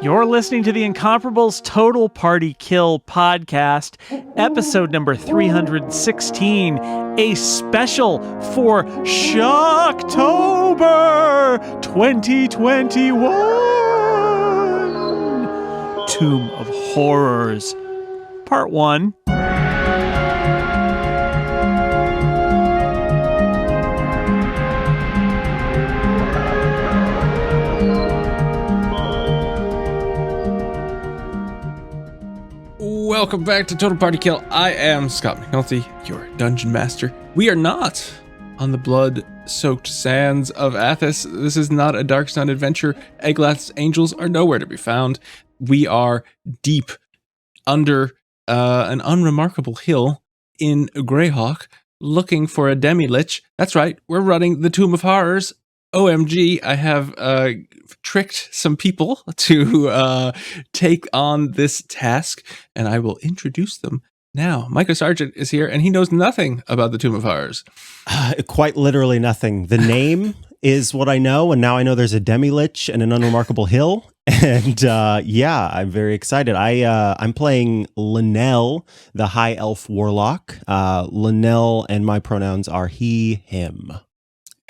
You're listening to the Incomparables Total Party Kill podcast, episode number 316, a special for SHOCKTOBER 2021. Tomb of Horrors, Part 1. Welcome back to Total Party Kill. I am Scott McNulty, your dungeon master. We are not on the blood-soaked sands of Athos. This is not a Dark Sun adventure. Eglath's angels are nowhere to be found. We are deep under an unremarkable hill in Greyhawk, looking for a demi-lich. That's right, we're running the Tomb of Horrors. OMG, I have tricked some people to take on this task, and I will introduce them now. Micah Sargent is here, and he knows nothing about the Tomb of Horrors. Quite literally nothing. The name is what I know, and now I know there's a demi-lich and an unremarkable hill, and yeah, I'm very excited. I'm playing Linnell, the High Elf Warlock. Linnell and my pronouns are he, him.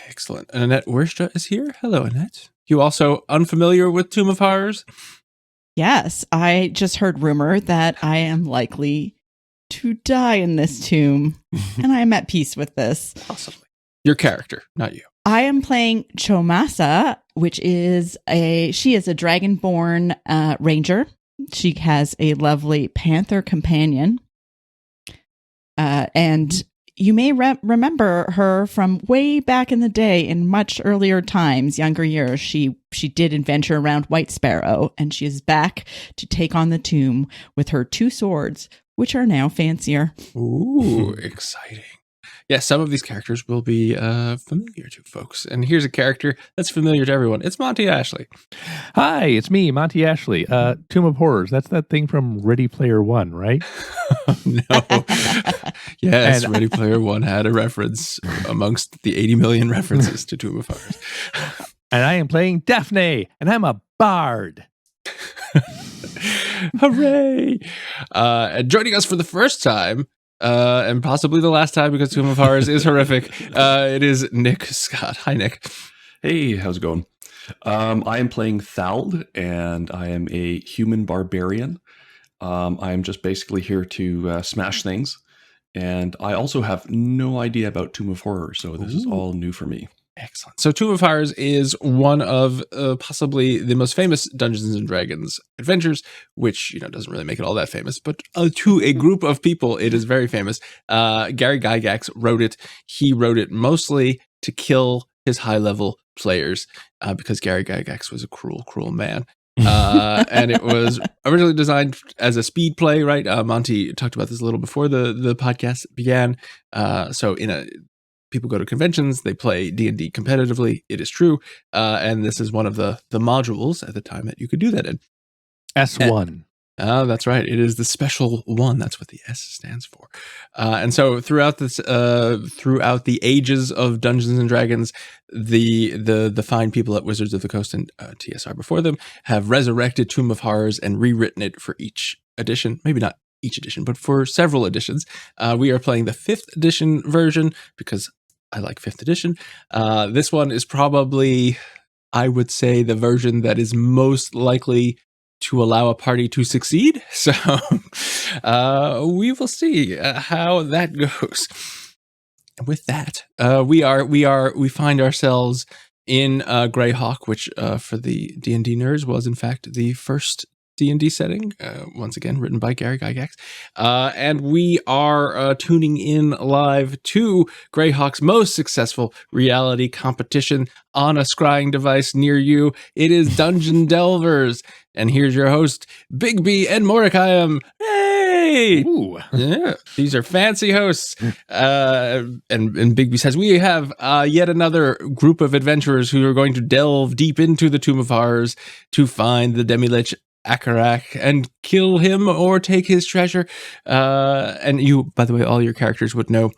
Excellent. And Annette Worstra is here. Hello, Annette. You also unfamiliar with Tomb of Horrors? Yes, I just heard rumor that I am likely to die in this tomb, and I am at peace with this. Possibly. Your character, not you. I am playing Chomasa, she is a dragonborn ranger. She has a lovely panther companion, and you may remember her from way back in the day, in much earlier times, younger years. She did adventure around White Sparrow, and she is back to take on the tomb with her two swords, which are now fancier. Ooh, exciting. Yeah, some of these characters will be familiar to folks. And here's a character that's familiar to everyone. It's Monty Ashley. Hi, it's me, Monty Ashley. Tomb of Horrors. That's that thing from Ready Player One, right? No. Yes, Ready Player One had a reference amongst the 80 million references to Tomb of Horrors. And I am playing Daffné, and I'm a bard. Hooray! And joining us for the first time, and possibly the last time because Tomb of Horrors is horrific, it is Nick Scott. Hi, Nick. Hey, how's it going? I am playing Thald, and I am a human barbarian. I am just basically here to smash things, and I also have no idea about Tomb of Horrors, so this is all new for me. Excellent. So Tomb of Horrors is one of possibly the most famous Dungeons and Dragons adventures, which, doesn't really make it all that famous, but to a group of people, it is very famous. Gary Gygax wrote it. He wrote it mostly to kill his high-level players because Gary Gygax was a cruel, cruel man. And it was originally designed as a speed play, right? Monty talked about this a little before the podcast began. So people go to conventions, they play D&D competitively. It is true. And this is one of the modules at the time that you could do that in. S1. That's right. It is the special one. That's what the S stands for. And so throughout the ages of Dungeons and Dragons, the fine people at Wizards of the Coast and TSR before them have resurrected Tomb of Horrors and rewritten it for each edition. Maybe not each edition, but for several editions. We are playing the 5th edition version because I like 5th edition. This one is probably, I would say, the version that is most likely to allow a party to succeed. So we will see how that goes. And with that, we find ourselves in Greyhawk, which for the D&D nerds was in fact the first D&D setting, once again written by Gary Gygax, and we are tuning in live to Greyhawk's most successful reality competition on a scrying device near you. It is Dungeon Delvers, and here's your host, Big B and Mordecaium. Hey! Ooh. Yeah, these are fancy hosts. And Big B says, we have yet another group of adventurers who are going to delve deep into the Tomb of Horrors to find the demi-lich Akarak and kill him or take his treasure. And you, by the way, all your characters would know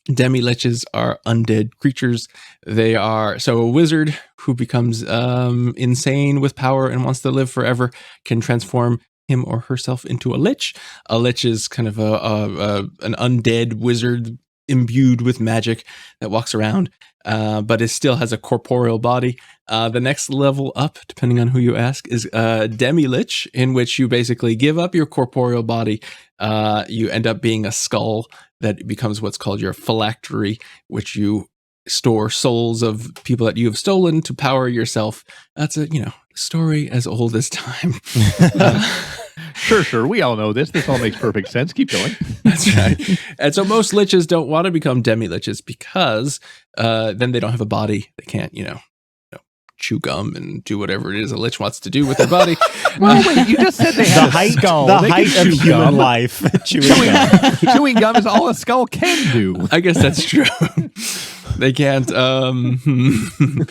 Demi-liches are undead creatures. They are a wizard who becomes insane with power and wants to live forever can transform him or herself into a lich. A lich is kind of an undead wizard imbued with magic that walks around, but it still has a corporeal body. The next level up, depending on who you ask, is Demi-lich, in which you basically give up your corporeal body. You end up being a skull that becomes what's called your phylactery, which you store souls of people that you have stolen to power yourself. That's a story as old as time. Sure. We all know this. This all makes perfect sense. Keep going. That's right. And so most liches don't want to become demi-liches because then they don't have a body. They can't, chew gum and do whatever it is a lich wants to do with their body. Well, wait, you just said they had a skull. The They height can of chew human gum. life. Chewing gum. Chewing gum is all a skull can do. I guess that's true. They can't.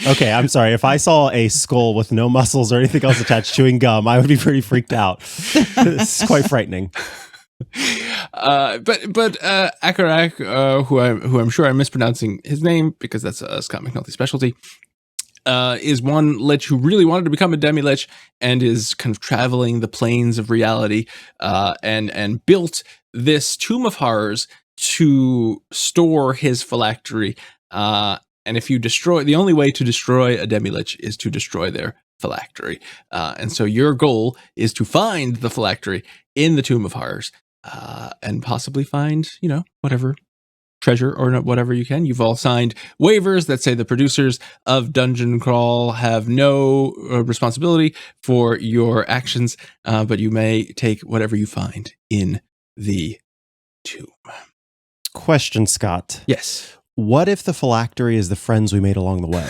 Okay, I'm sorry. If I saw a skull with no muscles or anything else attached chewing gum, I would be pretty freaked out. It's quite frightening. But Akarak, who I'm sure I'm mispronouncing his name because that's Scott McNulty's specialty, is one lich who really wanted to become a demi-lich and is kind of traveling the planes of reality, and built this Tomb of Horrors to store his phylactery. And if you destroy, the only way to destroy a demi-lich is to destroy their phylactery. And so your goal is to find the phylactery in the Tomb of Horrors, and possibly find, whatever treasure or whatever you can. You've all signed waivers that say the producers of Dungeon Crawl have no responsibility for your actions, but you may take whatever you find in the tomb. Question, Scott. Yes. What if the phylactery is the friends we made along the way?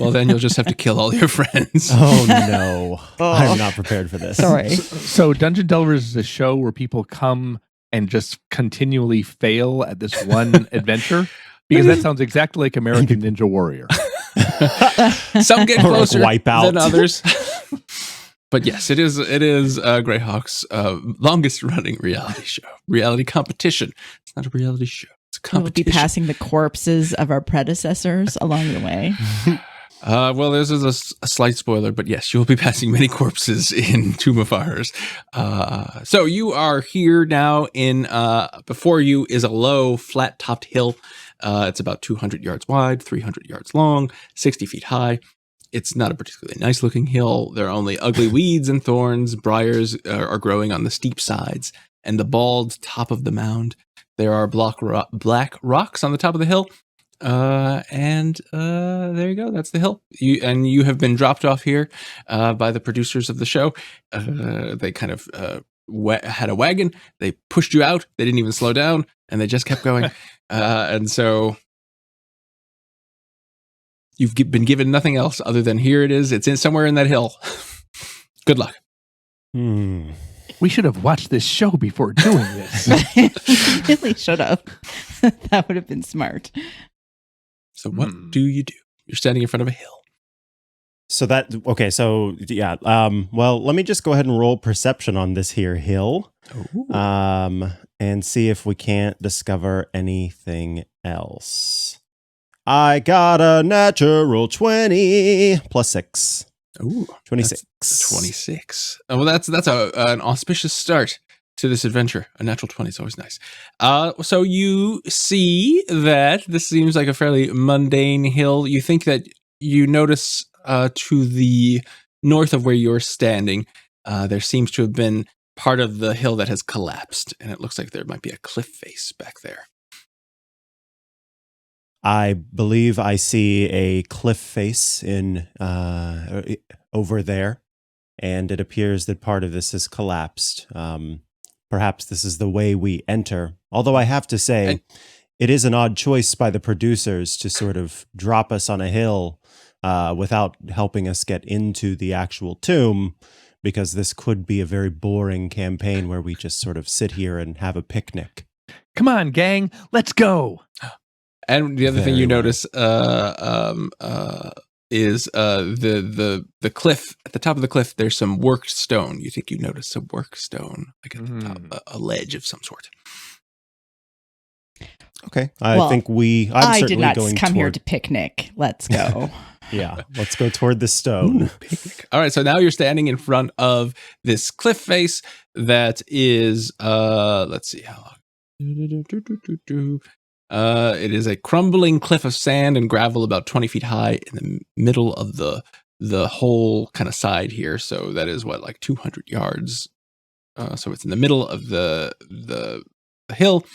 Well, then you'll just have to kill all your friends. Oh, no. I'm not prepared for this. Sorry. So Dungeon Delvers is a show where people come and just continually fail at this one adventure? Because that sounds exactly like American Ninja Warrior. Some get Or like closer Wipeout. than others. But yes, it is Greyhawk's longest running reality show. Reality competition. It's not a reality show. It's a We'll be competition. passing the corpses of our predecessors along the way. Well, this is a slight spoiler, but yes, you'll be passing many corpses in Tomb of Horrors. So you are here now before you is a low, flat-topped hill. It's about 200 yards wide, 300 yards long, 60 feet high. It's not a particularly nice-looking hill. There are only ugly weeds and thorns. Briars are growing on the steep sides and the bald top of the mound. There are black rocks on the top of the hill. And there you go. That's the hill. You have been dropped off here by the producers of the show. They kind of had a wagon. They pushed you out. They didn't even slow down, and they just kept going. And so you've been given nothing else other than here it is. It's somewhere in that hill. Good luck. We should have watched this show before doing this. We really should have. That would have been smart. So what do you do? You're standing in front of a hill. Well, let me just go ahead and roll perception on this here hill. And see if we can't discover anything else. I got a natural 20 plus 6. Ooh, 26. 26. Well, that's an auspicious start to this adventure. A natural 20 is always nice. So you see that this seems like a fairly mundane hill. You think that you notice to the north of where you're standing, there seems to have been part of the hill that has collapsed, and it looks like there might be a cliff face back there. I believe I see a cliff face over there, and it appears that part of this has collapsed. Perhaps this is the way we enter. Although I have to say, it is an odd choice by the producers to sort of drop us on a hill without helping us get into the actual tomb, because this could be a very boring campaign where we just sort of sit here and have a picnic. Come on, gang, let's go. And the other thing Very you well. notice is the cliff at the top of the cliff. There's some worked stone. You think you notice some worked stone, like at the top, a ledge of some sort. Okay. I think I'm I certainly did not going come here toward- to picnic. Let's go. Yeah, let's go toward the stone. Ooh, picnic. All right, so now you're standing in front of this cliff face that is let's see how long. It is a crumbling cliff of sand and gravel about 20 feet high in the middle of the whole kind of side here. So that is what, like 200 yards. So it's in the middle of the hill.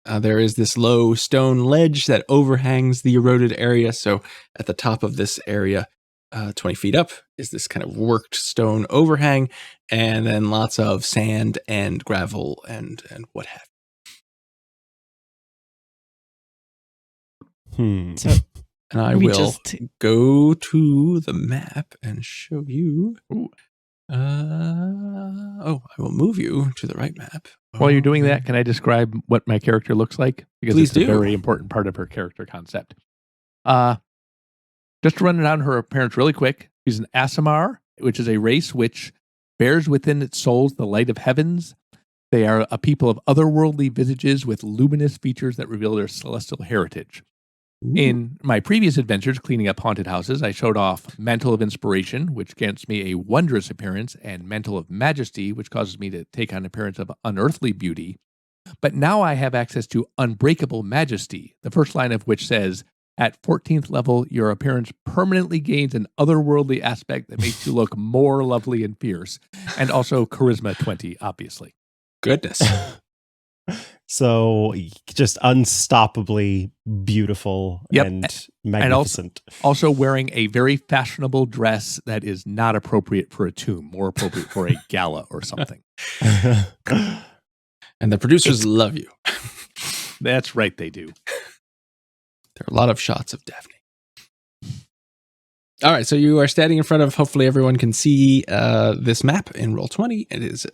There is this low stone ledge that overhangs the eroded area. So at the top of this area, 20 feet up, is this kind of worked stone overhang, and then lots of sand and gravel and what have Hmm. So you. And I we will just go to the map and show you. I will move you to the right map. While you're doing that, can I describe what my character looks like? Because Please it's a do. very important part of her character concept. Just to run down her appearance really quick, she's an Aasimar, which is a race which bears within its souls the light of heavens. They are a people of otherworldly visages with luminous features that reveal their celestial heritage. In my previous adventures cleaning up haunted houses, I showed off Mantle of Inspiration, which grants me a wondrous appearance, and Mantle of Majesty, which causes me to take on an appearance of unearthly beauty. But now I have access to Unbreakable Majesty, the first line of which says, at 14th level, your appearance permanently gains an otherworldly aspect that makes you look more lovely and fierce, and also Charisma 20, obviously. Goodness. So just unstoppably beautiful Yep. and magnificent. Also wearing a very fashionable dress that is not appropriate for a tomb, more appropriate for a gala or something. And the producers love you. That's right, they do. There are a lot of shots of Daffné. All right, so you are standing in front of, hopefully everyone can see this map in Roll20. It is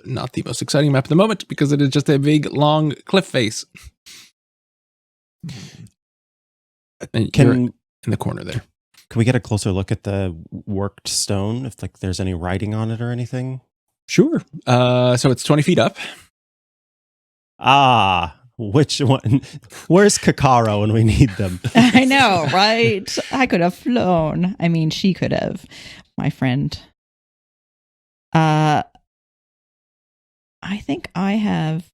not the most exciting map at the moment because it is just a big, long cliff face. And you're in the corner there. Can we get a closer look at the worked stone, if like there's any writing on it or anything? Sure. So it's 20 feet up. Ah, which one? Where's Kakaro when we need them? I know, right? I could have flown. I mean, she could have, my friend. I think I have.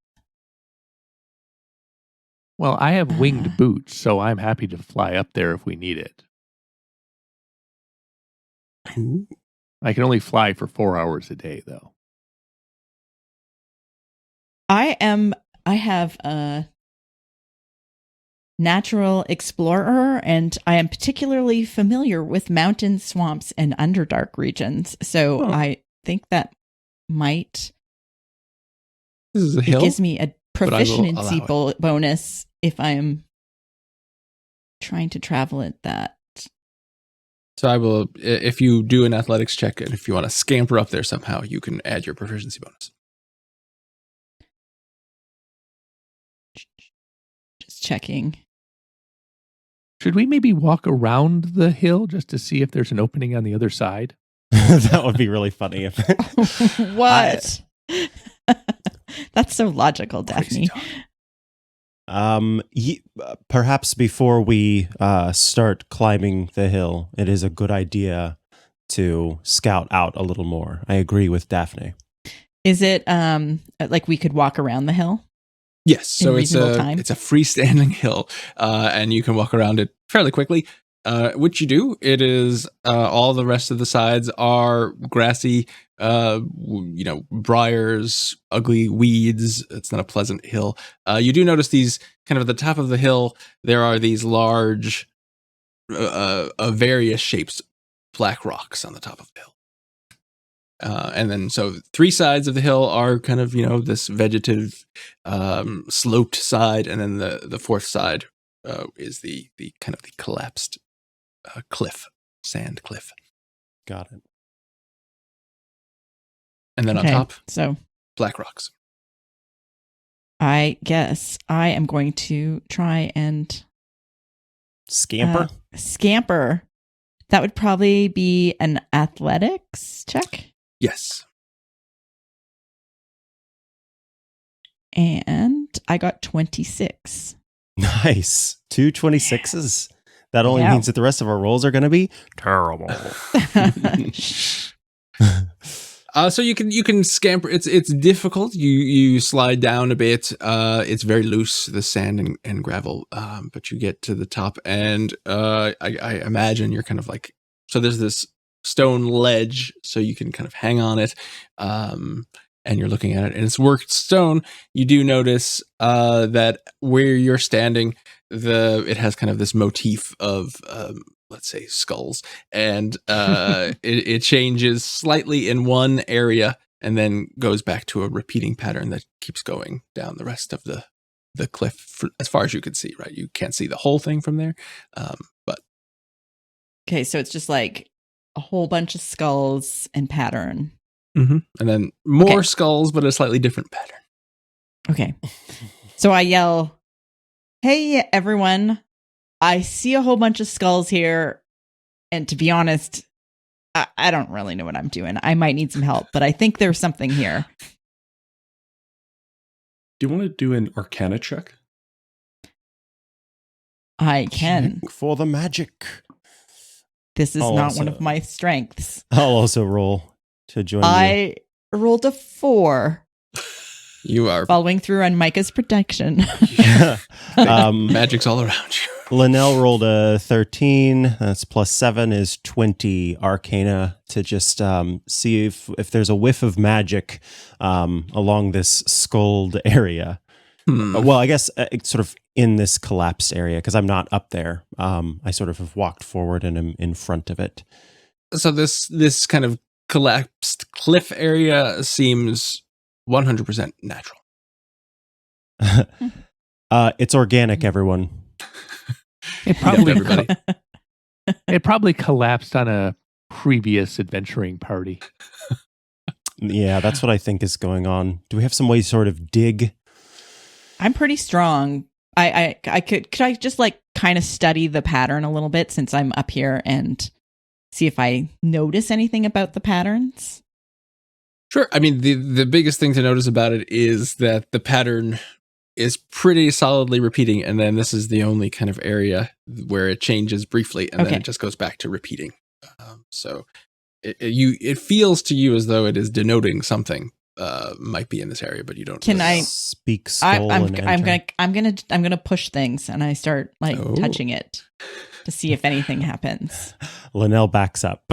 Well, I have winged boots, so I'm happy to fly up there if we need it. I can only fly for 4 hours a day, though. I have a natural explorer, and I am particularly familiar with mountains, swamps, and underdark regions. So I think that might. This is a hill. It gives me a proficiency allow it. bonus if I'm trying to travel at that. So I will, if you do an athletics check and if you want to scamper up there somehow, you can add your proficiency bonus. Just checking. Should we maybe walk around the hill just to see if there's an opening on the other side? That would be really funny. If What? That's so logical, Crazy Daphne. talk. Perhaps before we start climbing the hill, it is a good idea to scout out a little more. I agree with Daphne. Is it like we could walk around the hill? Yes, so In it's reasonable time? a freestanding hill, and you can walk around it fairly quickly. Which you do. It is all the rest of the sides are grassy, briars, ugly weeds. It's not a pleasant hill. You do notice these kind of at the top of the hill. There are these large, of various shapes, black rocks on the top of the hill. And then, so 3 sides of the hill are kind of, this vegetative, sloped side. And then the 4th side is the kind of the collapsed cliff, sand cliff. Got it. And then Okay, on top, so black rocks. I guess I am going to try and Scamper? scamper. That would probably be an athletics check. Yes. And I got 26. Nice. 2 26s. That only Yeah. means that the rest of our rolls are going to be terrible. So you can scamper. It's difficult. You slide down a bit. It's very loose, the sand and gravel. But you get to the top, and I imagine you're kind of like, so there's this stone ledge, so you can kind of hang on it. And you're looking at it, and it's worked stone. You do notice that where you're standing, it has kind of this motif of let's say skulls, and it changes slightly in one area and then goes back to a repeating pattern that keeps going down the rest of the cliff as far as you can see. Right, you can't see the whole thing from there, but Okay, so it's just like a whole bunch of skulls and pattern. and then more skulls, but a slightly different pattern. Okay. So I yell, "Hey, everyone. I see a whole bunch of skulls here. And to be honest, I don't really know what I'm doing. I might need some help, but I think there's something here." Do you want to do an Arcana check? I can. Check for the magic. This is I'll not also- one of my strengths. I'll also roll to join you. I rolled a 4, You are following through on Micah's protection. magic's all around you. Linnell rolled a 13. That's plus 7 is 20 Arcana to just see if there's a whiff of magic along this skulled area. Well, I guess it's sort of in this collapsed area because I'm not up there. I sort of have walked forward and am in front of it. So this kind of collapsed cliff area seems 100% natural. It's organic, everyone. It probably everybody. it probably collapsed on a previous adventuring party. Yeah, that's what I think is going on. Do we have some way to sort of dig? I'm pretty strong. I could I just like kind of study the pattern a little bit since I'm up here and see if I notice anything about the patterns? Sure. I mean, the biggest thing to notice about it is that the pattern is pretty solidly repeating, and then this is the only kind of area where it changes briefly, and then it just goes back to repeating. So it feels to you as though it is denoting something might be in this area, but you don't. Can really I speak skull and enter? I'm gonna push things, and I start like touching it to see if anything happens. Linnell backs up.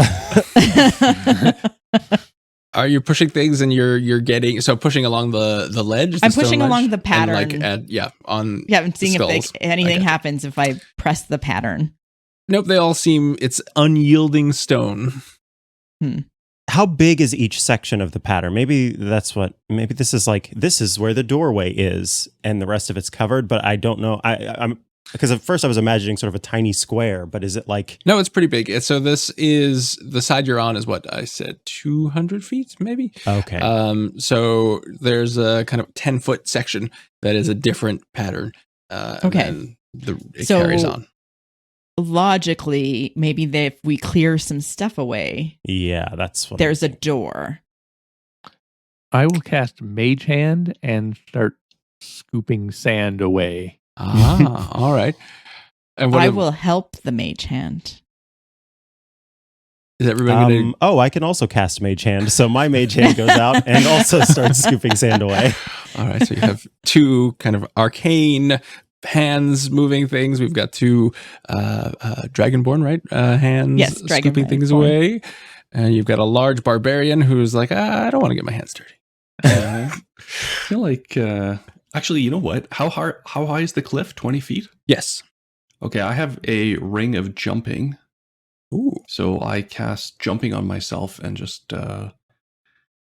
Are you pushing things and you're getting pushing along the ledge? I'm pushing along the pattern. And I'm seeing if anything happens if I press the pattern. Nope, they all seem it's unyielding stone. How big is each section of the pattern? Maybe this is where the doorway is and the rest of it's covered, but I don't know. I'm because at first I was imagining sort of a tiny square, but is it like... No, it's pretty big. So this is, the side you're on is what I said, 200 feet maybe? Okay. So there's a kind of 10-foot section that is a different pattern. And it carries on. Logically, maybe if we clear some stuff away... Yeah, that's what... There's a door. I will cast Mage Hand and start scooping sand away. All right. And I will help the Mage Hand. Is everybody going to... I can also cast Mage Hand. So my Mage Hand goes out and also starts scooping sand away. All right. So you have two kind of arcane hands moving things. We've got two Dragonborn, right? Hands scooping things away. And you've got a large barbarian who's like, I don't want to get my hands dirty. I feel like... Actually, you know what? How high is the cliff? 20 feet? Yes. Okay, I have a ring of jumping. Ooh. So I cast jumping on myself and just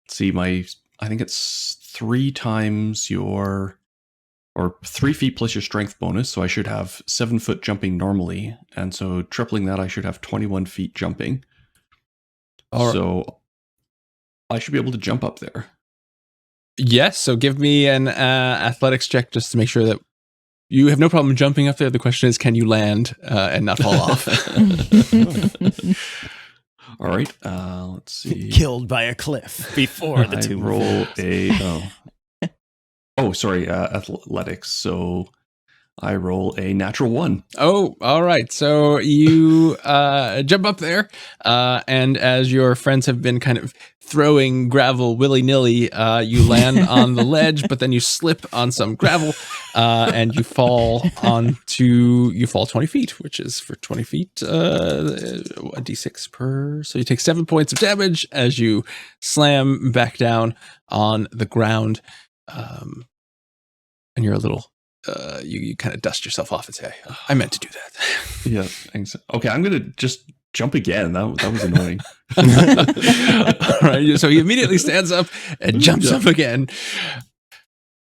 see I think it's 3 times or 3 feet plus your strength bonus. So I should have 7 foot jumping normally. And so tripling that, I should have 21 feet jumping. So I should be able to jump up there. Yes, so give me an athletics check just to make sure that you have no problem jumping up there. The question is, can you land and not fall off? All right, let's see. Killed by a cliff before the two roll a... athletics. So I roll a natural 1. Oh, all right. So you jump up there, and as your friends have been kind of throwing gravel willy-nilly, you land on the ledge, but then you slip on some gravel, and you fall 20 feet, which is for 20 feet, a d6 per. So you take 7 points of damage as you slam back down on the ground, and you're a little... you kind of dust yourself off and say, oh, I meant to do that. Yeah, thanks. Okay, I'm going to just jump again. That was annoying. All right, so he immediately stands up and jumps up again.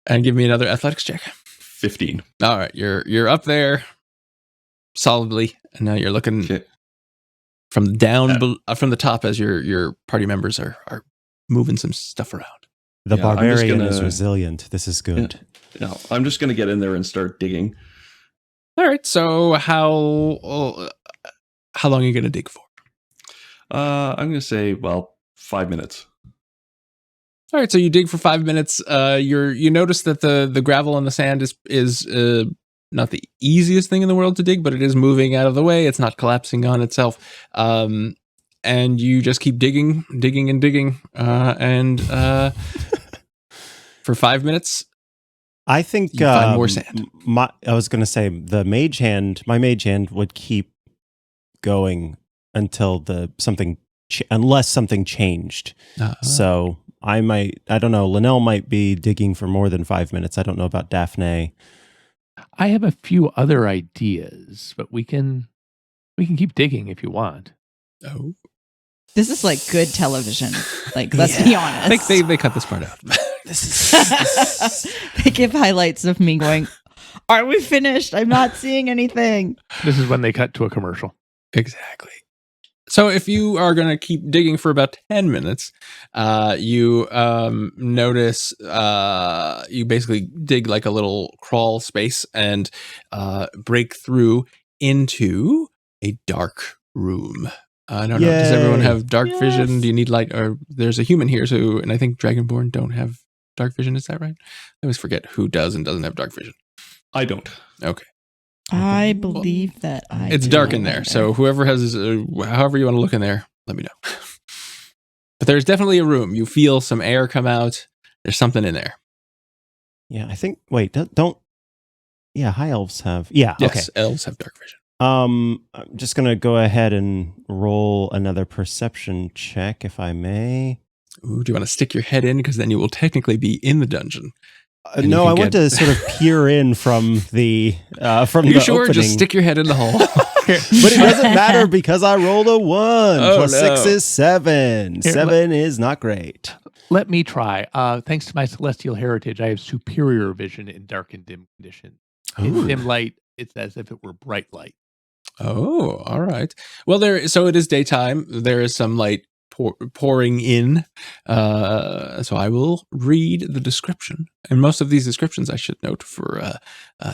And give me another athletics check. 15. All right, you're up there solidly, and now you're looking from the top as your party members are moving some stuff around. The barbarian is resilient. This is good. Yeah, I'm just going to get in there and start digging. All right. So how long are you going to dig for? I'm going to say, 5 minutes. All right. So you dig for 5 minutes. You notice that the gravel and the sand is not the easiest thing in the world to dig, but it is moving out of the way. It's not collapsing on itself. And you just keep digging, and for 5 minutes. I think you find more sand. I was going to say my mage hand would keep going until unless something changed. So I don't know. Linnell might be digging for more than 5 minutes. I don't know about Daffné. I have a few other ideas, but we can keep digging if you want. Oh. This is like good television. Like, let's be honest. They cut this part out. They give highlights of me going, are we finished? I'm not seeing anything. This is when they cut to a commercial. Exactly. So if you are going to keep digging for about 10 minutes, you notice you basically dig like a little crawl space and break through into a dark room. I don't know. Does everyone have dark vision? Do you need light? Or there's a human here, and I think Dragonborn don't have dark vision. Is that right? I always forget who does and doesn't have dark vision. I don't. Okay. I believe that it's dark in there. So whoever has, however you want to look in there, let me know. But there's definitely a room. You feel some air come out. There's something in there. Yeah, I think. Wait, don't. Yeah, high elves have. Yeah, yes, okay. Elves have dark vision. I'm just gonna go ahead and roll another perception check, if I may. Ooh, do you want to stick your head in? Because then you will technically be in the dungeon. No, I want to sort of peer in from the you sure? opening. Just stick your head in the hole. But it doesn't matter because I rolled a 1. Plus 6 is 7. 7 is not great. Let me try. Thanks to my celestial heritage, I have superior vision in dark and dim conditions. In dim light, it's as if it were bright light. Oh, all right. Well, so it is daytime. There is some light pouring in. So I will read the description. And most of these descriptions, I should note, for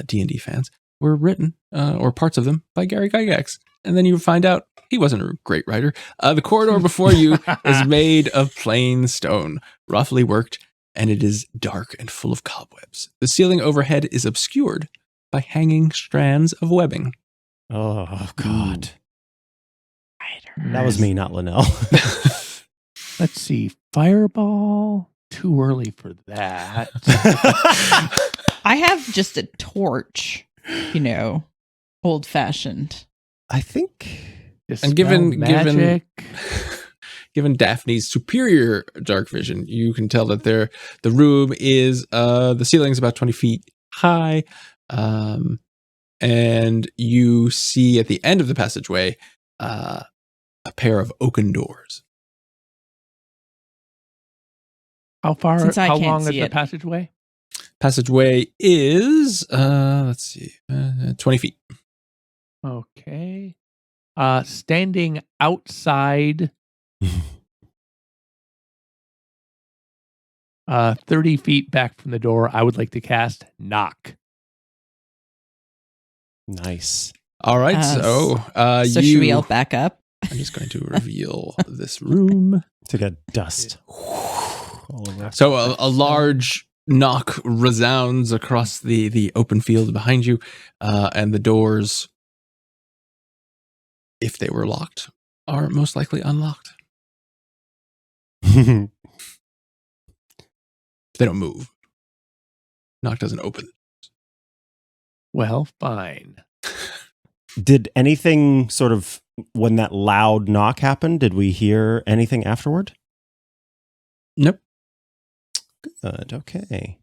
D&D fans, were written, or parts of them, by Gary Gygax. And then you find out he wasn't a great writer. The corridor before you is made of plain stone, roughly worked, and it is dark and full of cobwebs. The ceiling overhead is obscured by hanging strands of webbing. Oh, God. That was me, not Linnell. Let's see. Fireball. Too early for that. I have just a torch, old fashioned. I think. And given Daphne's superior dark vision, you can tell that the room is the ceiling's about 20 feet high. And you see at the end of the passageway a pair of oaken doors. How long is the passageway? Passageway is, let's see, 20 feet. Okay. Standing outside 30 feet back from the door, I would like to cast Knock. Nice. All right. So should we all back up? I'm just going to reveal this room. To get dust all over. So a large knock resounds across the open field behind you, and the doors, if they were locked, are most likely unlocked. They don't move. Knock doesn't open. Well, fine. Did anything sort of, when that loud knock happened, did we hear anything afterward? Nope. Good. Okay.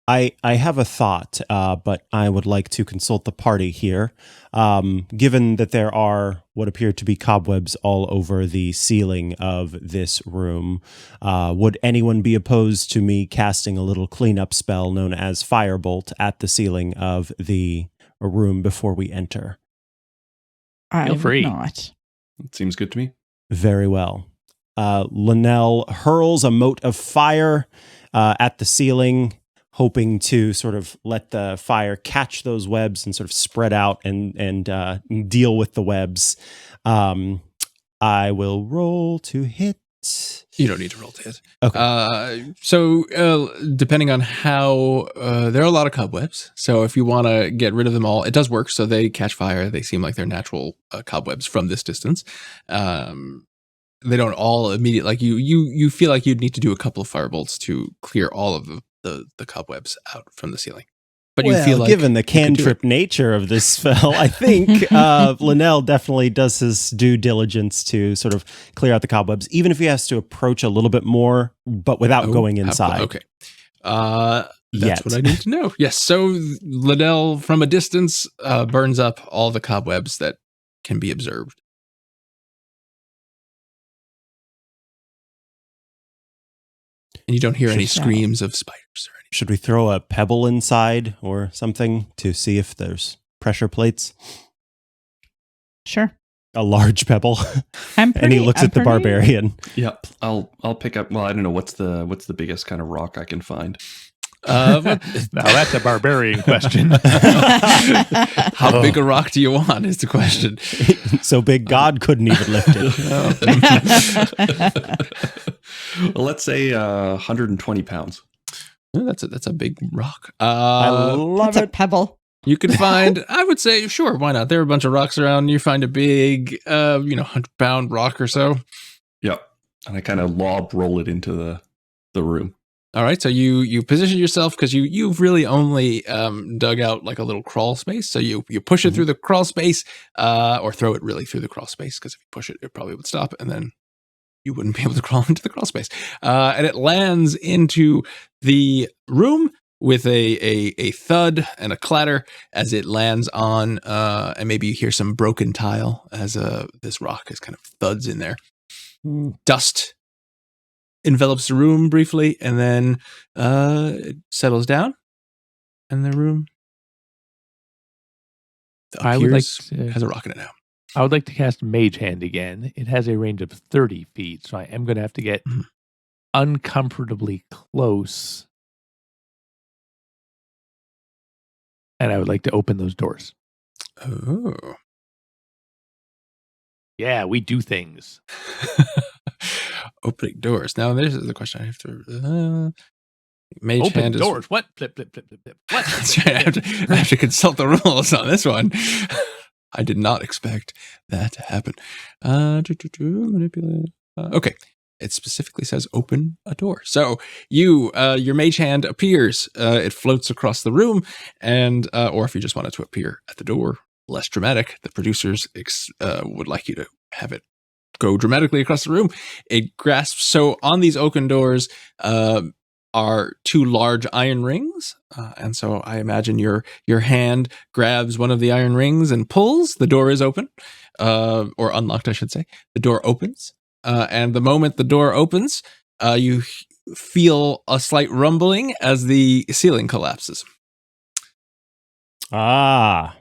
I have a thought, but I would like to consult the party here. Given that there are what appear to be cobwebs all over the ceiling of this room, would anyone be opposed to me casting a little cleanup spell known as Firebolt at the ceiling of the room before we enter? I Feel free. would not. It seems good to me. Very well. Linnell hurls a mote of fire at the ceiling, hoping to sort of let the fire catch those webs and sort of spread out and deal with the webs. I will roll to hit. You don't need to roll to hit. Okay. So depending on how, there are a lot of cobwebs. So if you want to get rid of them all, it does work. So they catch fire. They seem like they're natural cobwebs from this distance. They don't all immediately, like you feel like you'd need to do a couple of firebolts to clear all of the cobwebs out from the ceiling. But you feel like, given the cantrip nature of this spell, I think Linnell definitely does his due diligence to sort of clear out the cobwebs, even if he has to approach a little bit more, but without going inside. Okay. That's what I need to know. Yes. So Linnell, from a distance, burns up all the cobwebs that can be observed. And you don't hear any screams of spiders or anything. Should we throw a pebble inside or something to see if there's pressure plates? Sure. A large pebble. And he looks at the barbarian. Yep. I'll pick up. Well, I don't know what's the biggest kind of rock I can find. Now that's a barbarian question. How big a rock do you want is the question. So big God couldn't even lift it. Well, let's say 120 pounds. Oh, that's a big rock. I love That's a pebble. You could find, I would say, sure, why not? There are a bunch of rocks around. You find a big, 100-pound rock or so. Yep. And I kind of roll it into the room. All right, so you position yourself because you've really only dug out like a little crawl space. So you push it through the crawl space, or throw it really through the crawl space, because if you push it, it probably would stop, and then you wouldn't be able to crawl into the crawl space. And it lands into the room with a thud and a clatter as it lands on, and maybe you hear some broken tile as this rock is kind of thuds in there. Dust envelops the room briefly, and then it settles down, and the room has a rock in it now. I would like to cast Mage Hand again. It has a range of 30 feet, so I am going to have to get uncomfortably close. And I would like to open those doors. Oh. Yeah, we do things. Opening doors. Now, this is the question I have to... Mage Open Hand doors. Is, what? Flip, flip, flip, flip, flip. What? That's right. I have to consult the rules on this one. I did not expect that to happen. Manipulate. Okay. It specifically says open a door. So your mage hand appears. It floats across the room, and or if you just want it to appear at the door, less dramatic. The producers would like you to have it go dramatically across the room. It grasps. So on these oaken doors are two large iron rings, and so I imagine your hand grabs one of the iron rings and pulls. The door is open, or unlocked, I should say. The door opens. And the moment the door opens, you feel a slight rumbling as the ceiling collapses. Ah.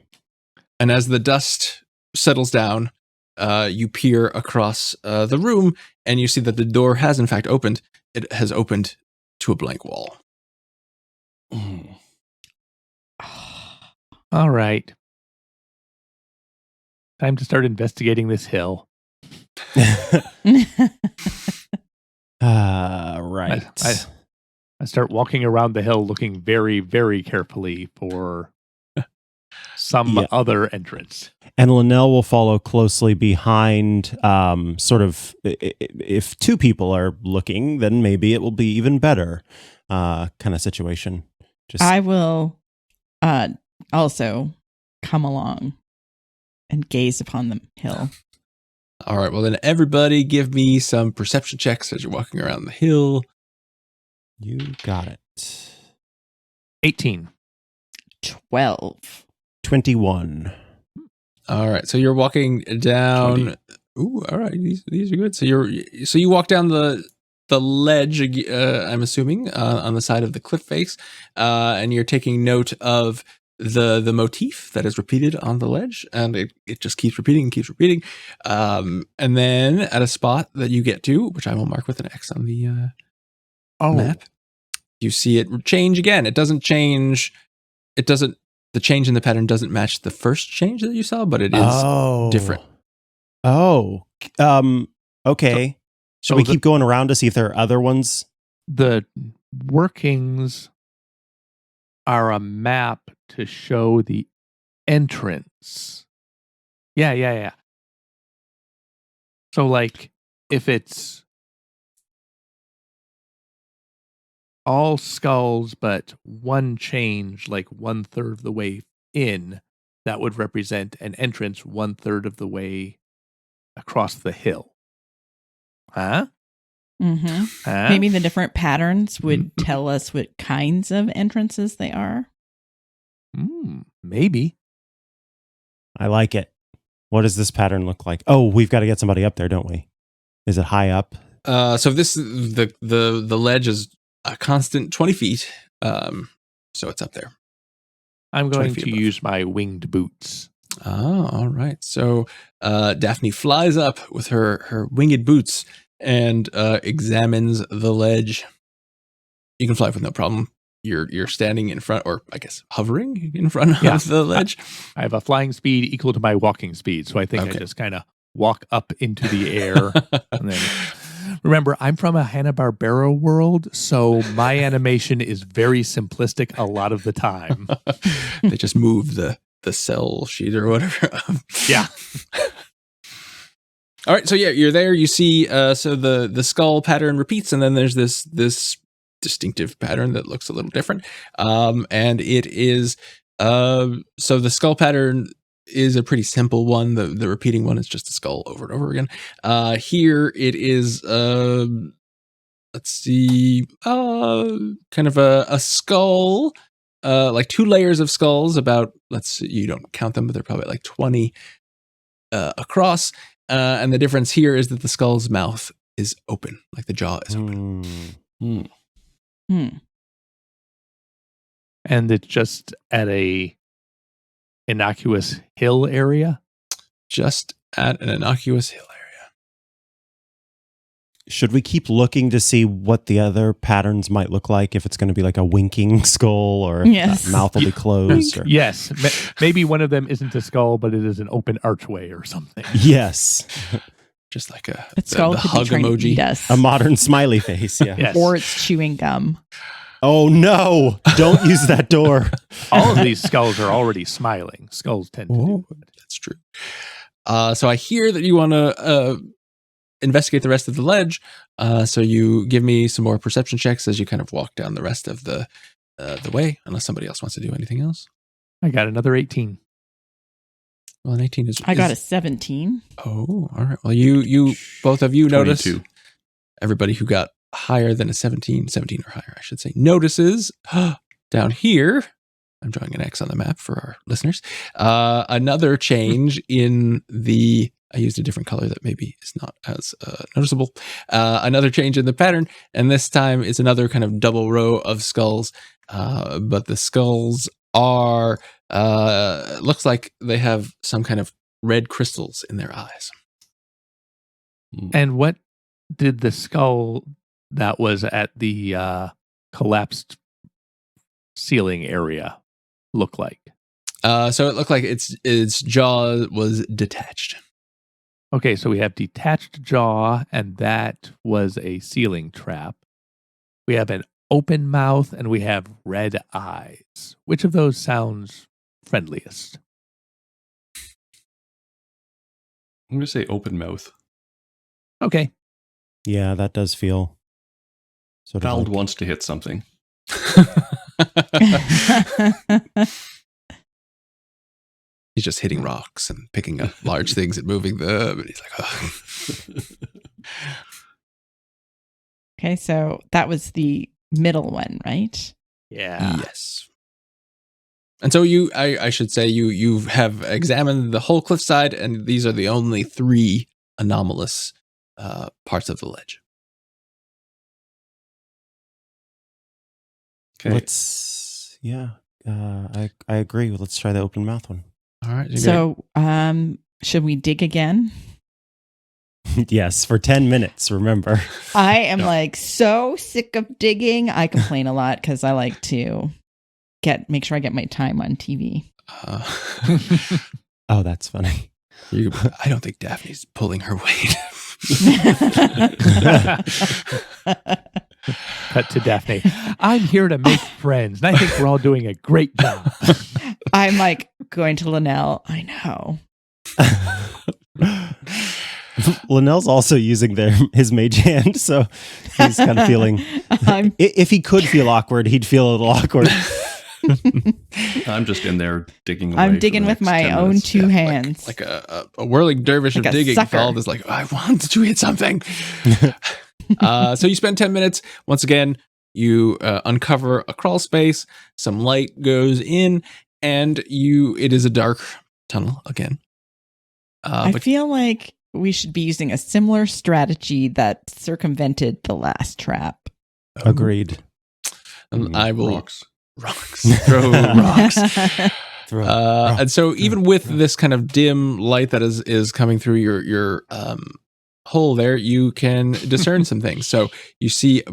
And as the dust settles down, you peer across the room, and you see that the door has in fact opened. It has opened to a blank wall. All right. Time to start investigating this hill. Right. I I start walking around the hill looking very, very carefully for some Yeah. other entrance. And Linnell will follow closely behind, sort of, if two people are looking, then maybe it will be even better kind of situation. Just I will also come along and gaze upon the hill. All right. Well, then everybody give me some perception checks as you're walking around the hill. You got it. 18. 12. 21. All right. So you're walking down. 20. Ooh, all right. These are good. So you walk down the ledge, I'm assuming, on the side of the cliff face, and you're taking note of the motif that is repeated on the ledge, and it just keeps repeating. And then at a spot that you get to, which I will mark with an X on the map, you see it change again. It doesn't change. The change in the pattern doesn't match the first change that you saw, but it is different. Oh, okay. Should we keep going around to see if there are other ones? The workings are a map to show the entrance. Yeah. So, like, if it's all skulls but one change, like 1/3 of the way in, that would represent an entrance 1/3 of the way across the hill. Huh? Mm-hmm. Huh? Maybe the different patterns would tell us what kinds of entrances they are. Maybe. I like it. What does this pattern look like? Oh, we've got to get somebody up there, don't we? Is it high up? So the ledge is a constant 20 feet. So it's up there. I'm 20 going feet to above. use my winged boots. Oh, all right. So Daffné flies up with her winged boots and examines the ledge. You can fly with no problem. You're standing in front, or I guess hovering in front of the ledge. I have a flying speed equal to my walking speed, so I think Okay. I just kind of walk up into the air. And then, remember, I'm from a Hanna-Barbera world, so my animation is very simplistic a lot of the time. They just move the cell sheet or whatever. Yeah. All right, so yeah, you're there. You see, so the skull pattern repeats, and then there's this distinctive pattern that looks a little different. And it is so the skull pattern is a pretty simple one. The repeating one is just a skull over and over again. Here it is. Let's see, kind of a skull. Like 2 layers of skulls. About you don't count them, but they're probably like 20 across. And the difference here is that the skull's mouth is open, like the jaw is open. And it's just at a innocuous hill area. Just at an innocuous hill area. Should we keep looking to see what the other patterns might look like? If it's going to be like a winking skull, or if Yes. that mouth will be closed? Or... Yes. Maybe one of them isn't a skull, but it is an open archway or something. Yes. Just like the skull could hug be trying to emoji. eat us. A modern smiley face. Yeah. Yes. Or it's chewing gum. Oh, no. Don't use that door. All of these skulls are already smiling. Skulls tend to do. That's true. So I hear that you want to investigate the rest of the ledge. So you give me some more perception checks as you kind of walk down the rest of the way, unless somebody else wants to do anything else. I got another 18. Well, an 18 is... I got a 17. Oh, all right. Well, you both of you notice. 22. Everybody who got higher than a 17 or higher, I should say, notices down here. I'm drawing an X on the map for our listeners. Another change in the... I used a different color that maybe is not as noticeable. Another change in the pattern, and this time it's another kind of double row of skulls. But the skulls are... looks like they have some kind of red crystals in their eyes. And what did the skull that was at the collapsed ceiling area look like? So it looked like its jaw was detached. Okay, so we have detached jaw, and that was a ceiling trap. We have an open mouth, and we have red eyes. Which of those sounds friendliest? I'm going to say open mouth. Okay. Yeah, that does feel sort of Thald like, wants to hit something. He's just hitting rocks and picking up large things and moving them. And he's like, oh. Okay, so that was the middle one, right? Yeah. Yes. And so I should say you have examined the whole cliffside, and these are the only 3 anomalous parts of the ledge. Okay. I agree. Let's try the open mouth one. All right. So, should we dig again? Yes, for 10 minutes, remember. I am like so sick of digging. I complain a lot because I like to make sure I get my time on TV. Oh, that's funny. I don't think Daphne's pulling her weight. Cut to Daphne. I'm here to make friends, and I think we're all doing a great job. I'm like going to Linnell. I know. Linnell's also using his mage hand, so he's kind of feeling. If he could feel awkward, he'd feel a little awkward. I'm just in there digging away. I'm digging for the with next my 10 own minutes. 2 hands. Like a whirling dervish Like of a digging. sucker. Thald is like, I want to hit something. So you spend 10 minutes. Once again, you uncover a crawl space. Some light goes in, and it is a dark tunnel again. I feel like we should be using a similar strategy that circumvented the last trap. Agreed. And I will Rocks. throw rocks. Rocks. And so even with this kind of dim light that is coming through your hole there, you can discern some things. So you see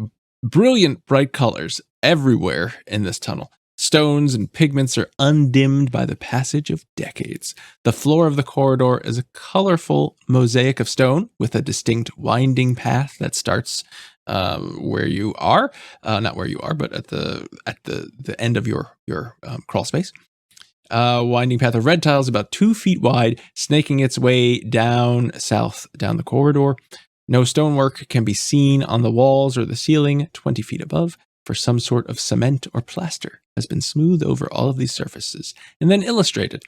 brilliant bright colors everywhere in this tunnel. Stones and pigments are undimmed by the passage of decades. The floor of the corridor is a colorful mosaic of stone with a distinct winding path that starts where you are, not where you are, but at the end of your crawl space. Winding path of red tiles about 2 feet wide, snaking its way down south down the corridor. No stonework can be seen on the walls or the ceiling 20 feet above, for some sort of cement or plaster has been smoothed over all of these surfaces and then illustrated.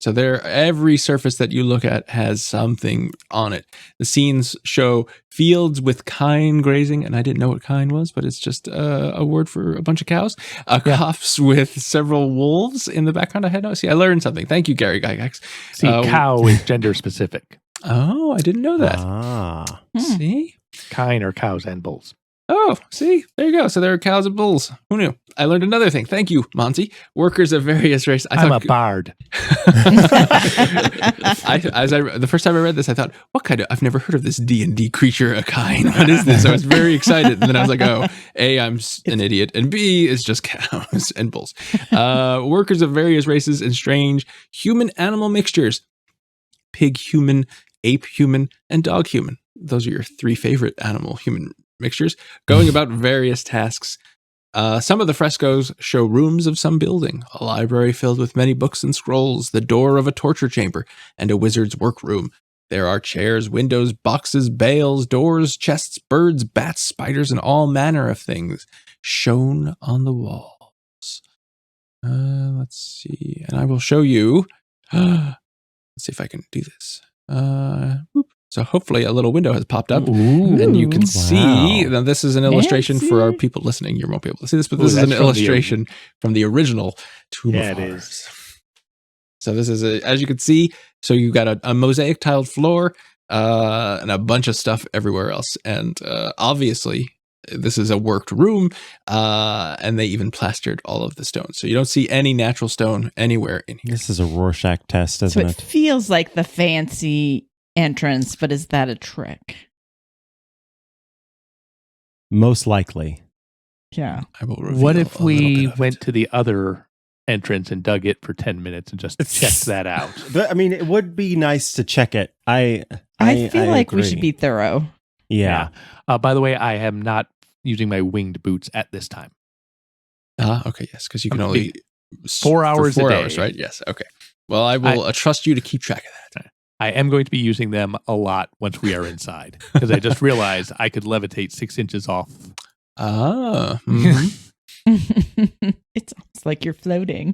So every surface that you look at has something on it. The scenes show fields with kine grazing, and I didn't know what kine was, but it's just a word for a bunch of cows. Copse with several wolves in the background. I had no. See, I learned something. Thank you, Gary Gygax. See, cow is gender specific. Oh, I didn't know that. Ah. See? Kine are cows and bulls. Oh, see, there you go. So there are cows and bulls. Who knew? I learned another thing. Thank you, Monty. Workers of various races. I'm a bard. The first time I read this, I thought, what kind of? I've never heard of this D&D creature, a kine. What is this? I was very excited, and then I was like, oh, A, I'm an idiot, and B, it's just cows and bulls. Workers of various races and strange human-animal mixtures: pig human, ape human, and dog human. Those are your 3 favorite animal-human mixtures, going about various tasks. Some of the frescoes show rooms of some building, a library filled with many books and scrolls, the door of a torture chamber, and a wizard's workroom. There are chairs, windows, boxes, bales, doors, chests, birds, bats, spiders, and all manner of things shown on the walls. Let's see, and I will show you. Let's see if I can do this. So hopefully a little window has popped up, and you can see. Now this is an illustration for our people listening. You won't be able to see this, but this is an illustration from the original Tomb of Horrors. So this is as you can see. So you've got a mosaic tiled floor and a bunch of stuff everywhere else, and obviously this is a worked room, and they even plastered all of the stones. So you don't see any natural stone anywhere in here. This is a Rorschach test, isn't So it? it feels like the fancy entrance, but is that a trick? Most likely. Yeah. I will reveal What if a little we bit of went it. to the other entrance and dug it for 10 minutes and just checked that out? But, I mean, it would be nice to check it. I I feel like we agree. should be thorough. Yeah. By the way, I am not using my winged boots at this time. Okay, yes, because you can only 4 hours for 4 a day. hours, right? Yes, okay. Well, I will trust you to keep track of that. I am going to be using them a lot once we are inside because I just realized I could levitate 6 inches off. Mhm. It's almost like you're floating.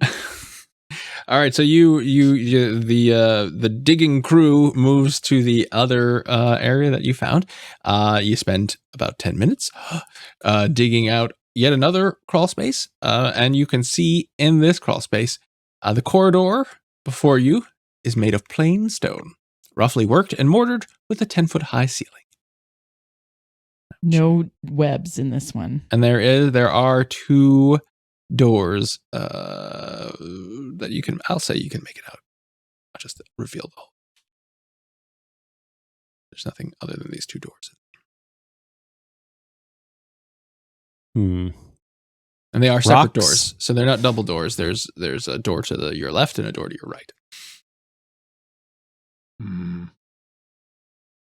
All right, so the digging crew moves to the other area that you found. You spend about 10 minutes digging out yet another crawl space, and you can see in this crawl space the corridor before you is made of plain stone, roughly worked and mortared with a 10-foot-high ceiling. No webs in this one. And there are 2 doors that you can. I'll say you can make it out. I'll just reveal the whole. There's nothing other than these 2 doors. And they are separate doors, so they're not double doors. There's a door to your left and a door to your right.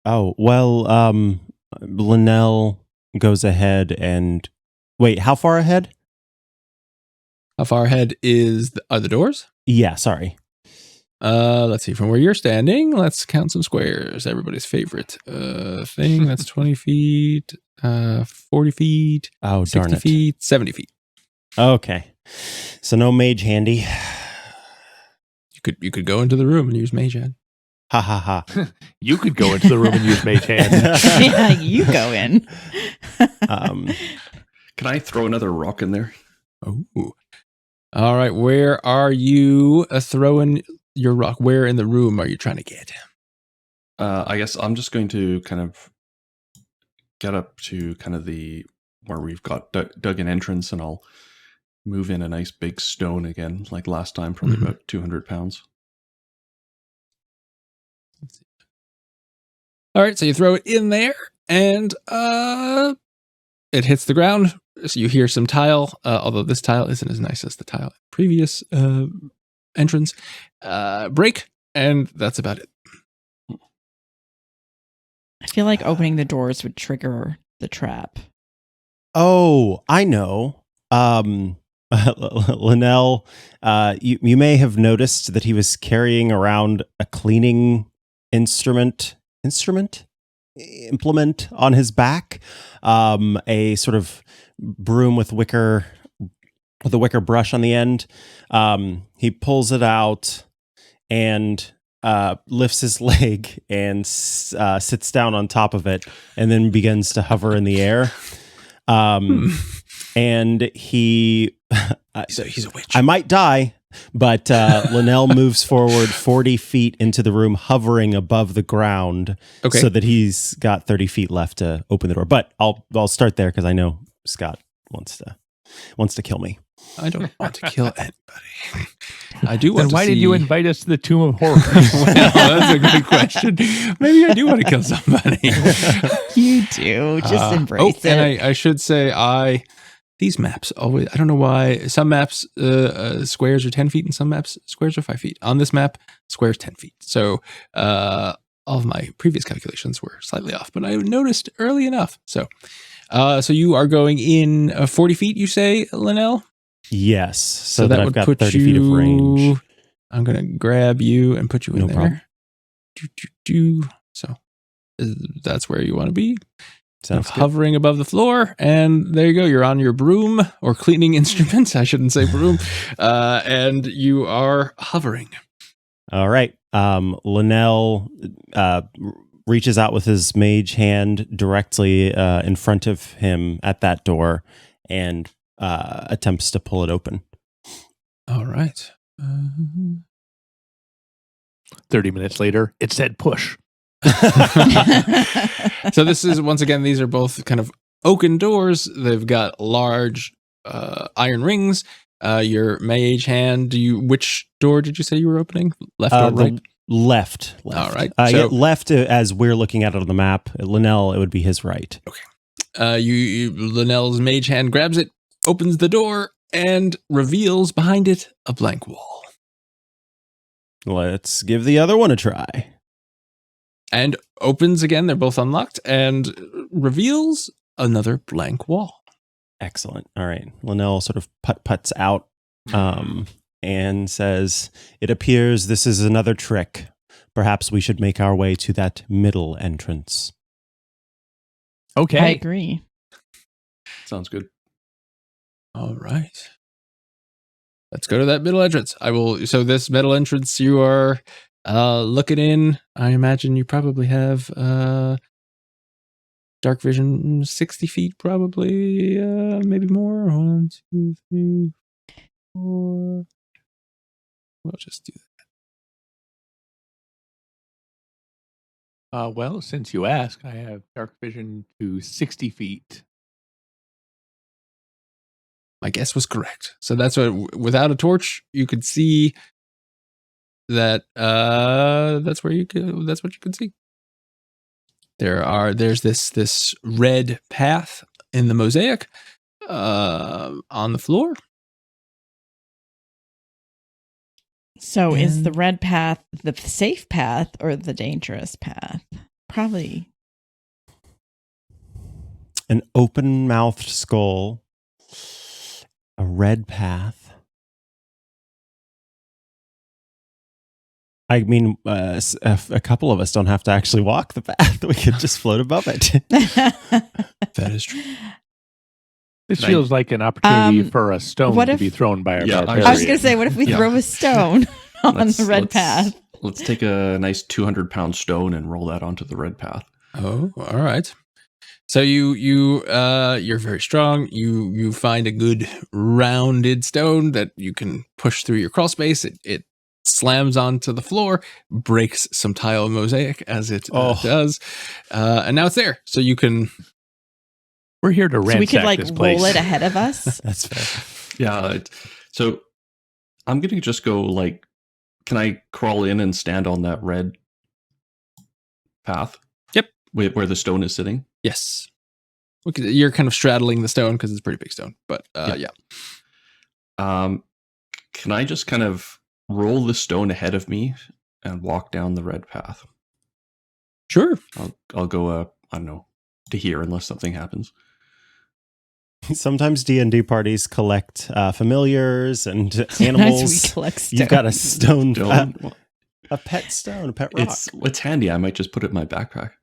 Oh, well, Linnell goes ahead and... Wait, how far ahead? How far ahead are the doors? Yeah, sorry. Let's see. From where you're standing, let's count some squares. Everybody's favorite thing. That's 20 feet, 40 feet, Oh, 60 darn it. feet, 70 feet. Okay. So no mage handy. You could go into the room and use mage hand. Ha ha ha. You could go into the room and use mage hand. Yeah, you go in. Can I throw another rock in there? Oh. All right. Where are you throwing your rock? Where in the room are you trying to get? I guess I'm just going to kind of get up to kind of where we've got dug an entrance, and I'll move in a nice big stone again, like last time, probably about 200 pounds. All right, so you throw it in there, and it hits the ground. So you hear some tile, although this tile isn't as nice as the tile in the previous entrance. Break, and that's about it. I feel like opening the doors would trigger the trap. Oh, I know. Linnell, you may have noticed that he was carrying around a cleaning implement on his back, a sort of broom with a wicker brush on the end. He pulls it out and lifts his leg and sits down on top of it, and then begins to hover in the air. And he So he's a witch. I might die, but Linnell moves forward 40 feet into the room, hovering above the ground, Okay. so that he's got 30 feet left to open the door. But I'll start there because I know Scott wants to kill me. I don't want to kill anybody. I do want Then to why see... did you invite us to the Tomb of Horrors? Well, that's a good question. Maybe I do want to kill somebody. You do. Just embrace it. And I should say, these maps always, I don't know why, some maps squares are 10 feet and some maps squares are 5 feet. On this map, squares 10 feet. So all of my previous calculations were slightly off, but I noticed early enough. So you are going in 40 feet, you say, Linnell? Yes, so that I've would got put 30 feet of range. I'm going to grab you and put you in No there. problem. So that's where you want to be. Sounds good. Hovering above the floor, and there you go. You're on your broom or cleaning instruments. I shouldn't say broom. And you are hovering. All right. Linnell reaches out with his mage hand directly in front of him at that door and attempts to pull it open. All right. 30 minutes later, it said push. So this is, once again, these are both kind of oaken doors. They've got large iron rings. Your mage hand, which door did you say you were opening? Left or right? Left. All right. Yeah, left as we're looking at it on the map. Linnell, it would be his right. Linnell's mage hand grabs it, opens the door, and reveals behind it a blank wall. Let's give the other one a try. And opens again, they're both unlocked, and reveals another blank wall. Excellent. All right. Linnell sort of puts out and says, "It appears this is another trick. Perhaps we should make our way to that middle entrance." Okay. I agree. Sounds good. All right. Let's go to that middle entrance. So this middle entrance you are looking in. I imagine you probably have dark vision 60 feet, probably, maybe more. 1, 2, 3, 4. We'll just do that. Well, since you ask, I have dark vision to 60 feet. My guess was correct. So that's what, without a torch, you could see that. That's what you could see. There's this red path in the mosaic on the floor. So is the red path the safe path or the dangerous path? Probably. An open-mouthed skull, a red path. I mean, a couple of us don't have to actually walk the path. We could just float above it. That is true. This feels like an opportunity for a stone to be thrown by our barbarian. I was going to say, what if we throw a stone on the red path? Let's take a nice 200-pound stone and roll that onto the red path. Oh, all right. So you're very strong. You find a good rounded stone that you can push through your crawl space. It slams onto the floor, breaks some tile mosaic as it does, and now it's there. So you can. We're here to ransack we could this place. roll it ahead of us. That's fair. Yeah. So I'm gonna just go can I crawl in and stand on that red path? Yep. Where the stone is sitting. Yes. You're kind of straddling the stone because it's a pretty big stone, but yeah. Can I just kind of roll the stone ahead of me and walk down the red path? Sure. I'll go I don't know, to here unless something happens. Sometimes D&D parties collect familiars and animals. We collect stones. You've got a stone, a pet stone, a pet rock. It's handy. I might just put it in my backpack.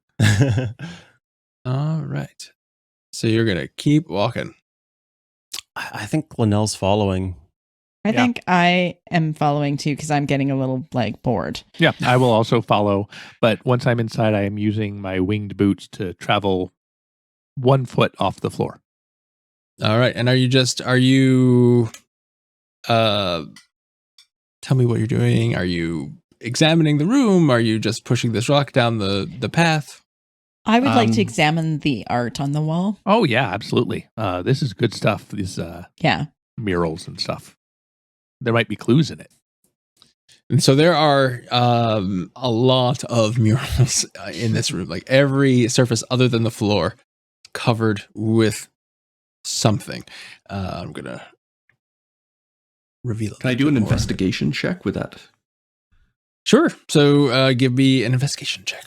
All right. So you're going to keep walking. I think Linnell's following. I think I am following too because I'm getting a little bored. Yeah, I will also follow. But once I'm inside, I am using my winged boots to travel 1 foot off the floor. All right. And are you tell me what you're doing. Are you examining the room? Are you just pushing this rock down the path? I would like to examine the art on the wall. Oh, yeah, absolutely. This is good stuff. These murals and stuff. There might be clues in it. And so there are a lot of murals in this room. Like every surface other than the floor covered with something. I'm going to reveal it. Can I do an investigation check with that? Sure. So give me an investigation check.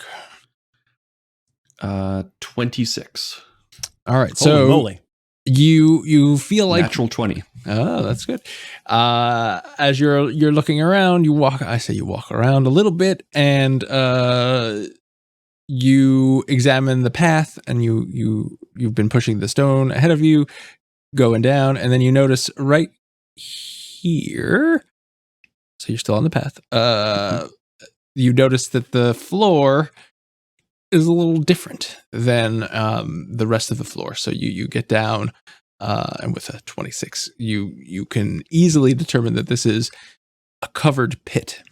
26. All right. Holy so moly. You feel like natural 20. Oh, that's good. As you're looking around, you walk around a little bit, and you examine the path, and you've been pushing the stone ahead of you, going down, and then you notice right here. So you're still on the path. You notice that the floor is a little different than the rest of the floor. So you get down, and with a 26, you can easily determine that this is a covered pit.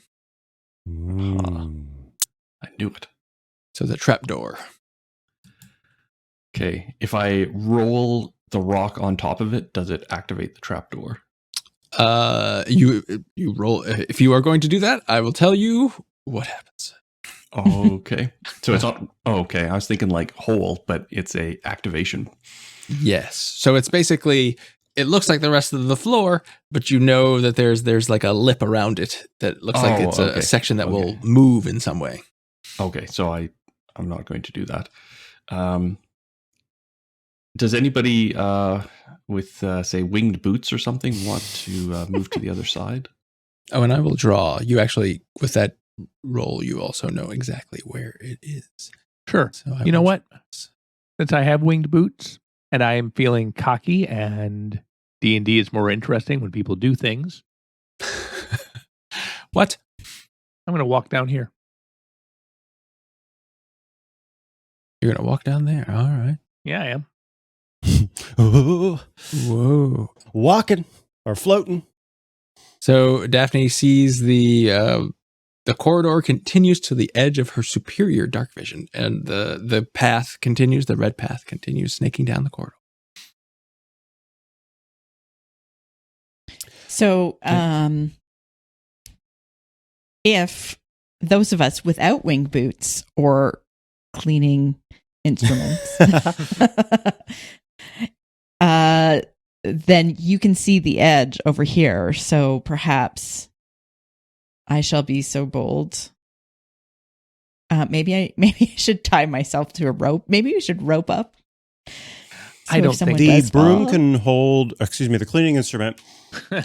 I knew it. So the trapdoor. Okay, if I roll the rock on top of it, does it activate the trapdoor? You roll. If you are going to do that, I will tell you what happens. Okay. So it's not. Oh, okay. I was thinking hole, but it's a activation. Yes. So it's basically, it looks like the rest of the floor, but you know that there's like a lip around it that looks like it's a section that will move in some way. Okay. So I'm not going to do that. Does anybody with, say, winged boots or something want to move to the other side? Oh, and I will draw. You actually, with that roll, you also know exactly where it is. Sure. So I You know will what? draw. Since I have winged boots and I am feeling cocky and D&D is more interesting when people do things, What? I'm going to walk down here. You're going to walk down there. All right. Yeah, I am. Ooh, Whoa. walking or floating. So Daphne sees the corridor continues to the edge of her superior dark vision, and the path continues. The red path continues, snaking down the corridor. So, if those of us without wing boots or cleaning instruments, then you can see the edge over here. So perhaps I shall be so bold. Maybe I should tie myself to a rope. Maybe we should rope up. I don't think The does broom fall- can hold, the cleaning instrument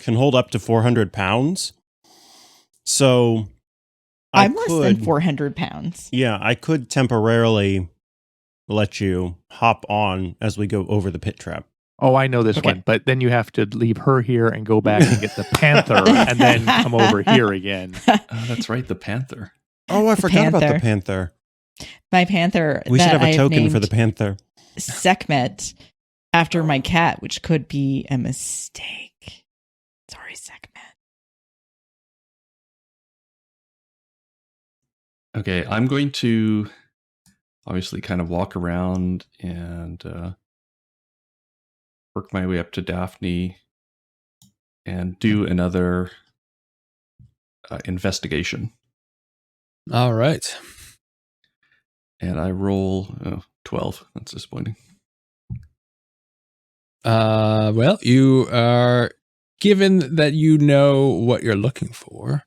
can hold up to 400 pounds. So I'm less than 400 pounds. Yeah, I could temporarily let you hop on as we go over the pit trap. Oh, I know this Okay. one, but then you have to leave her here and go back and get the panther and then come over here again. That's right, the panther. Oh, I forgot about the panther. panther. My panther. We should that have a I token for named the panther. Sekhmet after my cat, which could be a mistake. Sorry, Sekhmet. Okay, I'm going to obviously kind of walk around and work my way up to Daphne and do another investigation. All right. And I roll 12. That's disappointing. Well, you are, given that you know what you're looking for,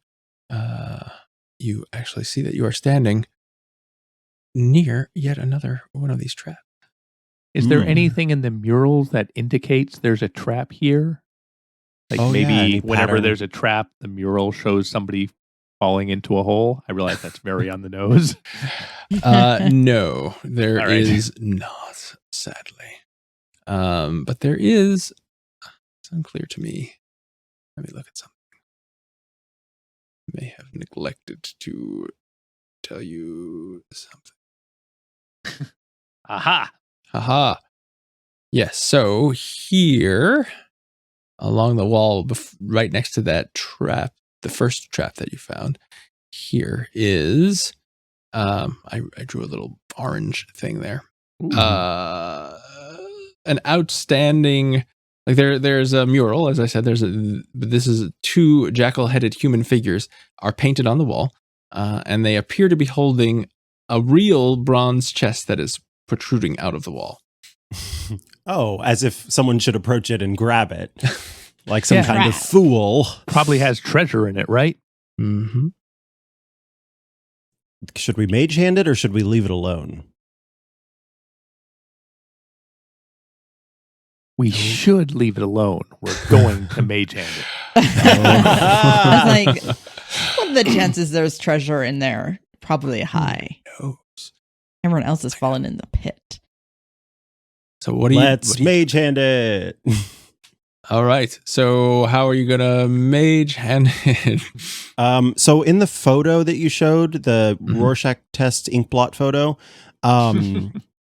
you actually see that you are standing near yet another one of these traps. Is there anything in the murals that indicates there's a trap here? Like Oh, yeah, maybe any whenever pattern? there's a trap, the mural shows somebody falling into a hole. I realize that's very on the nose. No, there All right. is not, sadly. But there is, it's unclear to me. Let me look at something. I may have neglected to tell you something. Aha! Haha. Yes, so here, along the wall, right next to that trap, the first trap that you found, here is, I drew a little orange thing there. An outstanding, like there's a mural, as I said, this is two jackal-headed human figures are painted on the wall, and they appear to be holding a real bronze chest that is protruding out of the wall. Oh, as if someone should approach it and grab it. Like some Yeah. kind of Grab. fool. Probably has treasure in it, right? Mm-hmm. Should we mage hand it or should we leave it alone? We should leave it alone. We're going to mage hand it. I was like, what are the chances there's treasure in there? Probably high. Everyone else has fallen in the pit. So what do you? Let's mage hand it. All right. So how are you gonna mage hand it? So in the photo that you showed, the Mhm. Rorschach test ink blot photo,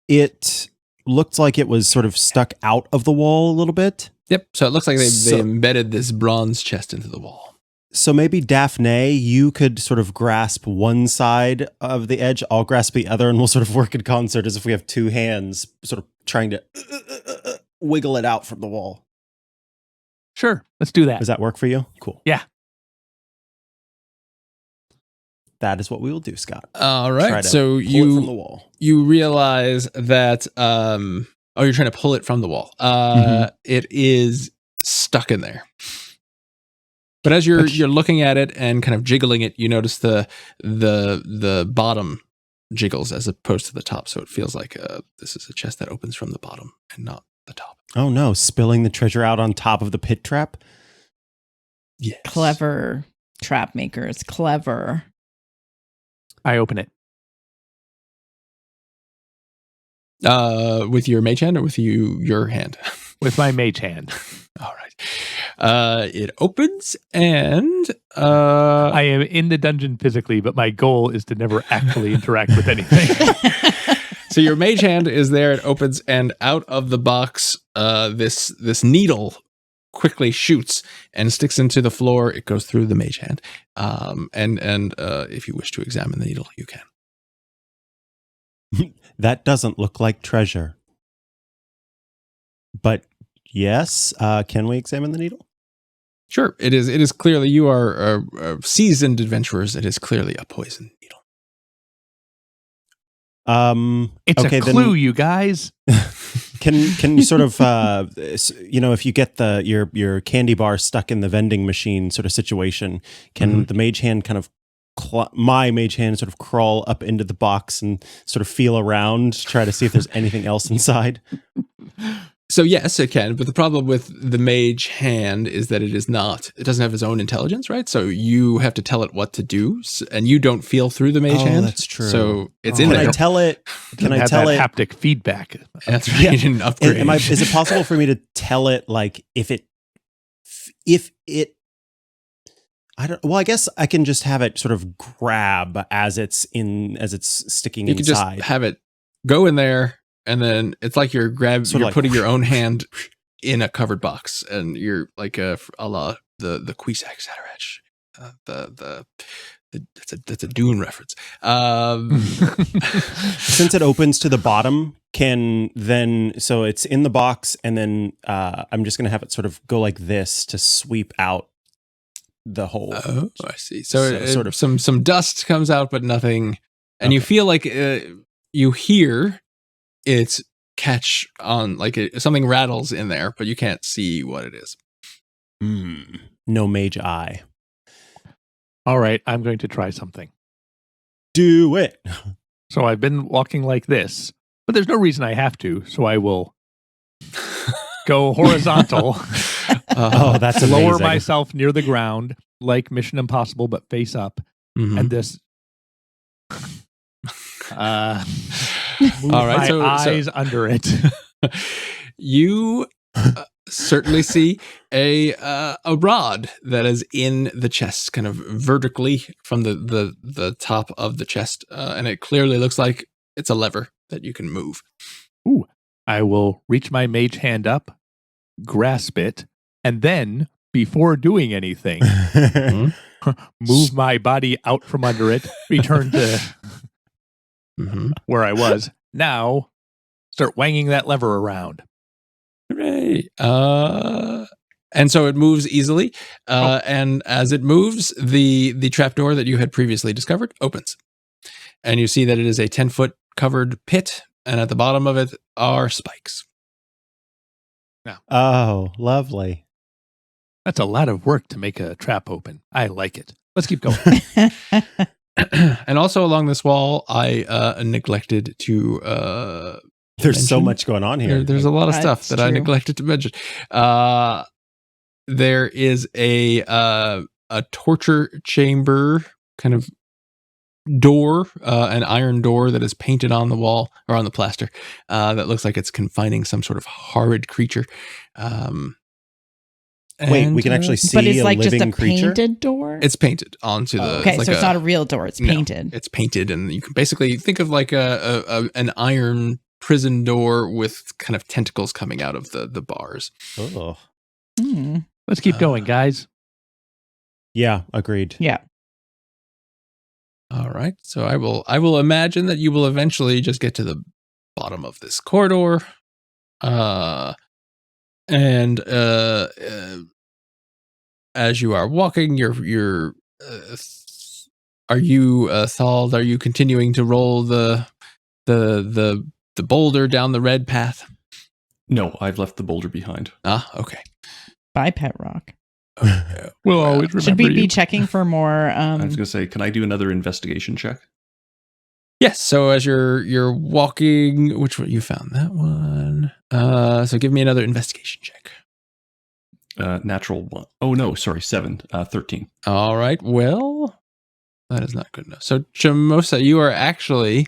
it looked like it was sort of stuck out of the wall a little bit. Yep. So it looks like they So- embedded this bronze chest into the wall. So maybe Daphne, you could sort of grasp one side of the edge. I'll grasp the other, and we'll sort of work in concert as if we have two hands, sort of trying to wiggle it out from the wall. Sure, let's do that. Does that work for you? Cool. Yeah. That is what we will do, Scott. All Try right. to So pull it from the you wall. realize that you're trying to pull it from the wall. It is stuck in there. But as you're looking at it and kind of jiggling it, you notice the bottom jiggles as opposed to the top, so it feels like this is a chest that opens from the bottom and not the top. Oh no, spilling the treasure out on top of the pit trap? Yes. Clever trap makers. Clever. I open it. With your mage hand or with your hand? With my mage hand. All right. It opens and I am in the dungeon physically, but my goal is to never actually interact with anything. so your mage hand is there. It opens, and out of the box, this needle quickly shoots and sticks into the floor. It goes through the mage hand. And if you wish to examine the needle, you can. That doesn't look like treasure. But yes, can we examine the needle? Sure. It is clearly, you are seasoned adventurers. It is clearly a poison needle. It's okay, a clue, you guys. Can you sort of if you get your candy bar stuck in the vending machine sort of situation, can the mage hand kind of my mage hand sort of crawl up into the box and sort of feel around, try to see if there's anything else inside? So yes, it can, but the problem with the mage hand is that it doesn't have its own intelligence, right? So you have to tell it what to do, and you don't feel through the mage hand. That's true. So it's in Can there. I tell it? Can I tell it? Haptic feedback? That's right. You didn't upgrade. Is it possible for me to tell it, like, if it I guess I can just have it sort of grab as it's sticking you can inside. just have it go in there, and then it's like you're putting your own hand in a covered box, and you're like a la the Cuisac Satarach. That's a Dune reference. Since it opens to the bottom, so it's in the box, and then I'm just gonna have it sort of go like this to sweep out the whole. Oh, I see. So sort of some dust comes out, but nothing, and you feel like you hear it catch on, like something rattles in there, but you can't see what it is. No mage eye. All right, I'm going to try something. Do it. So I've been walking like this, but there's no reason I have to, so I will go horizontal. That's amazing. Lower myself near the ground, like Mission Impossible, but face up. And this move all right, my eyes under it. You certainly see a rod that is in the chest, kind of vertically from the top of the chest, and it clearly looks like it's a lever that you can move. Ooh, I will reach my mage hand up, grasp it, and then, before doing anything, move my body out from under it, return to where I was. Now, start wanging that lever around. Hooray. And so it moves easily, and as it moves, the trapdoor that you had previously discovered opens. And you see that it is a 10-foot covered pit, and at the bottom of it are spikes. Oh, lovely. That's a lot of work to make a trap open. I like it. Let's keep going. And also along this wall, I neglected to There's so mention. much going on here. There's a lot of stuff That's that I true. neglected to mention. There is a torture chamber kind of door, an iron door that is painted on the wall or on the plaster, that looks like it's confining some sort of horrid creature. Wait, we can actually see But it's a like just living a creature? painted door? It's painted onto the. Okay, it's like so it's not a real door. It's no, painted. it's painted, and you can basically think of like an iron prison door with kind of tentacles coming out of the bars. Oh. Let's keep going, guys. Yeah, agreed. Yeah. All right. So I will imagine that you will eventually just get to the bottom of this corridor. And as you are walking, you're are you Thald, are you continuing to roll the boulder down the red path? No, I've left the boulder behind. Ah, okay. Bye, Pet Rock. We'll always remember Should we be you. checking for more? I was going to say, can I do another investigation check? Yes. So as you're walking, which one you found that one? So give me another investigation check. Natural 1. Oh, no, sorry, 7. 13. All right. Well, that is not good enough. So Chamosa, you are actually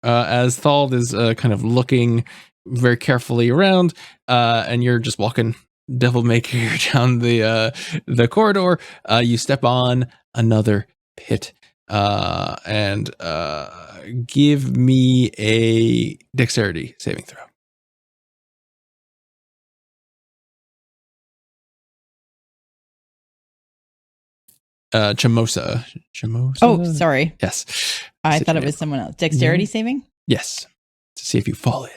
as Thald is kind of looking very carefully around, and you're just walking devil may care down the corridor. You step on another pit, and give me a dexterity saving throw. Chamosa. Oh, sorry. Yes. I Sit thought it down. was someone else. Dexterity Yeah. saving? Yes. To see if you fall in.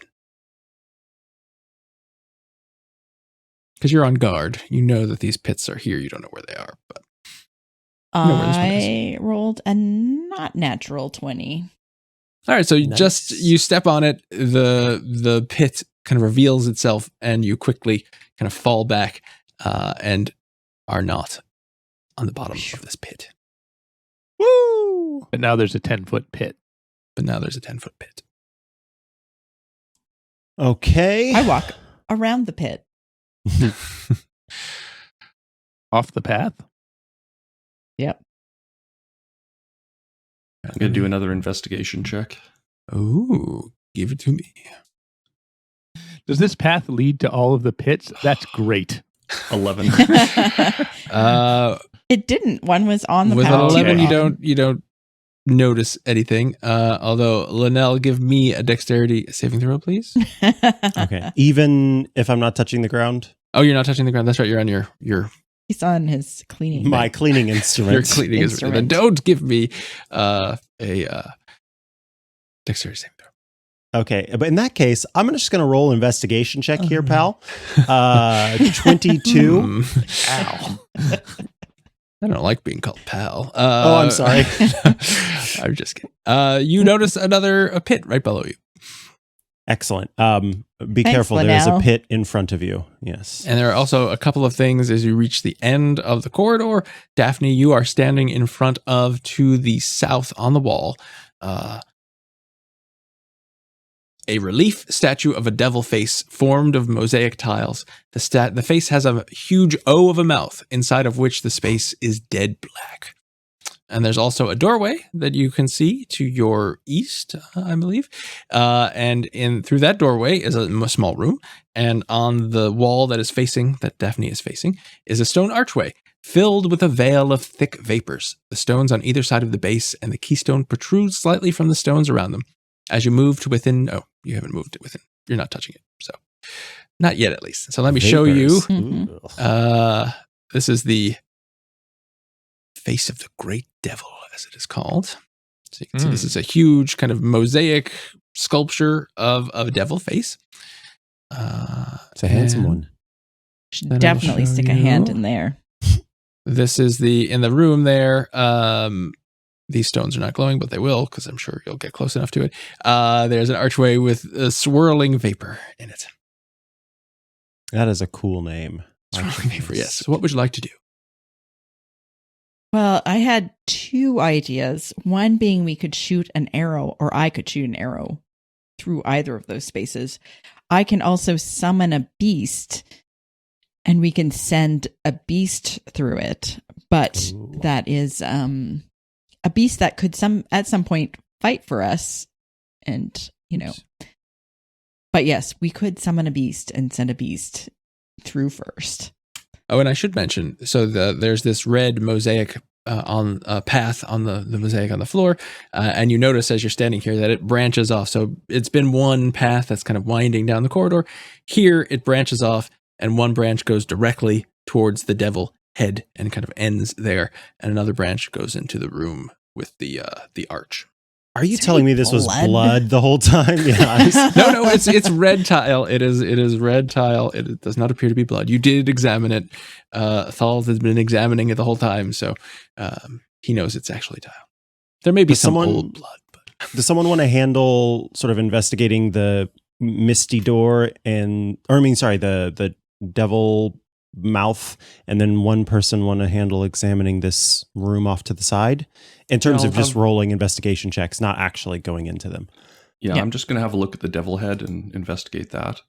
Because you're on guard. You know that these pits are here. You don't know where they are, but you know where this one is. I rolled a not natural 20. All right, so Nice. you step on it, the pit kind of reveals itself, and you quickly kind of fall back and are not on the bottom of this pit. Woo! But now there's a 10-foot pit. But now there's a 10-foot pit. Okay. I walk around the pit. Off the path? Yep. I'm going to do another investigation check. Ooh, give it to me. Does this path lead to all of the pits? That's great. 11. It didn't. One was on the With path. an 11, Okay. you don't notice anything. Although Linnell, give me a dexterity saving throw, please. Okay. Even if I'm not touching the ground, Oh, you're not touching the ground. That's right. You're on your He's on his cleaning. my cleaning instrument. your cleaning instrument. Then don't give me a dexterity saving throw. Okay, but in that case, I'm just going to roll an investigation check here, pal. 22. Ow. I don't like being called pal. Oh, I'm sorry. I'm just kidding. You notice a pit right below you. Excellent. Be Thanks, careful. There's a Linnell. pit in front of you. Yes. And there are also a couple of things as you reach the end of the corridor. Daphne, you are standing in front of, to the south on the wall, a relief statue of a devil face formed of mosaic tiles. The face has a huge O of a mouth, inside of which the space is dead black. And there's also a doorway that you can see to your east, I believe. And through that doorway is a small room. And on the wall that Daphne is facing, is a stone archway filled with a veil of thick vapors. The stones on either side of the base and the keystone protrude slightly from the stones around them. As you move to within, you haven't moved it within. You're not touching it. So not yet, at least. So let me show you. Vapors. Mhm. Ooh. This is the face of the great devil, as it is called. So you can see this is a huge kind of mosaic sculpture of a devil face. It's a handsome one. Should Then I'll definitely show stick a hand you. in there. This is in the room there. These stones are not glowing, but they will, because I'm sure you'll get close enough to it. There's an archway with a swirling vapor in it. That is a cool name. Swirling vapor, yes. So what would you like to do? Well, I had two ideas. One being we could shoot an arrow, or I could shoot an arrow through either of those spaces. I can also summon a beast, and we can send a beast through it. But Ooh. that is a beast that could at some point fight for us, and But yes, we could summon a beast and send a beast through first. Oh, and I should mention, so there's this red mosaic on a path on the mosaic on the floor, and you notice as you're standing here that it branches off. So it's been one path that's kind of winding down the corridor. Here it branches off, and one branch goes directly towards the devil head and kind of ends there, and another branch goes into the room with the arch. Are you Is there telling any me this was blood? blood the whole time? Yeah. No, it's red tile. It is red tile. It does not appear to be blood. You did examine it. Thald has been examining it the whole time, so he knows it's actually tile. There may be Does some someone- old blood, but Does someone want to handle sort of investigating the misty door the devil mouth, and then one person want to handle examining this room off to the side in terms of just rolling investigation checks, not actually going into them. Yeah, I'm just going to have a look at the devil head and investigate that.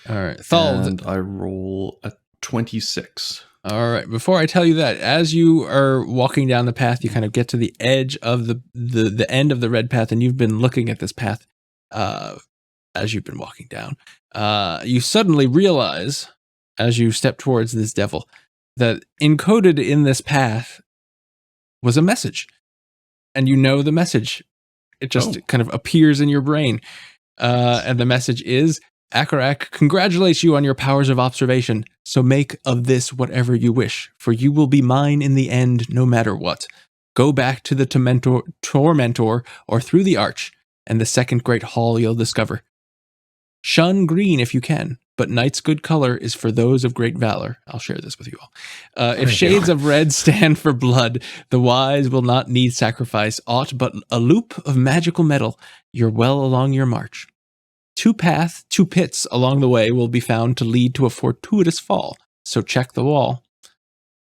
All right. Thald. And I roll a 26. All right. Before I tell you that, as you are walking down the path, you kind of get to the edge of the end of the red path, and you've been looking at this path as you've been walking down. You suddenly realize, as you step towards this devil, that encoded in this path was a message. And you know the message. It just kind of appears in your brain. And the message is, Akarak congratulates you on your powers of observation, so make of this whatever you wish, for you will be mine in the end no matter what. Go back to the Tormentor or through the arch, and the second great hall you'll discover. Shun green if you can, but night's good color is for those of great valor. I'll share this with you all. If shades of red stand for blood, the wise will not need sacrifice aught but a loop of magical metal. You're well along your march. Two pits along the way will be found to lead to a fortuitous fall, so check the wall.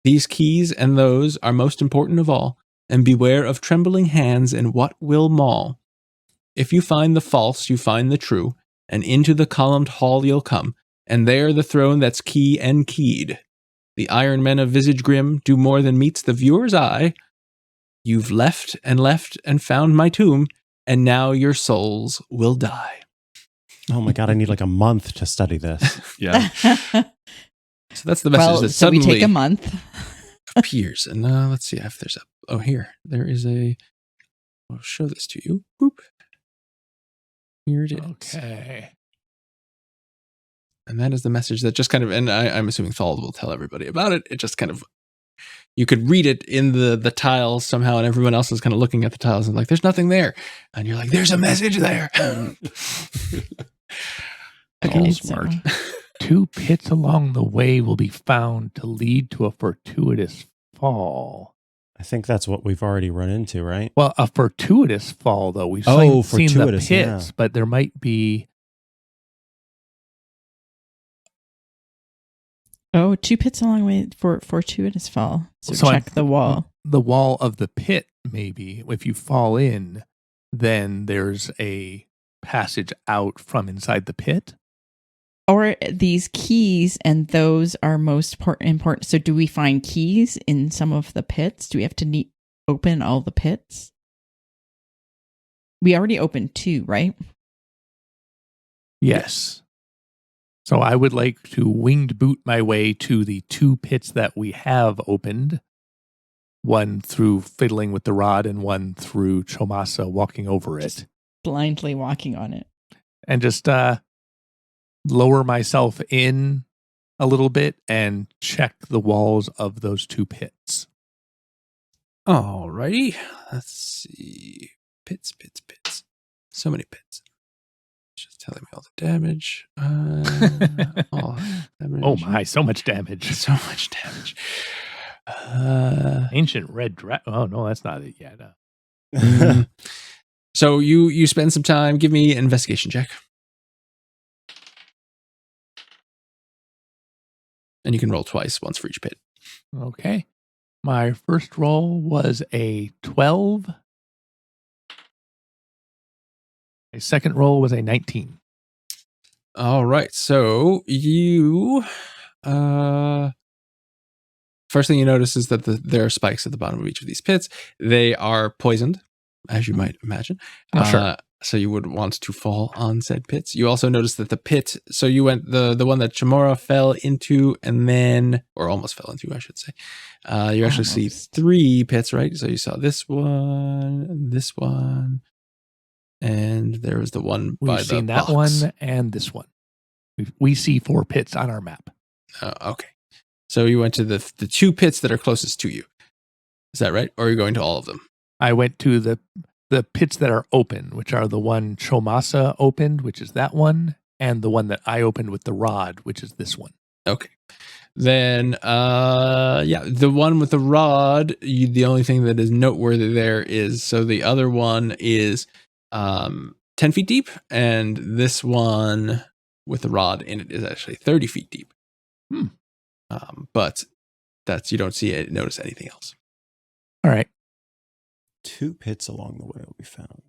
These keys and those are most important of all, and beware of trembling hands and what will maul. If you find the false, you find the true, and into the columned hall you'll come, and there the throne that's key and keyed. The iron men of visage grim do more than meets the viewer's eye. You've left and found my tomb, and now your souls will die. Oh my God, I need like a month to study this. Yeah. So that's the message that so suddenly we take a month. appears. And let's see if there's there is I'll show this to you. Boop. Here it is. Okay. And that is the message that just kind of, and I'm assuming Thald will tell everybody about it. It just kind of, you could read it in the tiles somehow, and everyone else is kind of looking at the tiles and like, there's nothing there. And you're like, there's a message there. Okay, All so- smart. 2 pits along the way will be found to lead to a fortuitous fall. I think that's what we've already run into, right? Well, a fortuitous fall, though. We've Oh, seen the fortuitous, pits, yeah. but there might be... Oh, 2 pits along the way for fortuitous fall. So So check the wall. The wall of the pit, maybe. If you fall in, then there's a passage out from inside the pit. Or these keys, and those are most important. So do we find keys in some of the pits? Do we have to open all the pits? We already opened 2, right? Yes. So I would like to winged boot my way to the 2 pits that we have opened. One through fiddling with the rod and one through Chomasa walking over it. Blindly walking on it. And just lower myself in a little bit and check the walls of those 2 pits. Alrighty. Let's see. Pits. So many pits. It's just telling me all the damage. All damage. Oh my, so much damage. So much damage. Ancient red dragon. Oh no, that's not it yet. So you spend some time. Give me an investigation check. And you can roll twice, once for each pit. Okay. My first roll was a 12. My second roll was a 19. All right. So you, first thing you notice is that there are spikes at the bottom of each of these pits. They are poisoned, as you might imagine. Oh, sure. So you would want to fall on said pits. You also notice that the pit, so you went the one that Chamora fell into and then, or almost fell into, I should say. You actually see 3 pits, right? So you saw this one, and there was the one by the We've seen box. that one and this one. We see 4 pits on our map. Okay. So you went to the 2 pits that are closest to you. Is that right? Or are you going to all of them? I went to the pits that are open, which are the one Chomasa opened, which is that one, and the one that I opened with the rod, which is this one. Okay. Then, the one with the rod, the only thing that is noteworthy there is, so the other one is 10 feet deep, and this one with the rod in it is actually 30 feet deep. But you don't notice anything else. All right. 2 pits along the way will be found.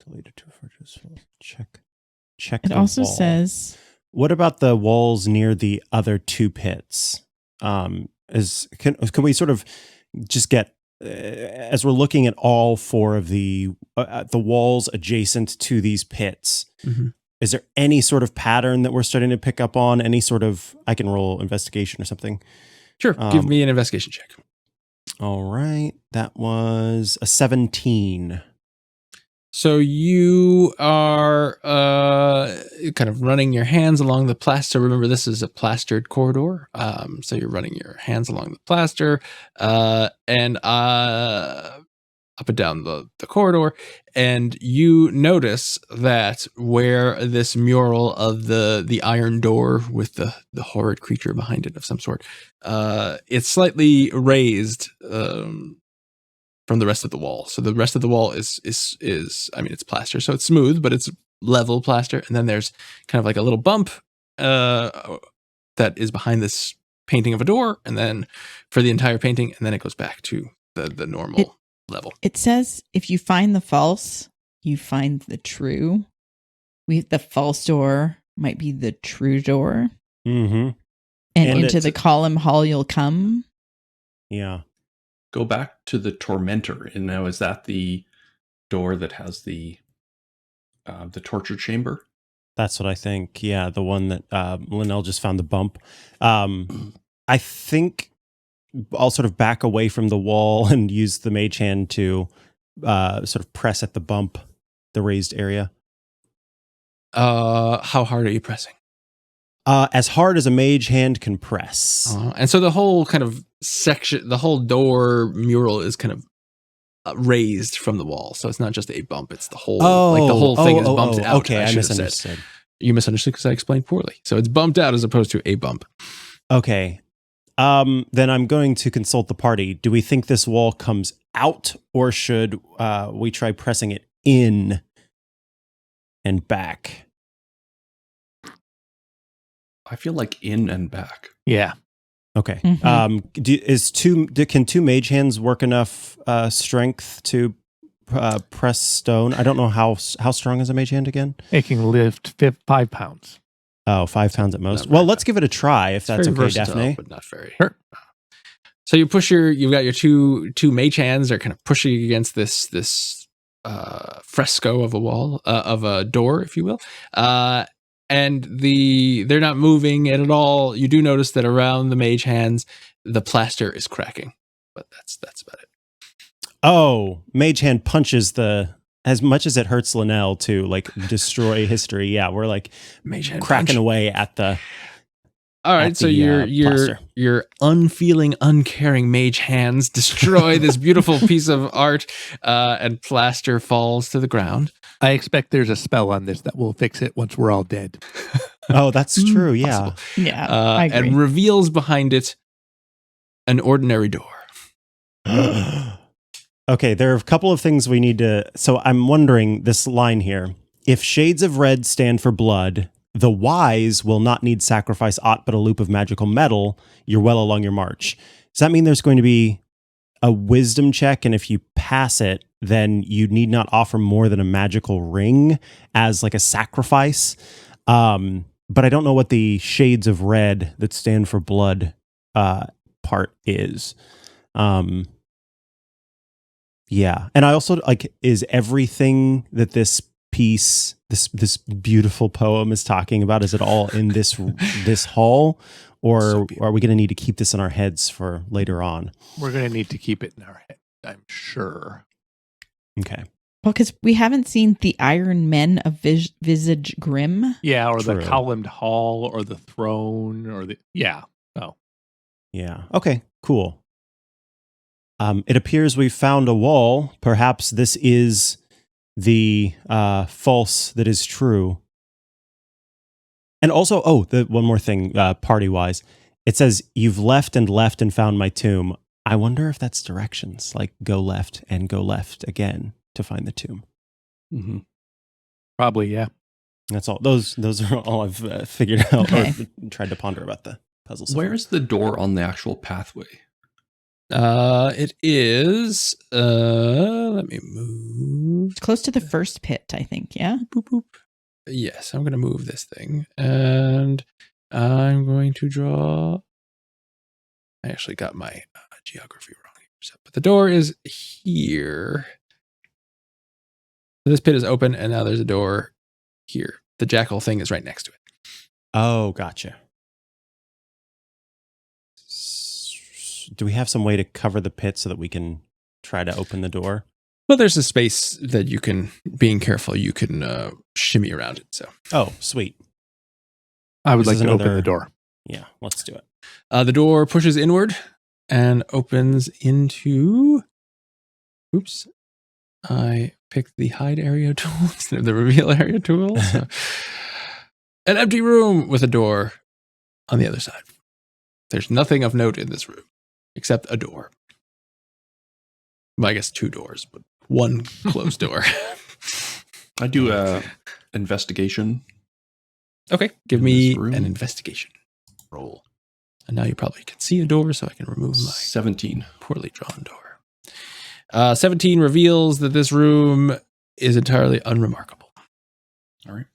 Deleted 2 fortress. Check. It the also wall. says, What about the walls near the other 2 pits? Can we sort of just get, as we're looking at all 4 of the walls adjacent to these pits, is there any sort of pattern that we're starting to pick up on? Any sort of, I can roll investigation or something. Sure. Give me an investigation check. All right. That was a 17. So you are kind of running your hands along the plaster. Remember, this is a plastered corridor. So you're running your hands along the plaster and up and down the corridor. And you notice that where this mural of the iron door with the horrid creature behind it of some sort, it's slightly raised from the rest of the wall. So the rest of the wall is it's plaster, so it's smooth, but it's level plaster. And then there's kind of like a little bump that is behind this painting of a door, and then for the entire painting, and then it goes back to the normal level. it says, if you find the false, you find the true. The false door might be the true door. Mm-hmm. And into the column hall you'll come. Yeah. Go back to the tormentor, and now is that the door that has the torture chamber? That's what I think. Yeah, the one that Linnell just found the bump. I think I'll sort of back away from the wall and use the mage hand to sort of press at the bump, the raised area. How hard are you pressing? As hard as a mage hand can press. And so the whole kind of section, the whole door mural is kind of raised from the wall. So it's not just a bump, it's the whole, the whole thing is bumped out. Okay, I misunderstood. You misunderstood because I explained poorly. So it's bumped out as opposed to a bump. Okay. Then I'm going to consult the party. Do we think this wall comes out, or should we try pressing it in and back? I feel like in and back. Yeah. Okay. Mm-hmm. Can 2 mage hands work enough strength to press stone? I don't know how strong is a mage hand again. It can lift 5 pounds. Oh, 5 pounds at most. Well, let's give it a try if that's okay, versatile, Daffné. but not very. Sure. So you've got your two mage hands are kind of pushing against this fresco of a wall, of a door, if you will. And they're not moving at all. You do notice that around the mage hands, the plaster is cracking, but that's about it. Oh, mage hand punches as much as it hurts Linnell to like destroy history. Yeah, we're like Mage hand cracking punch. away at the. All right, so your unfeeling, uncaring mage hands destroy this beautiful piece of art, and plaster falls to the ground. I expect there's a spell on this that will fix it once we're all dead. Oh, that's true. Yeah. Possible. Yeah, I agree. And reveals behind it an ordinary door. Okay, there are a couple of things we need to. So I'm wondering this line here. If shades of red stand for blood, the wise will not need sacrifice aught but a loop of magical metal. You're well along your march. Does that mean there's going to be a wisdom check? And if you pass it, then you need not offer more than a magical ring as like a sacrifice. But I don't know what the shades of red that stand for blood part is. Yeah. And I also is everything that this piece, this beautiful poem is talking about, is it all in this hall, or are we going to need to keep this in our heads for later on? We're going to need to keep it in our head, I'm sure. Okay. Well, because we haven't seen the Iron Men of Visage Grim. Yeah, or True. the columned hall, or the throne, or the... Yeah. Oh. Yeah. Okay, cool. It appears we've found a wall. Perhaps this is the false that is true. And also, one more thing, party-wise. It says, you've left and found my tomb. I wonder if that's directions, like go left and go left again to find the tomb. Mm-hmm. Probably, yeah. That's all. Those are all I've figured out Okay. or tried to ponder about the puzzle solver. Where is the door on the actual pathway? It is. Let me move. It's close to the first pit, I think. Yeah. Boop, boop. Yes, I'm going to move this thing, and I'm going to draw. I actually got my geography wrong here, but the door is here. This pit is open, and now there's a door here. The jackal thing is right next to it. Oh, gotcha. Do we have some way to cover the pit so that we can try to open the door? Well, there's a space that you can, being careful, you can shimmy around it. So, Oh, sweet. I would This like is to open another- the door. Yeah, let's do it. the door pushes inward and opens into. Oops, I picked the hide area tool instead of the reveal area tool. So. An empty room with a door on the other side. There's nothing of note in this room except a door. Well, I guess 2 doors, but 1 closed door. I do a investigation. Okay, give In me this room? an investigation roll. And now you probably can see a door, so I can remove my 17. poorly drawn door. 17 reveals that this room is entirely unremarkable. All right.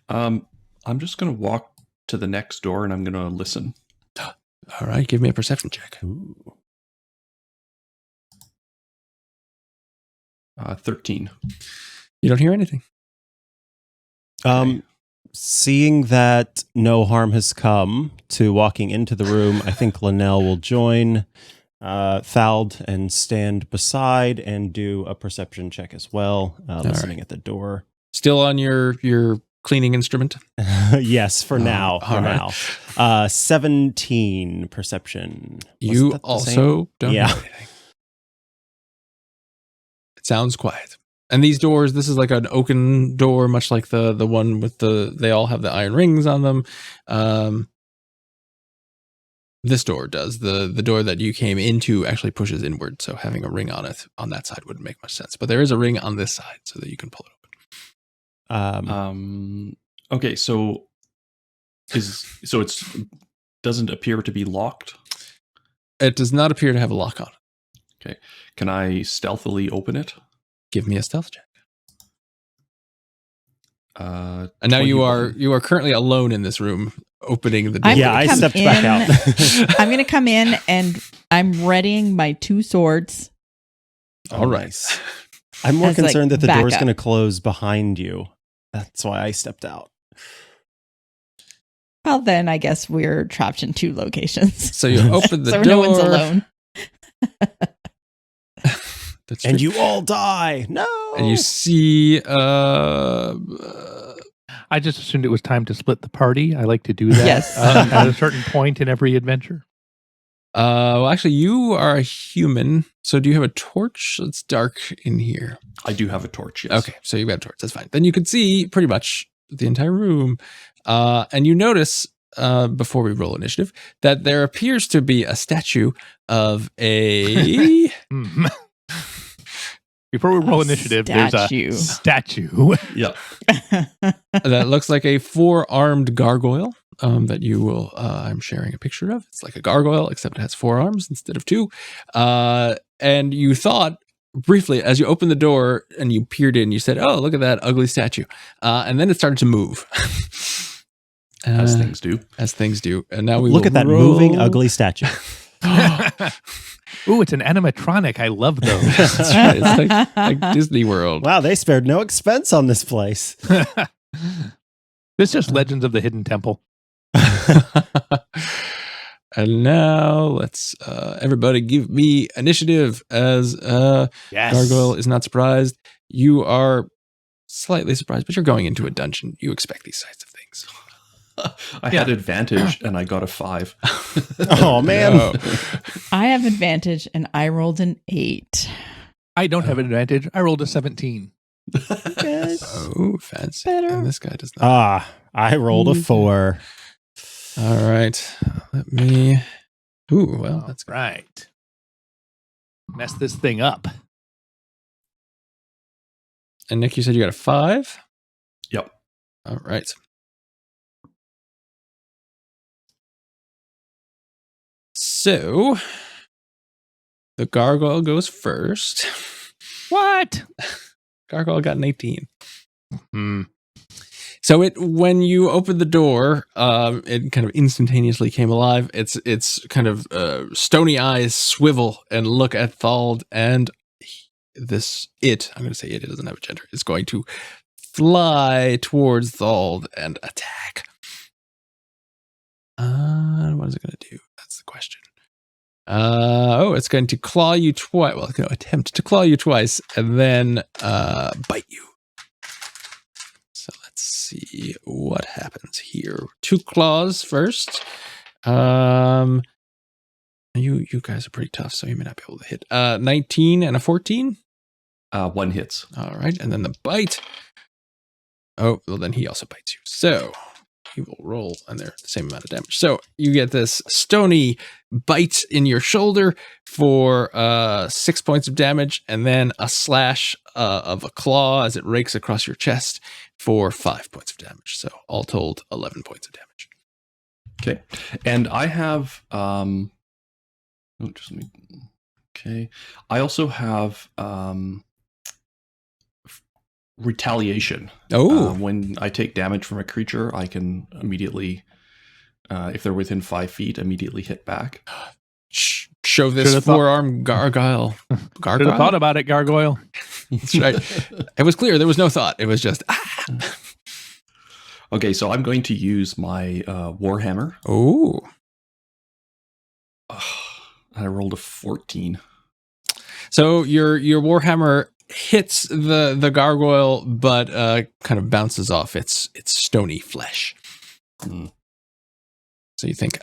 I'm just going to walk to the next door and I'm going to listen. All right, give me a perception check. Ooh. 13. You don't hear anything. Seeing that no harm has come to walking into the room, I think Linnell will join Thald and stand beside and do a perception check as well, listening at the door. Still on your cleaning instrument? Yes, for now. all right. 17 perception. You Wasn't that the also same? don't Yeah. hear anything. It sounds quiet. And these doors, this is like an oaken door, much like the one with they all have the iron rings on them. This door does. The door that you came into actually pushes inward, so having a ring on it on that side wouldn't make much sense. But there is a ring on this side so that you can pull it open. Okay, so it's doesn't appear to be locked. It does not appear to have a lock on it. Okay. Can I stealthily open it? Give me a stealth check. And And now you are currently alone in this room, opening the door. I'm Yeah, gonna I come stepped back in. out. I'm going to come in and I'm readying my 2 swords. All right. Nice. I'm more As, like, concerned that the door's backup. going to close behind you. That's why I stepped out. Well, then I guess we're trapped in 2 locations. So you open the So door. no one's alone. That's And true. you all die. No. And you see I just assumed it was time to split the party. I like to do that Yes. at a certain point in every adventure. well, actually, you are a human. So do you have a torch? It's dark in here. I do have a torch, yes. Okay, so you've got a torch. That's fine. Then you can see pretty much the entire room. And you notice, before we roll initiative, that there appears to be a statue of a... Hmm. Before we roll initiative, there's a statue. Yeah. that looks like a 4-armed gargoyle that you will, I'm sharing a picture of. It's like a gargoyle, except it has 4 arms instead of 2. And you thought briefly, as you opened the door and you peered in, you said, oh, look at that ugly statue. And then it started to move. As things do. As things do. And now we Look will at that roll. moving, ugly statue. Ooh, it's an animatronic. I love those. That's right. It's like Disney World. Wow, they spared no expense on this place. It's just Legends of the Hidden Temple. And now let's everybody give me initiative as Yes. Gargoyle is not surprised. You are slightly surprised, but you're going into a dungeon. You expect these types of things. I had advantage and I got a 5. Oh, man. No. I have advantage and I rolled an 8. I don't have an advantage. I rolled a 17. Good. Oh, fancy. Better. And this guy does not. Ah, I rolled a 4. All right. Let me. Ooh, well, that's good. Right. Mess this thing up. And Nick, you said you got a 5? Yep. All right. So the gargoyle goes first. What? Gargoyle got an 18. So when you opened the door, it kind of instantaneously came alive. It's kind of stony eyes swivel and look at Thald, and I'm going to say it doesn't have a gender, is going to fly towards Thald and attack. What is it going to do? That's the question. It's going to claw you twice. Well, it's going to attempt to claw you twice and then bite you. So let's see what happens here. 2 claws first. You guys are pretty tough, so you may not be able to hit. 19 and a 14. 1 hits. All right, and then the bite. Oh, well, then he also bites you. So he will roll, and they're the same amount of damage. So you get this stony bite in your shoulder for 6 points of damage, and then a slash of a claw as it rakes across your chest for 5 points of damage. So all told, 11 points of damage. Okay. And I have I also have retaliation. When I take damage from a creature, I can immediately, if they're within 5 feet, immediately hit back. Show this four-armed gargoyle. Should have thought about it, gargoyle. That's right. It was clear. There was no thought. It was just, Okay, so I'm going to use my Warhammer. Oh. I rolled a 14. So your Warhammer hits the gargoyle, but kind of bounces off its stony flesh. So you think,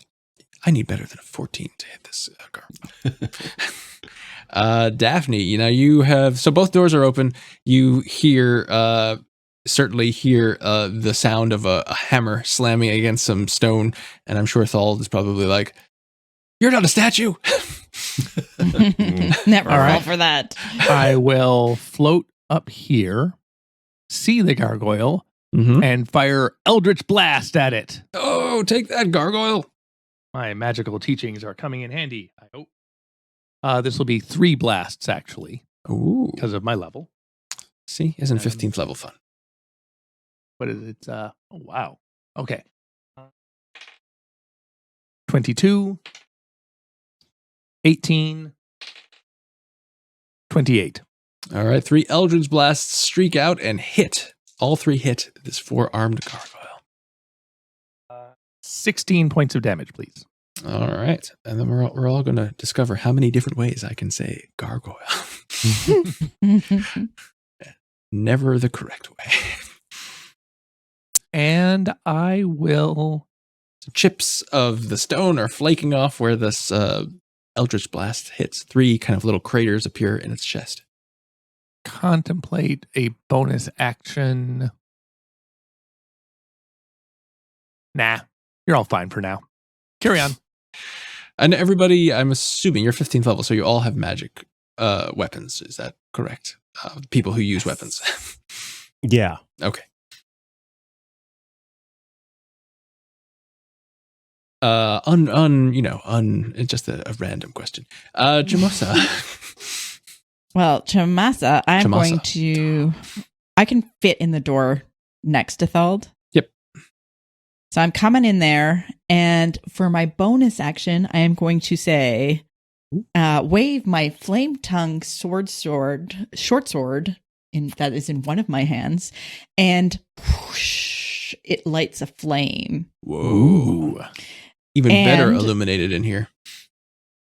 I need better than a 14 to hit this gargoyle. Daffné, you have, so both doors are open. You certainly hear the sound of a hammer slamming against some stone, and I'm sure Thald is probably like, "You're not a statue." Never fall for that. I will float up here, see the gargoyle, and fire Eldritch Blast at it. Oh, take that, gargoyle. My magical teachings are coming in handy, I hope. This will be 3 blasts, actually. Ooh. Because of my level. See, isn't 15th level fun? What is it? Oh, wow. Okay. 22, 18, 28. All right, 3 Eldritch Blasts streak out and hit. All 3 hit this 4-armed gargoyle. 16 points of damage, please. All right. And then we're all going to discover how many different ways I can say gargoyle. Never the correct way. And I will... Chips of the stone are flaking off where this Eldritch Blast hits. 3 kind of little craters appear in its chest. Contemplate a bonus action. Nah, you're all fine for now. Carry on. And everybody, I'm assuming you're 15th level, so you all have magic weapons. Is that correct? People who use weapons. Yeah. Okay. It's just a random question. Jamosa. Well, Chamasa, I can fit in the door next to Thald. Yep. So I'm coming in there, and for my bonus action, I am going to say, wave my flame tongue short sword that is in one of my hands, and whoosh, it lights a flame. Whoa. Even better illuminated in here.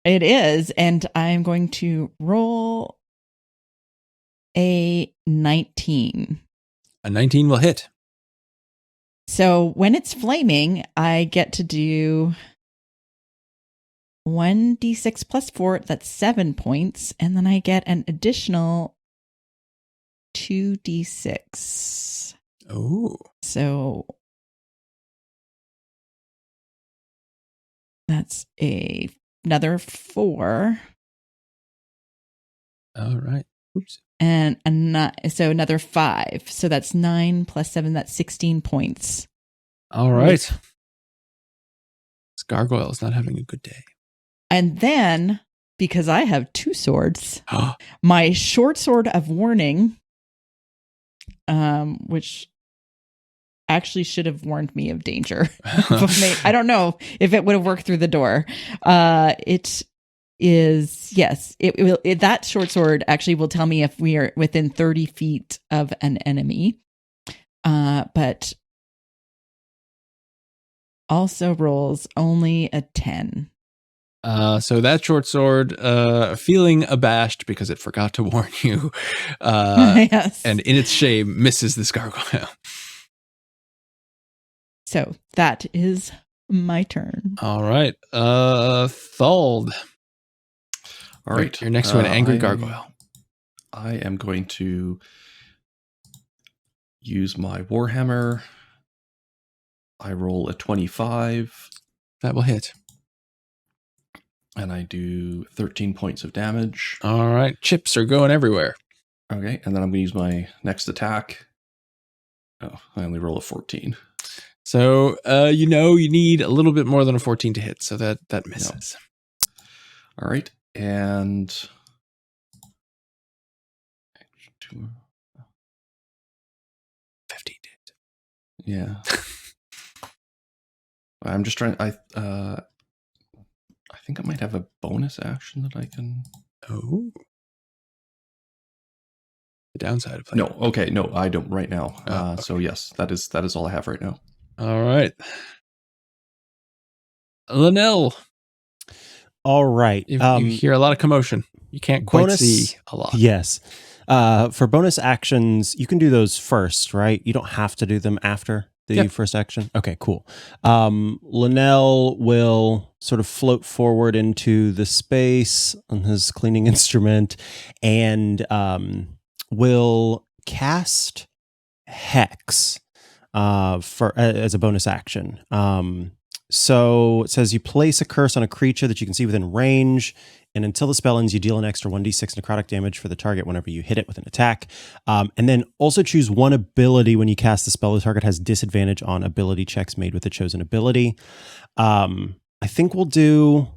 It is, and I'm going to roll a 19. A 19 will hit. So when it's flaming, I get to do 1d6 plus 4, that's 7 points, and then I get an additional 2d6. Oh. So that's another 4. All right. Oops. And so another 5. So that's 9 plus 7, that's 16 points. All right. This gargoyle is not having a good day. And then, because I have 2 swords, my short sword of warning, which actually should have warned me of danger. I don't know if it would have worked through the door. It is, yes, that short sword actually will tell me if we are within 30 feet of an enemy. But also rolls only a 10. So that short sword, feeling abashed because it forgot to warn you, Yes. and in its shame, misses this gargoyle. So that is my turn. All right. Thald. All right. You're next to an angry gargoyle. I am going to use my Warhammer. I roll a 25. That will hit. And I do 13 points of damage. All right. Chips are going everywhere. Okay. And then I'm going to use my next attack. Oh, I only roll a 14. So, you need a little bit more than a 14 to hit. So that misses. Yep. All right. And 15 to hit. Yeah. I'm just trying. I think I might have a bonus action that I can. Oh. The downside of playing. No. Okay. No, I don't right now. Okay. So yes, that is all I have right now. All right. Linnell. All right. You hear a lot of commotion. You can't quite see a lot. Yes. For bonus actions, you can do those first, right? You don't have to do them after the first action. Okay, cool. Linnell will sort of float forward into the space on his cleaning instrument and will cast Hex as a bonus action. So it says you place a curse on a creature that you can see within range, and until the spell ends, you deal an extra 1d6 necrotic damage for the target whenever you hit it with an attack. And then also choose one ability when you cast the spell. The target has disadvantage on ability checks made with the chosen ability. I think we'll do...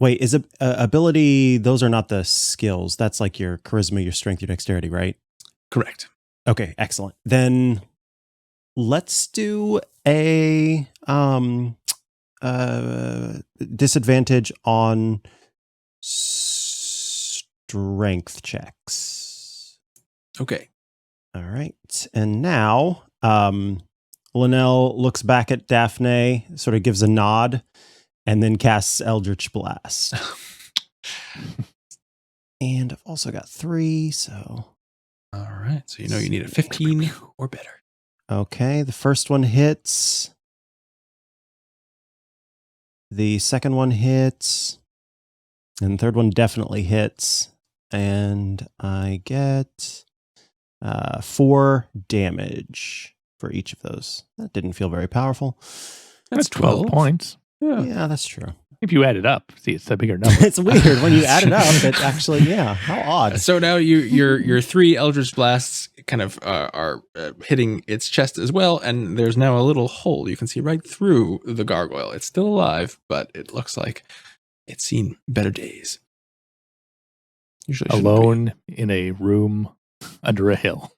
Wait, is ability... Those are not the skills. That's like your charisma, your strength, your dexterity, right? Correct. Okay, excellent. Then let's do a disadvantage on strength checks. Okay. All right. And now Linnell looks back at Daffné, sort of gives a nod, and then casts Eldritch Blast. And I've also got 3, so... All right. So you need a 15 or better. Okay, the first one hits. The second one hits. And the third one definitely hits. And I get 4 damage for each of those. That didn't feel very powerful. That's 12 points. Yeah, that's true. If you add it up, see, it's a bigger number. It's weird when you add it up. It actually, how odd. So now your 3 Eldritch Blasts kind of are hitting its chest as well, and there's now a little hole you can see right through the gargoyle. It's still alive, but it looks like it's seen better days. Usually alone in a room under a hill.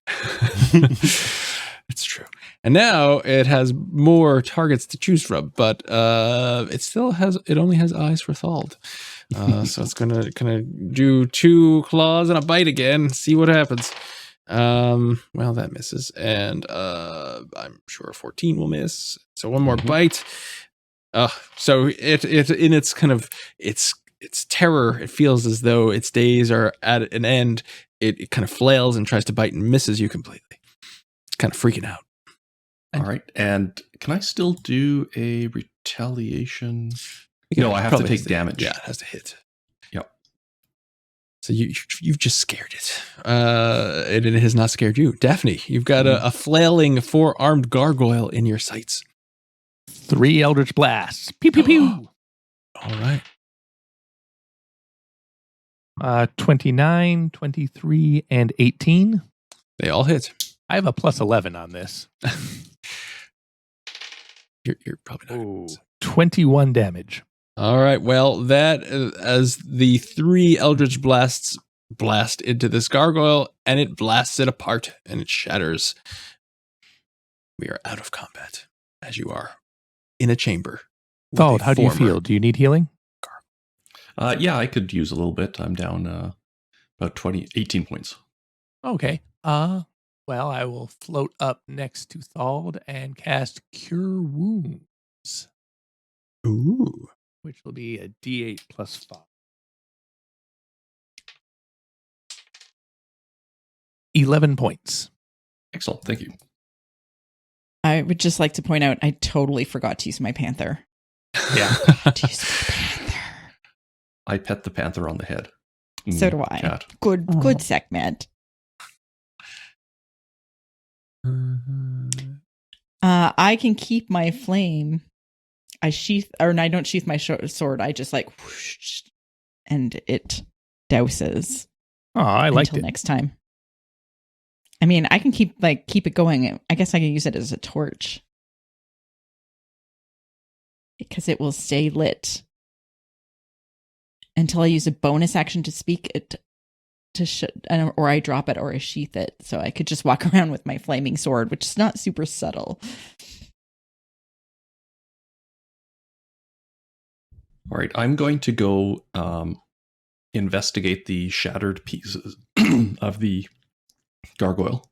It's true. And now it has more targets to choose from, but it only has eyes for Thald. So it's gonna do 2 claws and a bite again, see what happens. Well, that misses, and I'm sure 14 will miss. So one more bite. So it in its kind of its terror, it feels as though its days are at an end. It kind of flails and tries to bite and misses you completely. It's kind of freaking out. All right. And can I still do a retaliation? No, I have to take damage. Yeah, it has to hit. Yep. So you've just scared it. And it has not scared you. Daphne, you've got a flailing 4-armed gargoyle in your sights. 3 Eldritch Blasts. Pew, pew, pew. All right. 29, 23, and 18. They all hit. I have a plus 11 on this. You're probably not. Ooh, 21 damage. All right. Well, that as the 3 Eldritch Blasts blast into this gargoyle, and it blasts it apart, and it shatters. We are out of combat, as you are in a chamber. with Thald, a how do you former feel? Do you need healing? Yeah, I could use a little bit. I'm down about 18 points. Okay. Well, I will float up next to Thald and cast Cure Wounds, Ooh. which will be a D8 plus 5. 11 points. Excellent. Thank you. I would just like to point out I totally forgot to use my panther. Yeah. To use my panther. I pet the panther on the head. So do I. Cat. Good segment. I can keep my flame. I don't sheath my sword. I just like whoosh, and it douses. Oh, I liked until it. next time. I mean, I can keep it going. I guess I can use it as a torch because it will stay lit until I use a bonus action to speak it or I drop it or I sheath it. So I could just walk around with my flaming sword, which is not super subtle. All right, I'm going to go investigate the shattered pieces of the gargoyle.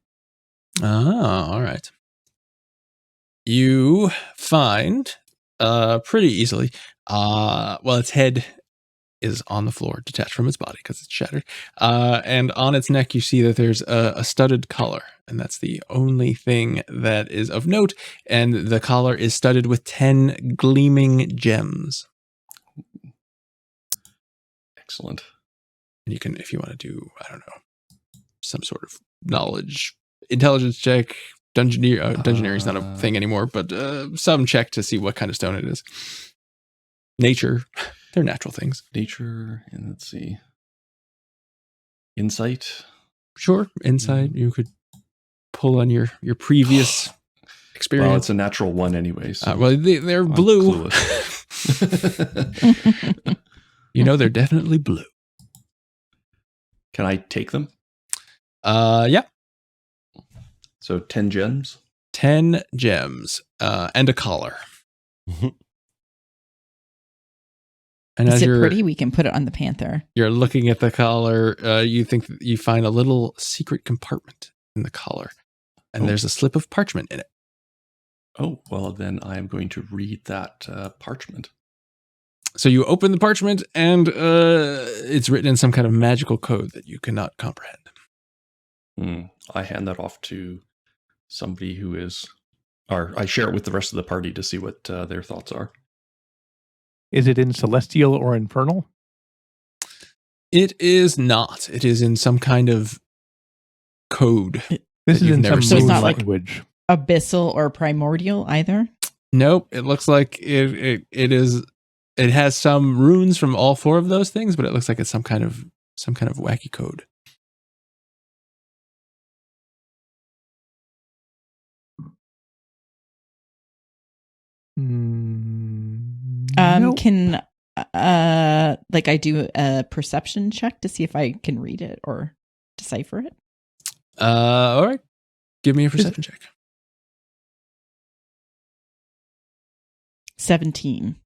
Ah, all right. You find pretty easily, well, its head is on the floor, detached from its body because it's shattered. And on its neck, you see that there's a studded collar, and that's the only thing that is of note. And the collar is studded with 10 gleaming gems. Excellent. And you can, if you want to do, I don't know, some sort of knowledge, intelligence check. Dungeoneering is not a thing anymore, but some check to see what kind of stone it is. Nature, they're natural things. Nature, and let's see. Insight. Sure, insight. You could pull on your previous experience. Well, it's a natural one anyway. So well, they're I'm blue. clueless. You know, they're definitely blue. Can I take them? Yeah. So 10 gems. 10 gems and a collar. And Is as it you're pretty? We can put it on the panther. you're looking at the collar, you think that you find a little secret compartment in the collar, and there's a slip of parchment in it. Oh, well, then I am going to read that parchment. So you open the parchment, and it's written in some kind of magical code that you cannot comprehend. I hand that off to somebody who is, or I share it with the rest of the party to see what their thoughts are. Is it in Celestial or Infernal? It is not. It is in some kind of code. This is you've in never some seen moon before. language. Abyssal or primordial either? Nope. It looks like it is. It has some runes from all 4 of those things, but it looks like it's some kind of wacky code. Nope. Can I do a perception check to see if I can read it or decipher it? All right. Give me a perception check. 17.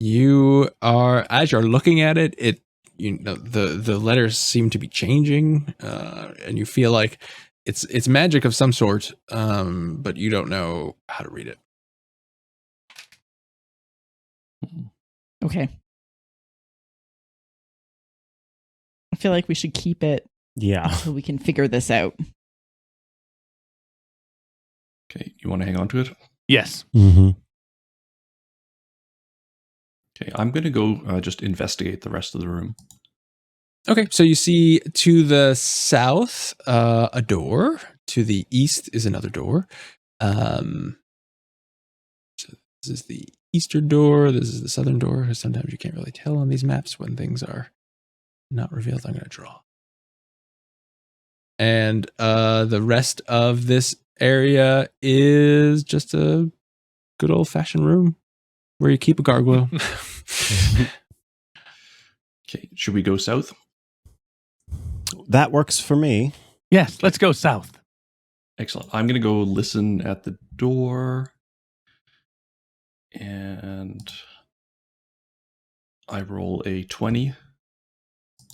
You are, as you're looking at it, the letters seem to be changing, and you feel like it's magic of some sort, but you don't know how to read it. Okay. I feel like we should keep it Yeah. until we can figure this out. Okay, you want to hang on to it? Yes. Mm-hmm. Okay, I'm going to go just investigate the rest of the room. Okay, so you see to the south a door. To the east is another door. So this is the eastern door. This is the southern door. Sometimes you can't really tell on these maps when things are not revealed. I'm going to draw. And the rest of this area is just a good old-fashioned room where you keep a gargoyle. Okay, should we go south? That works for me. Yes, let's go south. Excellent. I'm going to go listen at the door. And I roll a 20.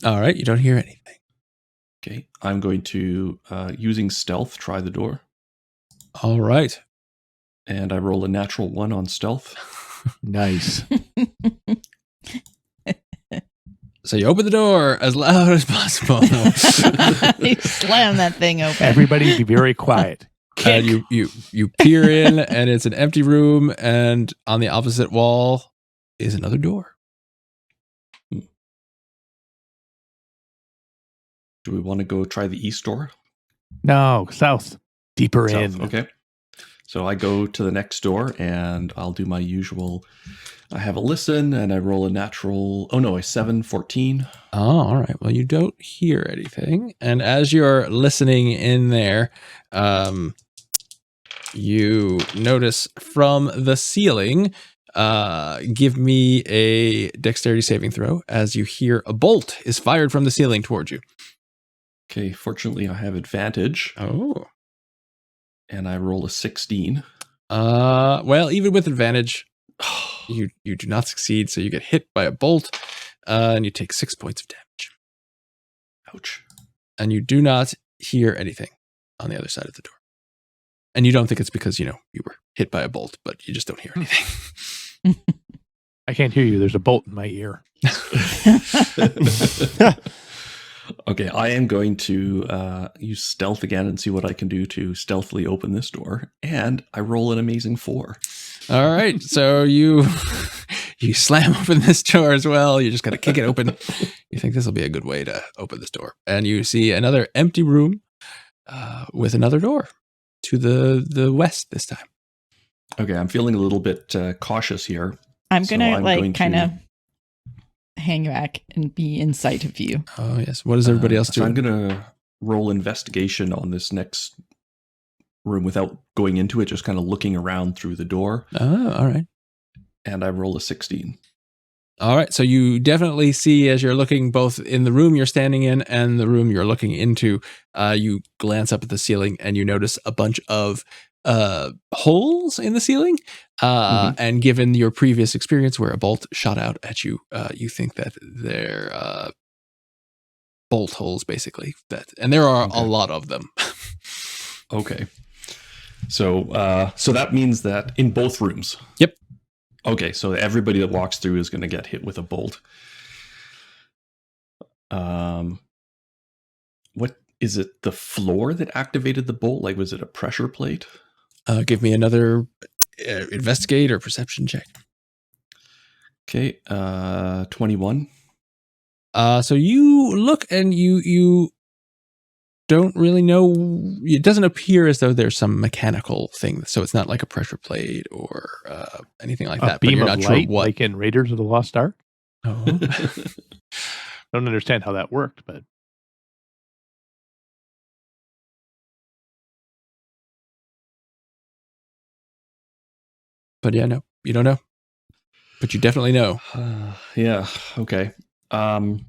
All right, you don't hear anything. Okay, I'm going to, using stealth, try the door. All right. And I roll a natural 1 on stealth. Nice. So you open the door as loud as possible. You slam that thing open. Everybody be very quiet. And you peer in, and it's an empty room, and on the opposite wall is another door. Do we want to go try the east door? No, south. Deeper South, in. okay. So I go to the next door, and I'll do my usual. I have a listen, and I roll a natural. Oh no, a 7, 14. Oh, all right. Well, you don't hear anything, and as you're listening in there, you notice from the ceiling. Give me a dexterity saving throw as you hear a bolt is fired from the ceiling towards you. Okay, fortunately I have advantage, Oh. and I roll a 16. Well, even with advantage, you do not succeed, so you get hit by a bolt, and you take 6 points of damage. Ouch. And you do not hear anything on the other side of the door. And you don't think it's because, you were hit by a bolt, but you just don't hear anything. I can't hear you. There's a bolt in my ear. Okay, I am going to use stealth again and see what I can do to stealthily open this door. And I roll an amazing 4. All right, so you slam open this door as well. You just got to kick it open. You think this will be a good way to open this door. And you see another empty room with another door to the west this time. Okay, I'm feeling a little bit cautious here. I'm So gonna I'm kind of hang back and be in sight of you. Oh, yes. What is everybody else So doing? I'm going to roll investigation on this next room without going into it, just kind of looking around through the door. Oh, all right. And I roll a 16. All right. So you definitely see, as you're looking both in the room you're standing in and the room you're looking into, you glance up at the ceiling and you notice a bunch of holes in the ceiling. And given your previous experience where a bolt shot out at you, you think that they're bolt holes, basically. And there are a lot of them. Okay. So that means that in both rooms. Yep. Okay, so everybody that walks through is going to get hit with a bolt. What is it? The floor that activated the bolt? Like, was it a pressure plate? Give me another investigate or perception check. Okay, 21. So you look and you don't really know. It doesn't appear as though there's some mechanical thing. So it's not like a pressure plate or anything like that. A beam but you're of not light, sure what. like in Raiders of the Lost Ark. Oh. Don't understand how that worked, but But yeah, no, you don't know. But you definitely know. Yeah, okay. Let's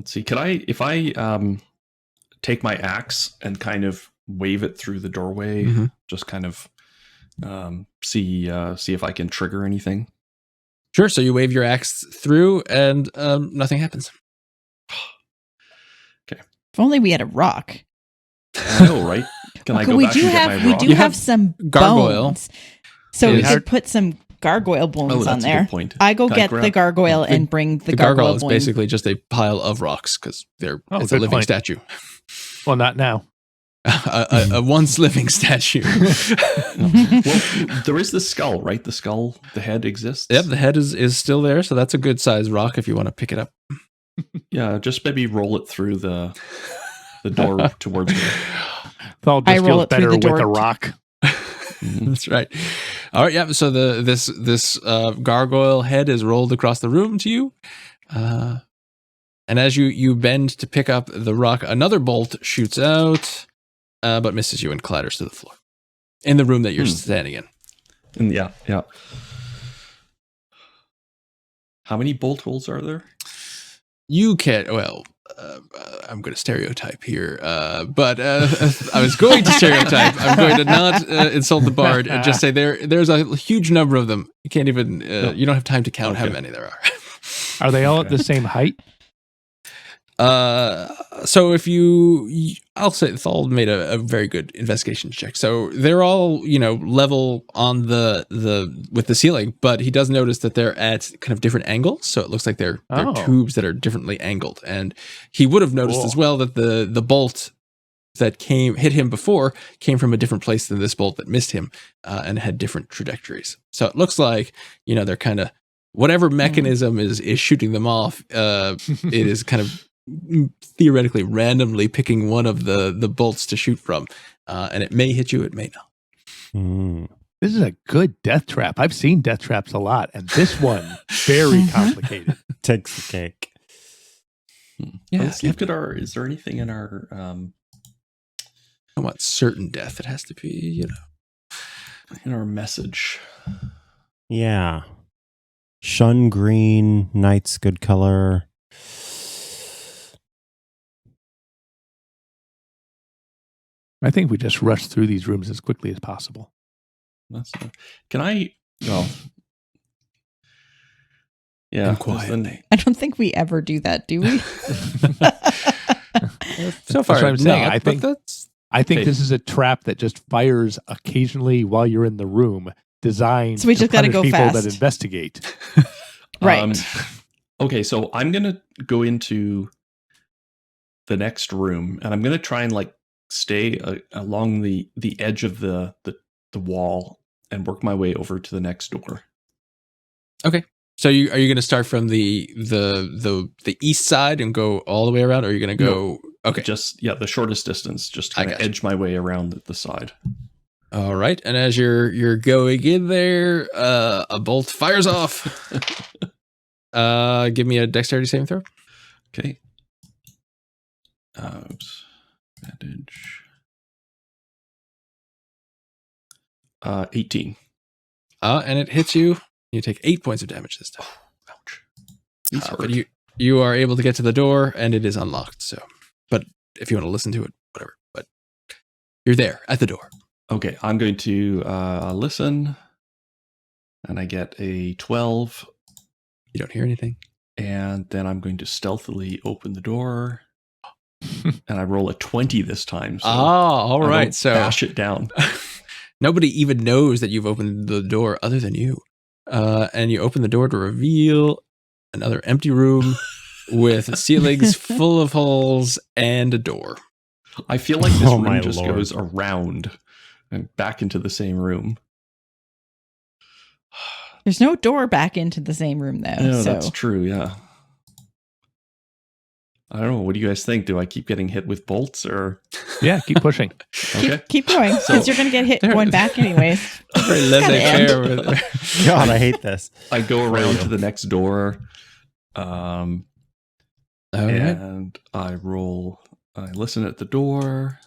see. If I take my axe and kind of wave it through the doorway, just kind of see if I can trigger anything? Sure. So you wave your axe through and nothing happens. If only we had a rock. I know, right? Can I go we back do and get have my rock? we do have some gargoyle. bones, so we Is- could put some gargoyle bones Oh, on that's a there. good point. I go Can I get grab- the gargoyle and bring the gargoyle gargoyle is bones. basically just a pile of rocks because it's a good living point. statue. well, not now. a once living statue. Well, there is the skull, right? The skull, the head exists. Yep, the head is still there, so that's a good size rock if you want to pick it up. Yeah, just maybe roll it through the door towards me. Thald I just roll feels it through better the with door a to- rock. That's right. All right, yeah. So this gargoyle head is rolled across the room to you, and as you bend to pick up the rock, another bolt shoots out, but misses you and clatters to the floor. in the room that you're standing in. And yeah. How many bolt holes are there? You can't. Well, I'm going to stereotype here, but I was going to stereotype. I'm going to not insult the bard and just say there's a huge number of them. You can't even. You don't have time to count how many there are. Are they all at the same height? So if I'll say Thald made a very good investigation check. So they're all, level on with the ceiling, but he does notice that they're at kind of different angles. So it looks like they're tubes that are differently angled. And he would have noticed as well that the bolt that hit him before came from a different place than this bolt that missed him, and had different trajectories. So it looks like, they're kind of, whatever mechanism is shooting them off, it is kind of theoretically randomly picking one of the bolts to shoot from, and it may hit you, it may not. This is a good death trap. I've seen death traps a lot, and this one very complicated. Takes the cake. Yeah, let's look at is there anything in our I want certain death. It has to be, in our message. Yeah. Shun green, night's good color. I think we just rush through these rooms as quickly as possible. Can I? Well, yeah. And quietly. I don't think we ever do that, do we? So far, That's what I'm saying. I think Okay. this is a trap that just fires occasionally while you're in the room, designed So we just gotta punish go people fast. that investigate. Right. Okay, so I'm gonna go into the next room, and I'm gonna try and stay along the edge of the wall and work my way over to the next door. Okay. So are you going to start from the east side and go all the way around, or are you going to go? Okay. Just the shortest distance. Just kind of edge my way around the side. All right. And as you're going in there, a bolt fires off. Give me a dexterity saving throw. Okay. Oops. Advantage. 18. And it hits you. You take 8 points of damage this time. Ouch. These hurt. But you are able to get to the door, and it is unlocked. So, but if you want to listen to it, whatever. But you're there at the door. Okay, I'm going to listen, and I get a 12. You don't hear anything. And then I'm going to stealthily open the door, and I roll a 20 this time. So all right. So bash it down. Nobody even knows that you've opened the door other than you. And you open the door to reveal another empty room with ceilings full of holes and a door. I feel like this my room just Lord. goes around and back into the same room. There's no door back into the same room, though. No, so that's true, yeah. I don't know. What do you guys think? Do I keep getting hit with bolts or? Yeah, keep pushing. Okay. keep going, because you're going to get hit going back anyways. Very laissez-faire with it. God, I hate this. I go around to the next door. All right. And I listen at the door,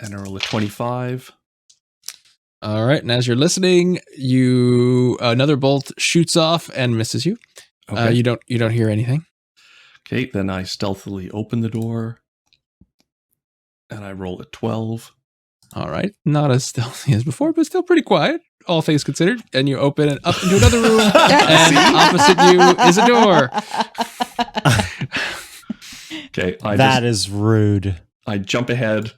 and I roll a 25. All right. And as you're listening, another bolt shoots off and misses you. Okay. You don't hear anything. Okay, then I stealthily open the door, and I roll a 12. All right. Not as stealthy as before, but still pretty quiet, all things considered. And you open it up into another room, and opposite you is a door. Okay, That is rude. I jump ahead,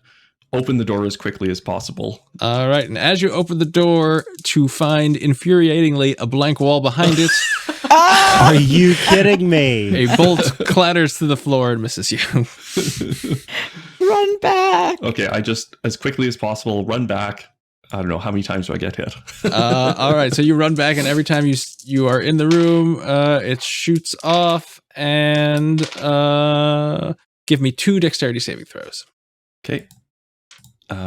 open the door as quickly as possible. All right. And as you open the door to find infuriatingly a blank wall behind it, Are you kidding me? a bolt clatters to the floor and misses you. Run back. Okay, I just, as quickly as possible, run back. I don't know, how many times do I get hit? All right. So you run back, and every time you are in the room, it shoots off. And give me 2 dexterity saving throws. Okay.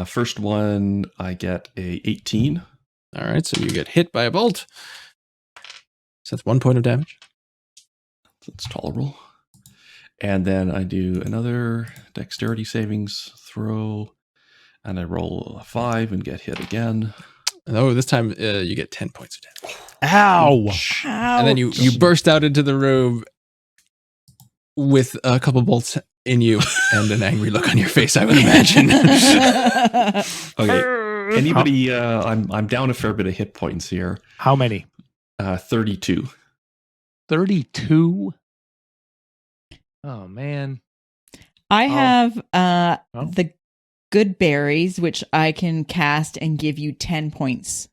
First one, I get a 18. All right. So you get hit by a bolt. So that's 1 point of damage. That's tolerable. And then I do another dexterity savings throw, And I roll a 5 and get hit again. Oh, this time you get 10 points of damage. Ow! And then you burst out into the room with a couple bolts in you and an angry look on your face, I would imagine. Okay. Anybody? I'm down a fair bit of hit points here. How many? 32. 32? Oh, man. I have Oh. the good berries, which I can cast and give you 10 points.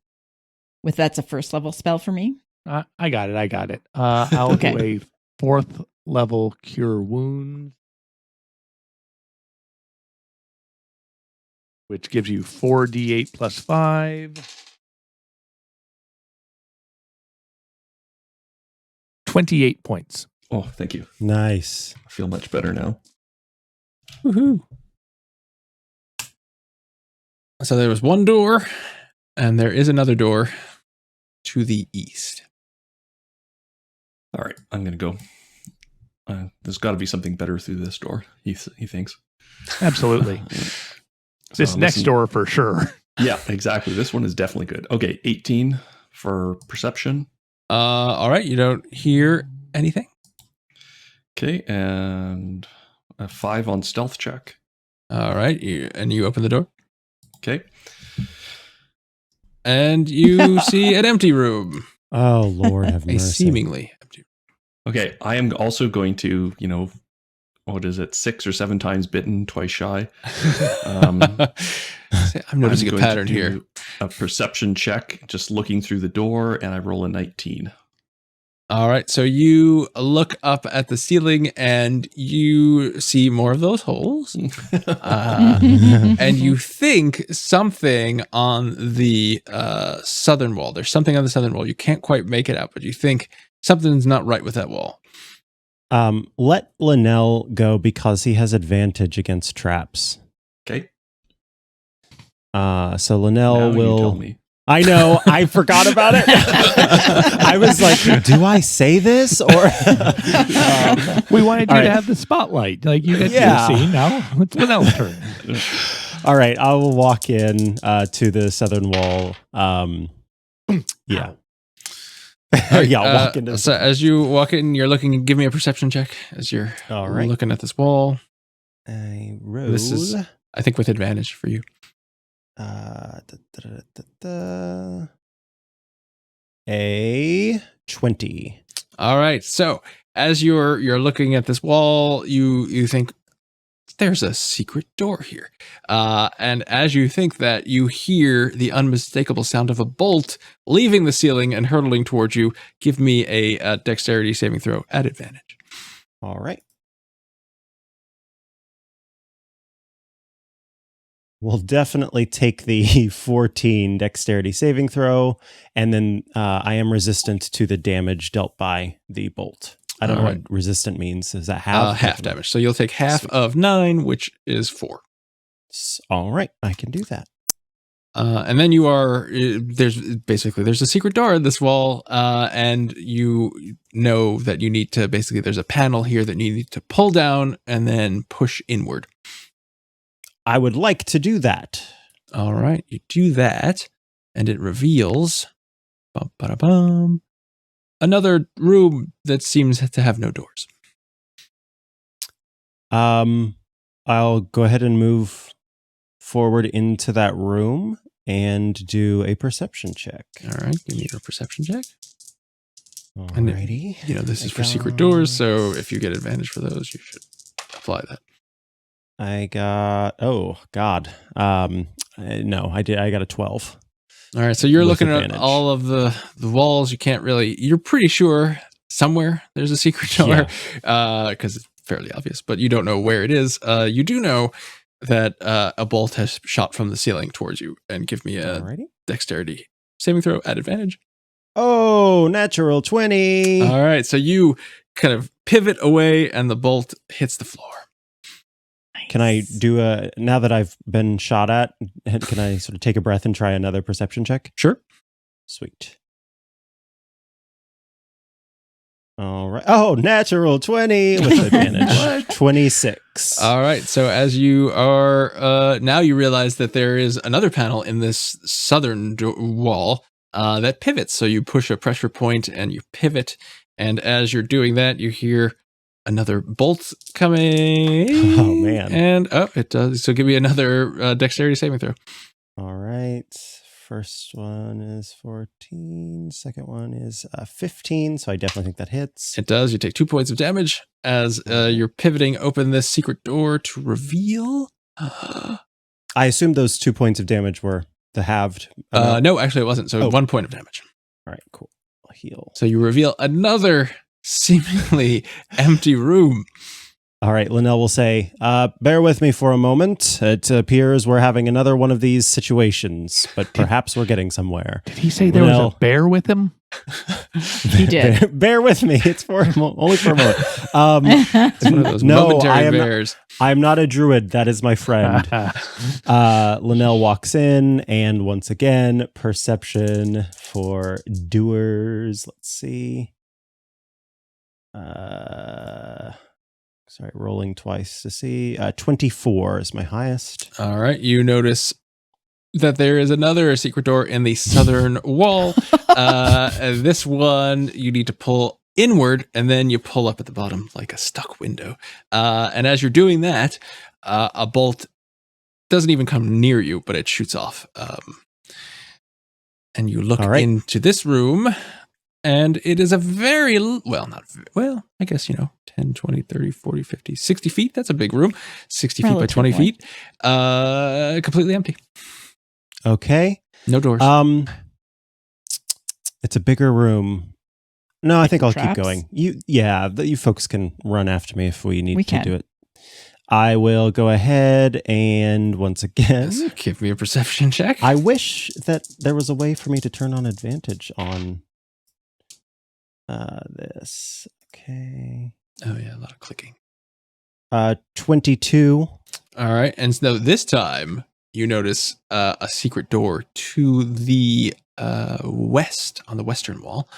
That's a first level spell for me. I got it. I'll Okay. do a 4th level cure wounds, which gives you 4d8 plus 5. 28 points. Oh, thank you. Nice. I feel much better now. Woohoo. So there was one door, and there is another door to the east. All right, I'm going to go. There's got to be something better through this door, he thinks. Absolutely. This next listen- door for sure. Yeah, exactly. This one is definitely good. Okay, 18 for perception. All right, you don't hear anything. Okay, and a 5 on stealth check. All right, and you open the door, Okay. and you see an empty room, Oh, Lord have a mercy. seemingly empty. Okay, I am also going to, what is it, 6 or 7 times bitten, twice shy. I'm noticing I'm a going pattern to here. do a perception check, just looking through the door, and I roll a 19. All right, so you look up at the ceiling and you see more of those holes. And you think something on the southern wall. There's something on the southern wall. You can't quite make it out, but you think something's not right with that wall. Let Linnell go because he has advantage against traps. Okay. So Linnell Now will. you tell me. I know. I forgot about it. I was like, do I say this or? We wanted you All right. to have the spotlight. Like you get Yeah. to the scene now. It's Linnell's turn. All right, I will walk in to the southern wall. Yeah. Yeah, I'll walk into. So as you walk in, you're looking. Give me a perception check as you're All right. looking at this wall. I roll. This is, I think, with advantage for you. A 20. All right. So as you're looking at this wall, you think there's a secret door here. And as you think that, you hear the unmistakable sound of a bolt leaving the ceiling and hurtling towards you. Give me a dexterity saving throw at advantage. All right. We'll definitely take the 14 dexterity saving throw, and then I am resistant to the damage dealt by the bolt. I don't know All right. what resistant means. Is that half? Half damage. So you'll take half of 9, which is 4. All right, I can do that. And then you are, there's a secret door in this wall, and you know that you need to, there's a panel here that you need to pull down and then push inward. I would like to do that. All right, you do that, and it reveals another room that seems to have no doors. I'll go ahead and move forward into that room and do a perception check. All right, give me your perception check. And Alrighty. You know, this is I for secret got- doors, so if you get advantage for those, you should apply that. I got, oh God. No, I got a 12. All right, so you're With looking advantage. at all of the walls. You can't really, you're pretty sure somewhere there's a secret door because it's fairly obvious, but you don't know where it is. You do know that a bolt has shot from the ceiling towards you, and give me a Alrighty. dexterity saving throw at advantage. Oh, natural 20. All right, so you kind of pivot away and the bolt hits the floor. Can I do now that I've been shot at, can I sort of take a breath and try another perception check? Sure. Sweet. All right. Oh, natural 20 with advantage. 26. All right. So as you are now, you realize that there is another panel in this southern wall that pivots. So you push a pressure point and you pivot. And as you're doing that, you hear another bolt coming. Oh, man. And it does. So give me another dexterity saving throw. All right. First one is 14. Second one is 15. So I definitely think that hits. It does. You take 2 points of damage as you're pivoting open this secret door to reveal. I assume those 2 points of damage were the halved. No, actually it wasn't. So 1 point of damage. All right, cool. I'll heal. So you reveal another seemingly empty room. All right, Linnell will say, bear with me for a moment. It appears we're having another one of these situations, but perhaps we're getting somewhere. Did he say there was a bear with him? He did. Bear with me. It's for only for a moment. It's one of those momentary bears. I'm not a druid. That is my friend. Linnell walks in, and once again, perception for doers. Let's see. Sorry, rolling twice to see. 24 is my highest. All right. You notice that there is another secret door in the southern wall. This one you need to pull inward, and then you pull up at the bottom like a stuck window. And as you're doing that, a bolt doesn't even come near you, but it shoots off. And you look into this room. And it is a very, I guess, 10, 20, 30, 40, 50, 60 feet. That's a big room. 60 feet by 20 feet. Completely empty. Okay. No doors. It's a bigger room. No, I think I'll traps? keep going. You folks can run after me if we need to do it. I will go ahead and once again. Yes, give me a perception check. I wish that there was a way for me to turn on advantage on this. Okay. Oh yeah, a lot of clicking. 22. All right, and so this time you notice a secret door to the west on the western wall,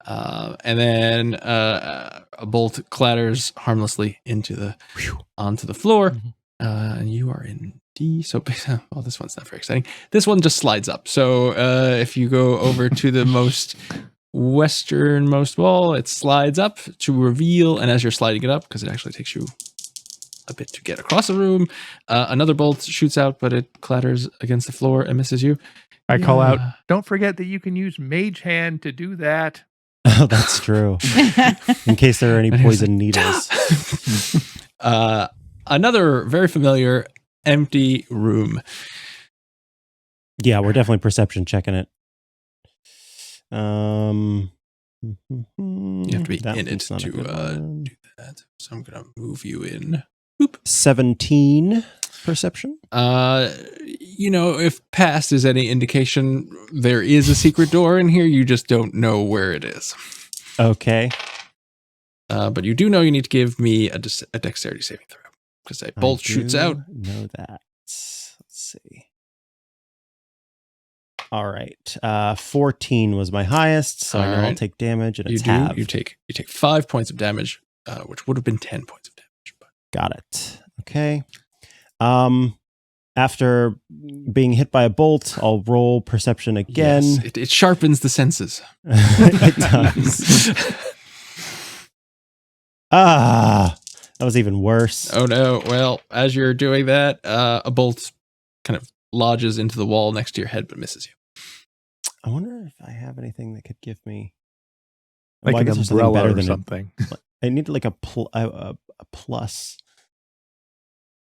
and then a bolt clatters harmlessly onto the floor, and you are in D. So, well, this one's not very exciting. This one just slides up. So, if you go over to the most westernmost wall, it slides up to reveal, and as you're sliding it up, because it actually takes you a bit to get across the room, another bolt shoots out, but it clatters against the floor and misses you. I call out, don't forget that you can use Mage Hand to do that. Oh, that's true. In case there are any poison needles. Another very familiar empty room. Yeah, we're definitely perception checking it. You have to be in it to do that. So I'm gonna move you in. Boop. 17 perception. If past is any indication, there is a secret door in here. You just don't know where it is. Okay. But you do know you need to give me a dexterity saving throw because a bolt shoots out. Know that. Let's see. All right. 14 was my highest, so I know I'll take damage, and it's halved. You take 5 points of damage, which would have been 10 points of damage. But. Got it. Okay. After being hit by a bolt, I'll roll perception again. Yes, it sharpens the senses. It does. That was even worse. Oh no. Well, as you're doing that, a bolt kind of lodges into the wall next to your head, but misses you. I wonder if I have anything that could give me like an umbrella or something. I need like a plus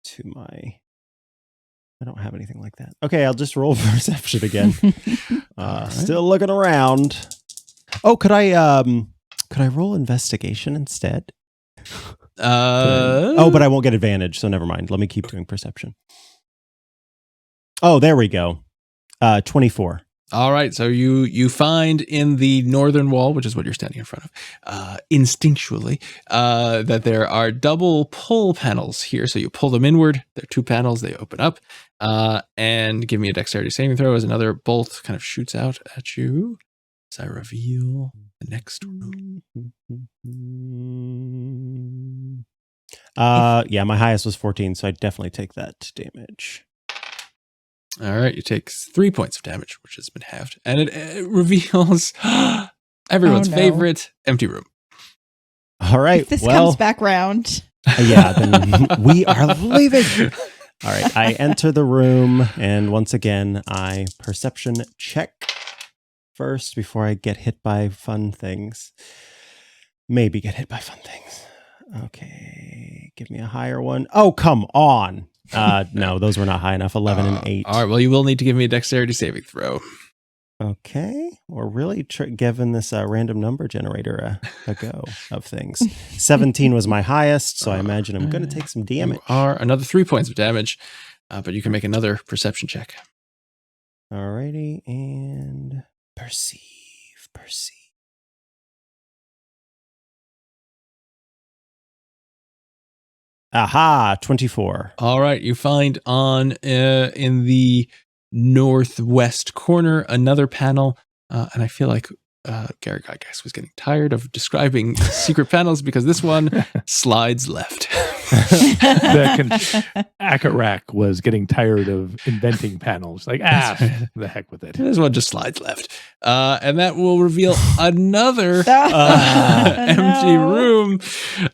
to my. I don't have anything like that. Okay, I'll just roll perception again. Right. Still looking around. Oh, could I roll investigation instead? But I won't get advantage, so never mind. Let me keep doing perception. Oh, there we go. 24. All right, so you find in the northern wall, which is what you're standing in front of, instinctually, that there are double pull panels here. So you pull them inward. There are 2 panels. They open up. And give me a dexterity saving throw as another bolt kind of shoots out at you. As I reveal the next room. Yeah, my highest was 14, so I definitely take that damage. All right, you take 3 points of damage, which has been halved, and it reveals everyone's Oh, no. favorite empty room. All right, If this well, comes back round. yeah, then we are leaving. All right, I enter the room, and once again, I perception check first before I get hit by fun things. Maybe get hit by fun things. Okay, give me a higher one. Oh, come on. No, those were not high enough. 11 and 8. All right, well, you will need to give me a dexterity saving throw. Okay, we're really giving this random number generator a go of things. 17 was my highest, so I imagine I'm going to take some damage. You are another 3 points of damage, but you can make another perception check. Alrighty, and perceive. Aha, 24. All right, you find on in the northwest corner another panel, and I feel like Gary, I guess, was getting tired of describing secret panels because this one slides left. Akarak was getting tired of inventing panels. Like, the heck with it. This one just slides left, and that will reveal another empty room.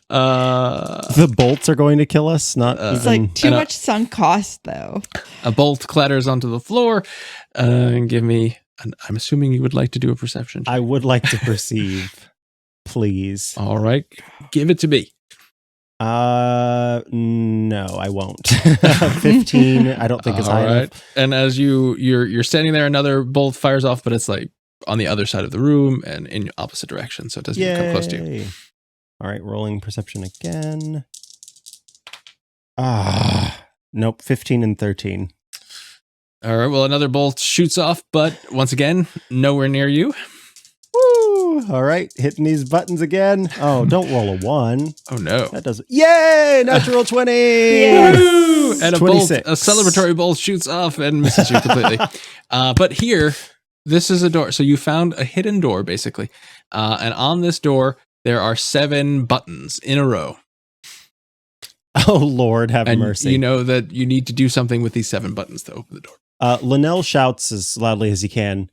The bolts are going to kill us. Not It's even, like too much sunk cost, though. A bolt clatters onto the floor. And give me. I'm assuming you would like to do a perception check. I would like to perceive, please. All right, give it to me. No, I won't. 15. I don't think it's high enough. And as you're standing there, another bolt fires off, but it's like on the other side of the room and in opposite direction, so it doesn't come close to you. All right, rolling perception again. Nope, 15 and 13. All right, well, another bolt shoots off, but once again, nowhere near you. Woo! All right, hitting these buttons again. Oh, don't roll a 1. Oh, no. That doesn't. Yay! Natural 20! Woo! And a 26. celebratory bolt shoots off and misses you completely. But here, this is a door. So you found a hidden door, basically. And on this door, there are 7 buttons in a row. Oh, Lord, have And mercy. you know that you need to do something with these 7 buttons to open the door. Linnell shouts as loudly as he can,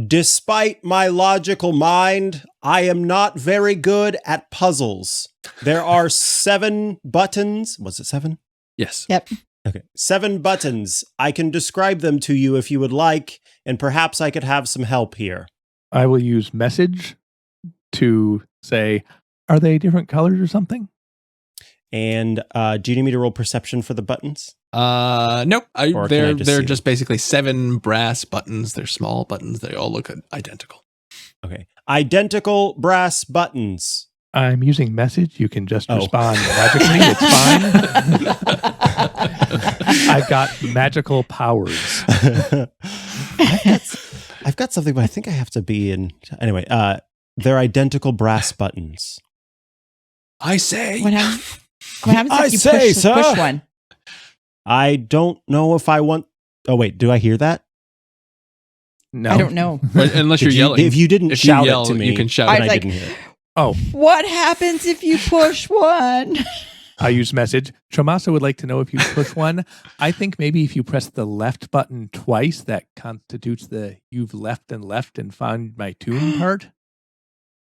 "Despite my logical mind, I am not very good at puzzles. There are 7 buttons." Was it 7? Yes. Yep. Okay. 7 buttons. I can describe them to you if you would like, and perhaps I could have some help here. I will use message to say, are they different colors or something? And do you need me to roll perception for the buttons? Nope. Or can I just They're see just basically 7 brass buttons. They're small buttons. They all look identical. Okay. Identical brass buttons. I'm using message. You can just Oh. respond magically. It's fine. I've got magical powers. I've got something, but I think I have to be in. Anyway, they're identical brass buttons. I say. What happens I if you say, push, sir. push one? I don't know if I want. Oh, wait. Do I hear that? No. I don't know. Unless you're yelling. If you didn't If you shout yell, it to me, you can shout. then I I was like- didn't hear it. Oh, What happens if you push one? I use message. Chomasa would like to know if you push one. I think maybe if you press the left button twice, that constitutes the you've left and found my tune part.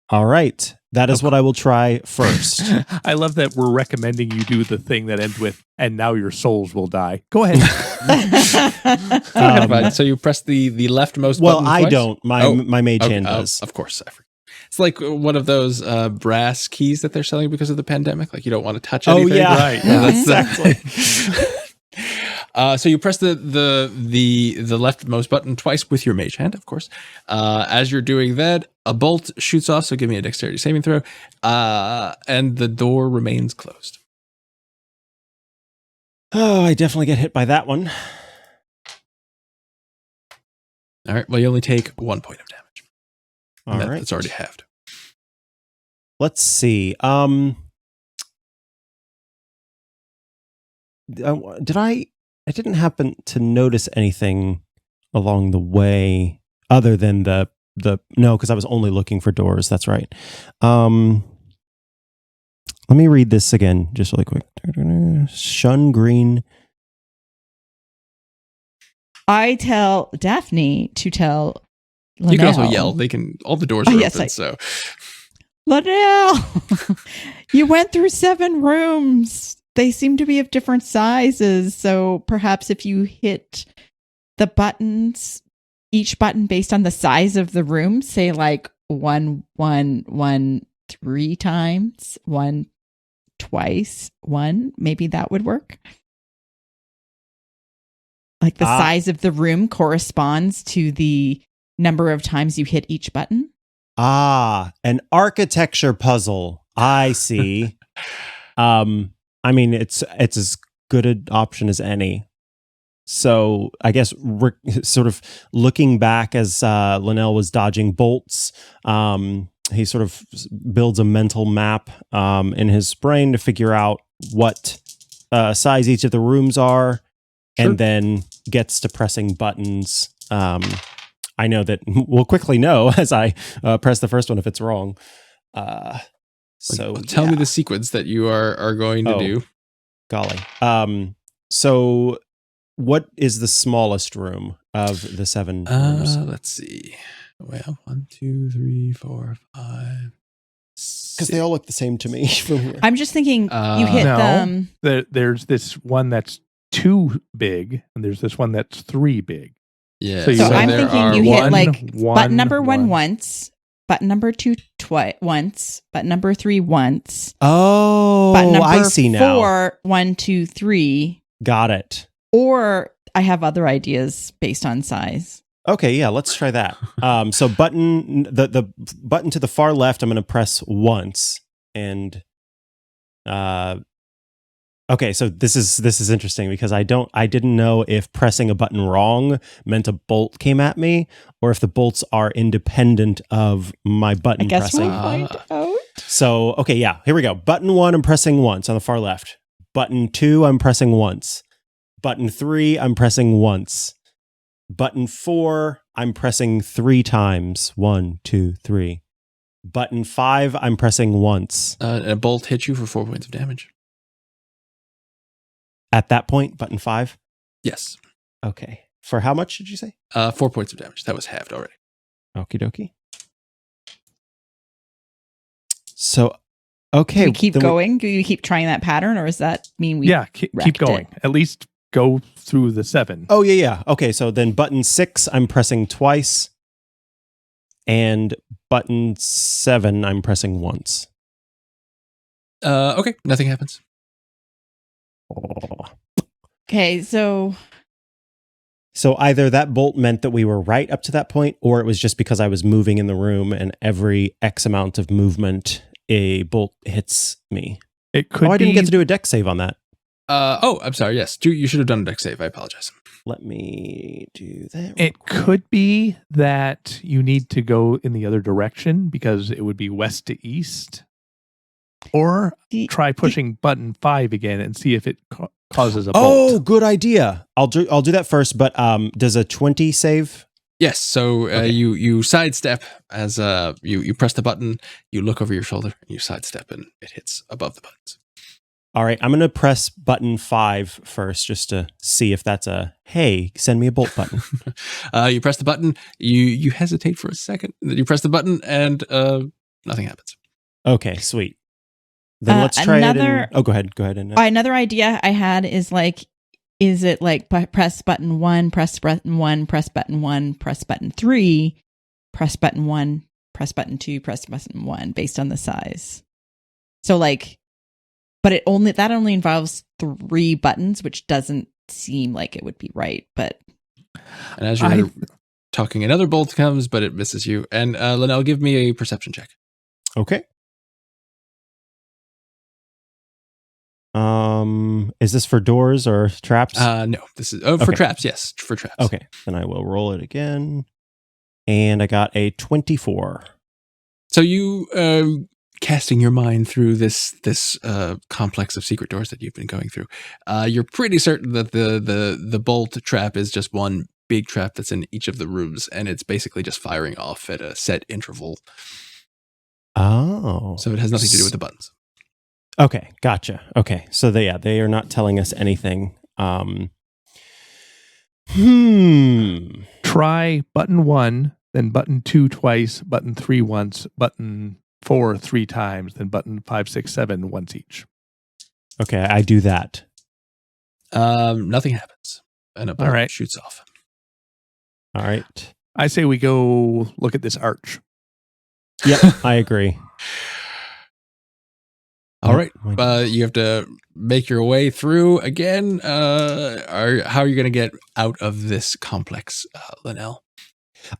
All right. That is what I will try first. I love that we're recommending you do the thing that ends with, and now your souls will die. Go ahead. Right, so you press the leftmost Well, button I twice? don't. My mage Okay, hand does. Of course. I forget. It's like one of those brass keys that they're selling because of the pandemic. Like you don't want to touch anything. Oh, yeah. Right. Yeah, that's Exactly. so you press the leftmost button twice with your mage hand, of course. As you're doing that, a bolt shoots off. So give me a dexterity saving throw, and the door remains closed. Oh, I definitely get hit by that one. All right. Well, you only take 1 point of damage. All right. It's already halved. Let's see. Did I didn't happen to notice anything along the way other than the no, because I was only looking for doors. That's right. Let me read this again, just really quick. Shun green. I tell Daphne to tell Linnell. You can also yell. All the doors are yes, open, so. Linnell, you went through 7 rooms. They seem to be of different sizes. So perhaps if you hit the buttons, each button based on the size of the room, say like 1, 1, 1, 3 times, 1 twice, 1, maybe that would work. Like the size of the room corresponds to the number of times you hit each button. An architecture puzzle. I see. I mean, it's as good an option as any. So I guess we're sort of looking back as Linnell was dodging bolts. He sort of builds a mental map in his brain to figure out what size each of the rooms are, and then gets to pressing buttons. I know that we'll quickly know as I press the first one if it's wrong. Tell me the sequence that you are going to do. Golly. So what is the smallest room of the 7 rooms? Let's see. Well, 1, 2, 3, 4, 5. Because they all look the same to me from here. I'm just thinking you hit them. There's this one that's 2 big, and there's this one that's 3 big. Yeah. So I'm thinking you hit like button number 1 one. once, button number 2 once, button number 3 once. Oh, button number I see now. 4, 1, 2, 3. Got it. Or I have other ideas based on size. Okay, yeah, let's try that. So the button to the far left, I'm going to press once, and okay, so this is interesting because I didn't know if pressing a button wrong meant a bolt came at me, or if the bolts are independent of my button I guess pressing. we'll find out. So okay, yeah, here we go. Button 1, I'm pressing once on the far left. Button 2, I'm pressing once. Button 3, I'm pressing once. Button 4, I'm pressing 3 times. 1, 2, 3. Button 5, I'm pressing once. A bolt hits you for 4 points of damage. At that point, button 5? Yes. Okay. For how much did you say? 4 points of damage. That was halved already. Okie dokie. So, okay. Do we keep going? Do you keep trying that pattern, or does that mean we keep going. At least go through the 7. Oh, yeah. Okay, so then button 6, I'm pressing twice. And button 7, I'm pressing once. Okay, nothing happens. Okay, so either that bolt meant that we were right up to that point, or it was just because I was moving in the room and every X amount of movement, a bolt hits me. It could be. I didn't get to do a dex save on that. I'm sorry. Yes, you should have done a dex save. I apologize. Let me do that. It could be that you need to go in the other direction because it would be west to east. Or try pushing button 5 again and see if it causes a bolt. Oh, good idea. I'll do that first. But does a 20 save? Yes. So you sidestep as you press the button. You look over your shoulder and you sidestep, and it hits above the buttons. All right, I'm going to press button 5 first just to see if that's a, hey, send me a bolt button. You press the button, you hesitate for a second, then you press the button, and nothing happens. Okay, sweet. Then let's try it. Go ahead. Another idea I had is it like press button 1, press button 1, press button 1, press button 3, press button 1, press button 2, press button 1 based on the size. So but that only involves 3 buttons, which doesn't seem like it would be right. But and as you're talking, another bolt comes, but it misses you. And Linnell, give me a perception check. Okay. Is this for doors or traps? No, this is for traps. Yes, for traps. Okay, then I will roll it again, and I got a 24. So you casting your mind through this complex of secret doors that you've been going through, you're pretty certain that the bolt trap is just one big trap that's in each of the rooms, and it's basically just firing off at a set interval. Oh. So it has nothing to do with the buttons. Okay, gotcha. Okay, so they are not telling us anything. Try button 1, then button 2 twice, button 3 once, button 4 3 times, then button 5, 6, 7 once each. Okay, I do that. Nothing happens, and a bullet shoots off. All right. I say we go look at this arch. Yep, I agree. All right. You have to make your way through again. How are you going to get out of this complex, Linnell?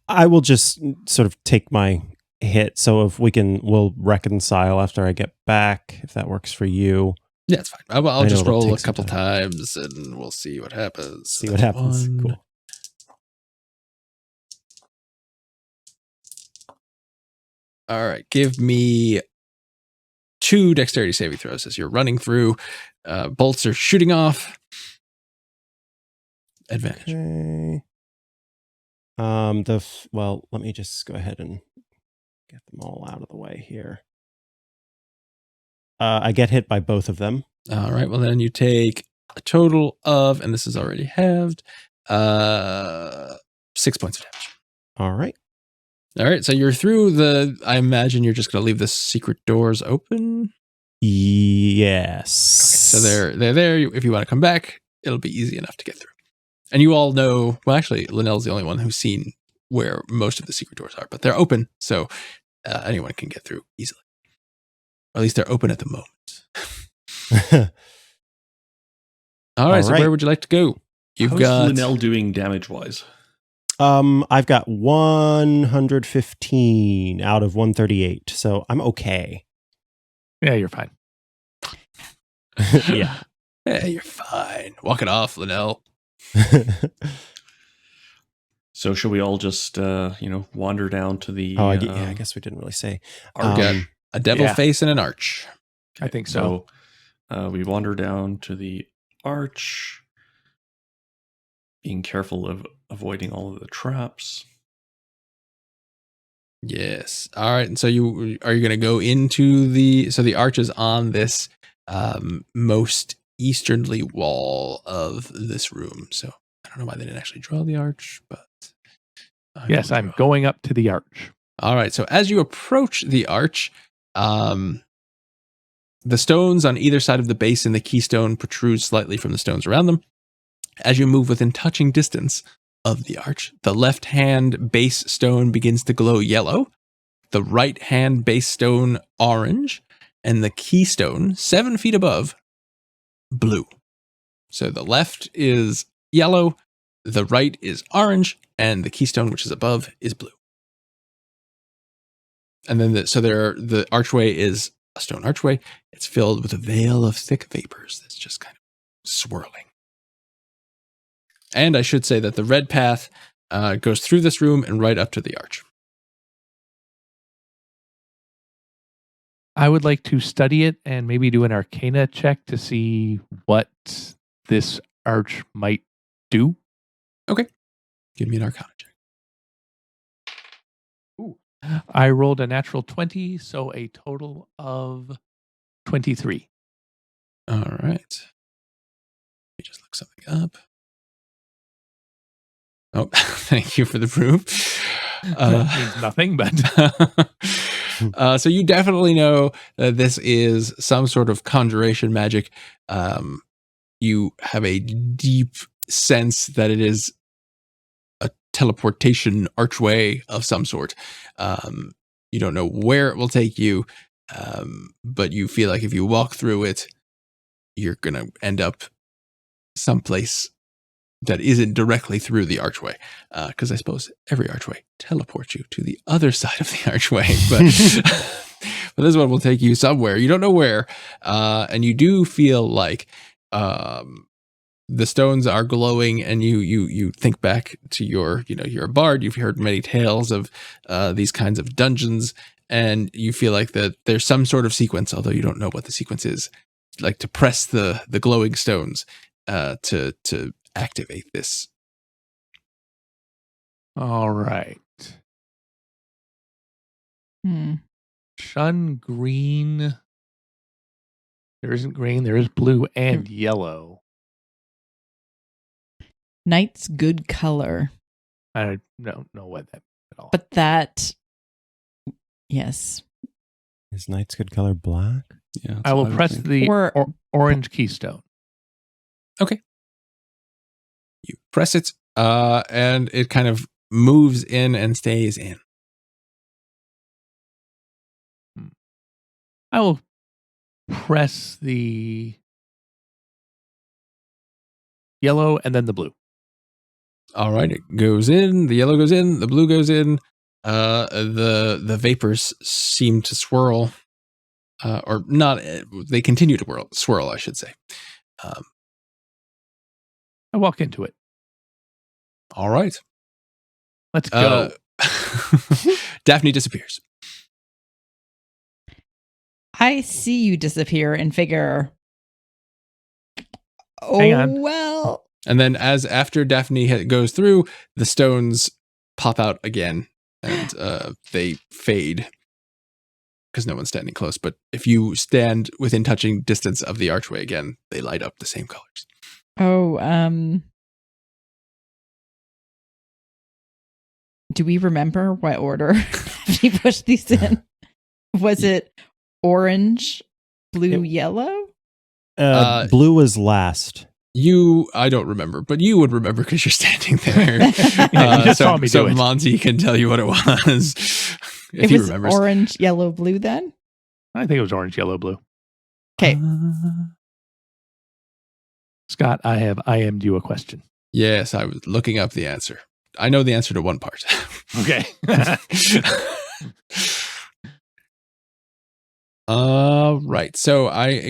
I will just sort of take my hit. So if we'll reconcile after I get back, if that works for you. Yeah, it's fine. I'll just roll a couple time. times and we'll see what happens. See what happens. Cool. All right. Give me 2 dexterity saving throws as you're running through. Bolts are shooting off. Advantage. Okay. Let me just go ahead and get them all out of the way here. I get hit by both of them. All right. Well, then you take a total of, and this is already halved, 6 points of damage. All right. All right. So you're through I imagine you're just going to leave the secret doors open. Yes. Okay, so they're there. If you want to come back, it'll be easy enough to get through. And you all know, well, actually, Linnell's the only one who's seen where most of the secret doors are, but they're open. So anyone can get through easily. Or at least they're open at the moment. All right. So where would you like to go? How's Linnell doing damage-wise? I've got 115 out of 138, so I'm okay. Yeah, you're fine. Yeah. Hey, you're fine. Walk it off, Linnell. So should we all just, wander down to the... I guess we didn't really say. Got a devil face and an arch. I think so. So we wander down to the arch, being careful of avoiding all of the traps. Yes. All right. And so are you going to go into the arch is on this most easternly wall of this room. So I don't know why they didn't actually draw the arch, but yes, I'm going up to the arch. All right. So as you approach the arch, the stones on either side of the base and the keystone protrude slightly from the stones around them. As you move within touching distance of the arch, the left-hand base stone begins to glow yellow, the right-hand base stone orange, and the keystone 7 feet above blue. So the left is yellow, the right is orange, and the keystone, which is above, is blue. And then the archway is a stone archway. It's filled with a veil of thick vapors that's just kind of swirling. And I should say that the red path goes through this room and right up to the arch. I would like to study it and maybe do an arcana check to see what this arch might do. Okay. Give me an arcana check. Ooh. I rolled a natural 20, so a total of 23. All right. Let me just look something up. Oh, thank you for the proof. Means nothing, but... So you definitely know that this is some sort of conjuration magic. You have a deep sense that it is a teleportation archway of some sort. You don't know where it will take you, but you feel like if you walk through it, you're going to end up someplace that isn't directly through the archway, because I suppose every archway teleports you to the other side of the archway, but this one will take you somewhere. You don't know where, and you do feel like the stones are glowing, and you think back to you're a bard. You've heard many tales of these kinds of dungeons, and you feel like that there's some sort of sequence, although you don't know what the sequence is, like to press the glowing stones to activate this All right. Shun green. There isn't green. There is blue and yellow. Night's good color. I don't know what that at all. But that, yes. Is night's good color black? Yeah, I will press the orange keystone. Okay. You press it, and it kind of moves in and stays in. I will press the yellow and then the blue. All right, it goes in. The yellow goes in. The blue goes in. The vapors seem to swirl, or not. They continue to swirl, I should say. I walk into it. All right, let's go. Daffné disappears. I see you disappear and figure, Hang on. well. And then after Daffné goes through, the stones pop out again and they fade because no one's standing close. But if you stand within touching distance of the archway again, they light up the same colors. Oh, do we remember what order he pushed these in? Was it orange, blue, yellow? Blue was last. I don't remember, but you would remember because you're standing there. You just saw me do it. Monty can tell you what it was. If he remembers. Orange, yellow, blue then? I think it was orange, yellow, blue. Okay. Scott, I have IM'd you a question. Yes, I was looking up the answer. I know the answer to one part. Okay. Right. So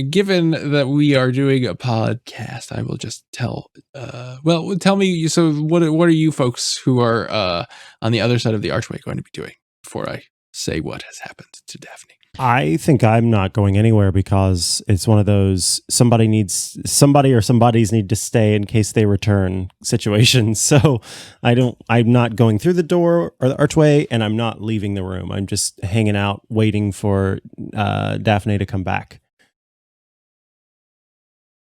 given that we are doing a podcast, I will just tell me. So what are you folks who are on the other side of the archway going to be doing before I say what has happened to Daffné? I think I'm not going anywhere because it's one of those somebody or somebody's need to stay in case they return situations. So I'm not going through the door or the archway, and I'm not leaving the room. I'm just hanging out waiting for Daffné to come back.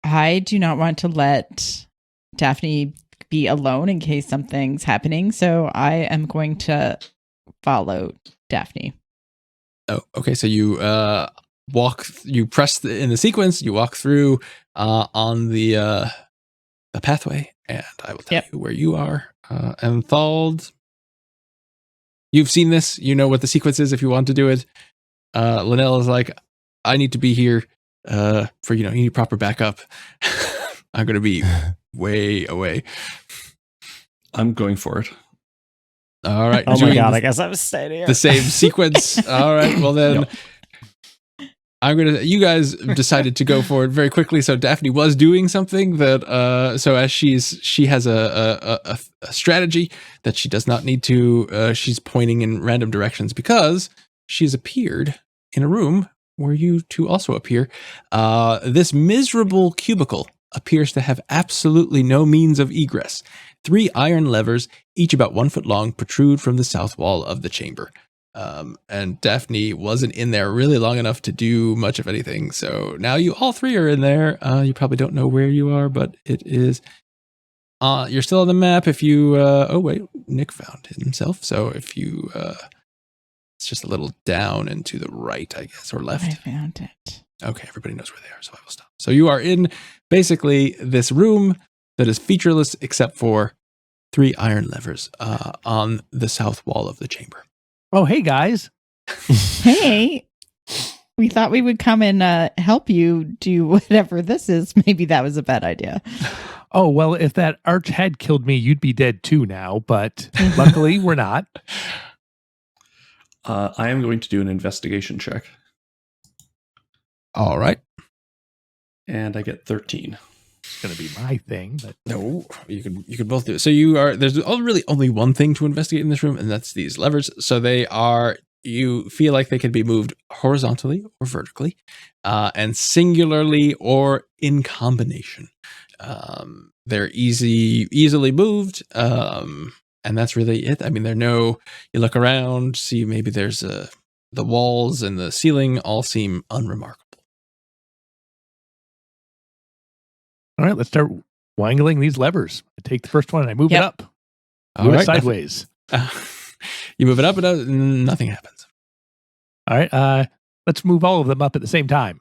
I do not want to let Daffné be alone in case something's happening. So I am going to follow Daffné. Oh, okay. So you you press in the sequence, you walk through on the pathway, and I will tell you where you are. And Thald, you've seen this. You know what the sequence is if you want to do it. Linnell is like, I need to be here for, you need proper backup. I'm going to be way away. I'm going for it. All right. Oh my God, I guess I'm staying here. The same sequence. All right. Well, then you guys decided to go for it very quickly. So Daffné was doing something that, so as she has a strategy that she does not need to, she's pointing in random directions because she's appeared in a room where you two also appear. This miserable cubicle appears to have absolutely no means of egress. 3 iron levers, each about 1 foot long, protrude from the south wall of the chamber. And Daffné wasn't in there really long enough to do much of anything. So now you all 3 are in there. You probably don't know where you are, but it is, you're still on the map. If you, Nick found himself. So if you, it's just a little down and to the right, I guess, or left. I found it. Okay, everybody knows where they are, so I will stop. So you are in basically this room that is featureless except for 3 iron levers on the south wall of the chamber. Oh, hey, guys. Hey, we thought we would come and help you do whatever this is. Maybe that was a bad idea. Oh, well, if that arch had killed me, you'd be dead too now, but luckily we're not. I am going to do an investigation check. All right. And I get 13. It's going to be my thing, but no, you can both do it. So there's really only one thing to investigate in this room, and that's these levers. So you feel like they can be moved horizontally or vertically, and singularly or in combination. They're easily moved. And that's really it. I mean, you look around, see maybe there's the walls and the ceiling all seem unremarkable. All right, let's start wangling these levers. I take the first one and I move it up. All Move it right. sideways. You move it up and nothing happens. All right, let's move all of them up at the same time.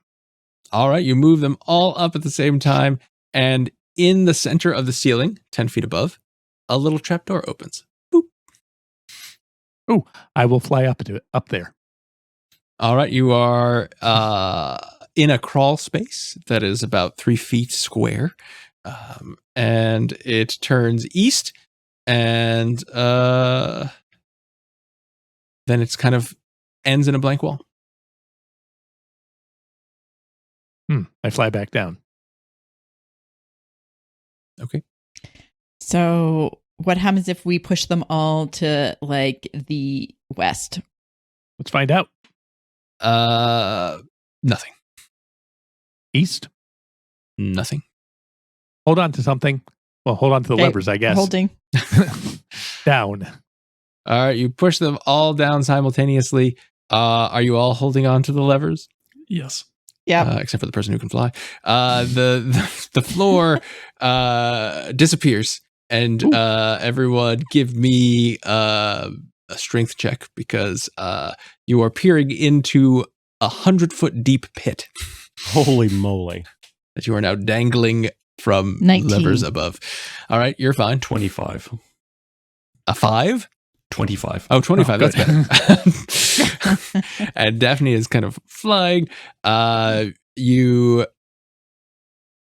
All right, you move them all up at the same time, and in the center of the ceiling, 10 feet above, a little trapdoor opens. Boop. Oh, I will fly up there. All right, you are in a crawl space that is about 3 feet square, and it turns east, and then it's kind of ends in a blank wall. I fly back down. Okay. So what happens if we push them all to like the west? Let's find out. Nothing. East? Nothing. Hold on to something. Well, hold on to the Okay, levers, I guess. Holding. Down. All right, you push them all down simultaneously. Are you all holding on to the levers? Yes. Yeah. Except for the person who can fly. The floor disappears, and everyone give me a strength check because you are peering into 100-foot deep pit Holy moly. that you are now dangling from 19. levers above. All right, you're fine. 25. A 5? 25. Oh, 25. Oh, That's better. And Daphne is kind of flying. You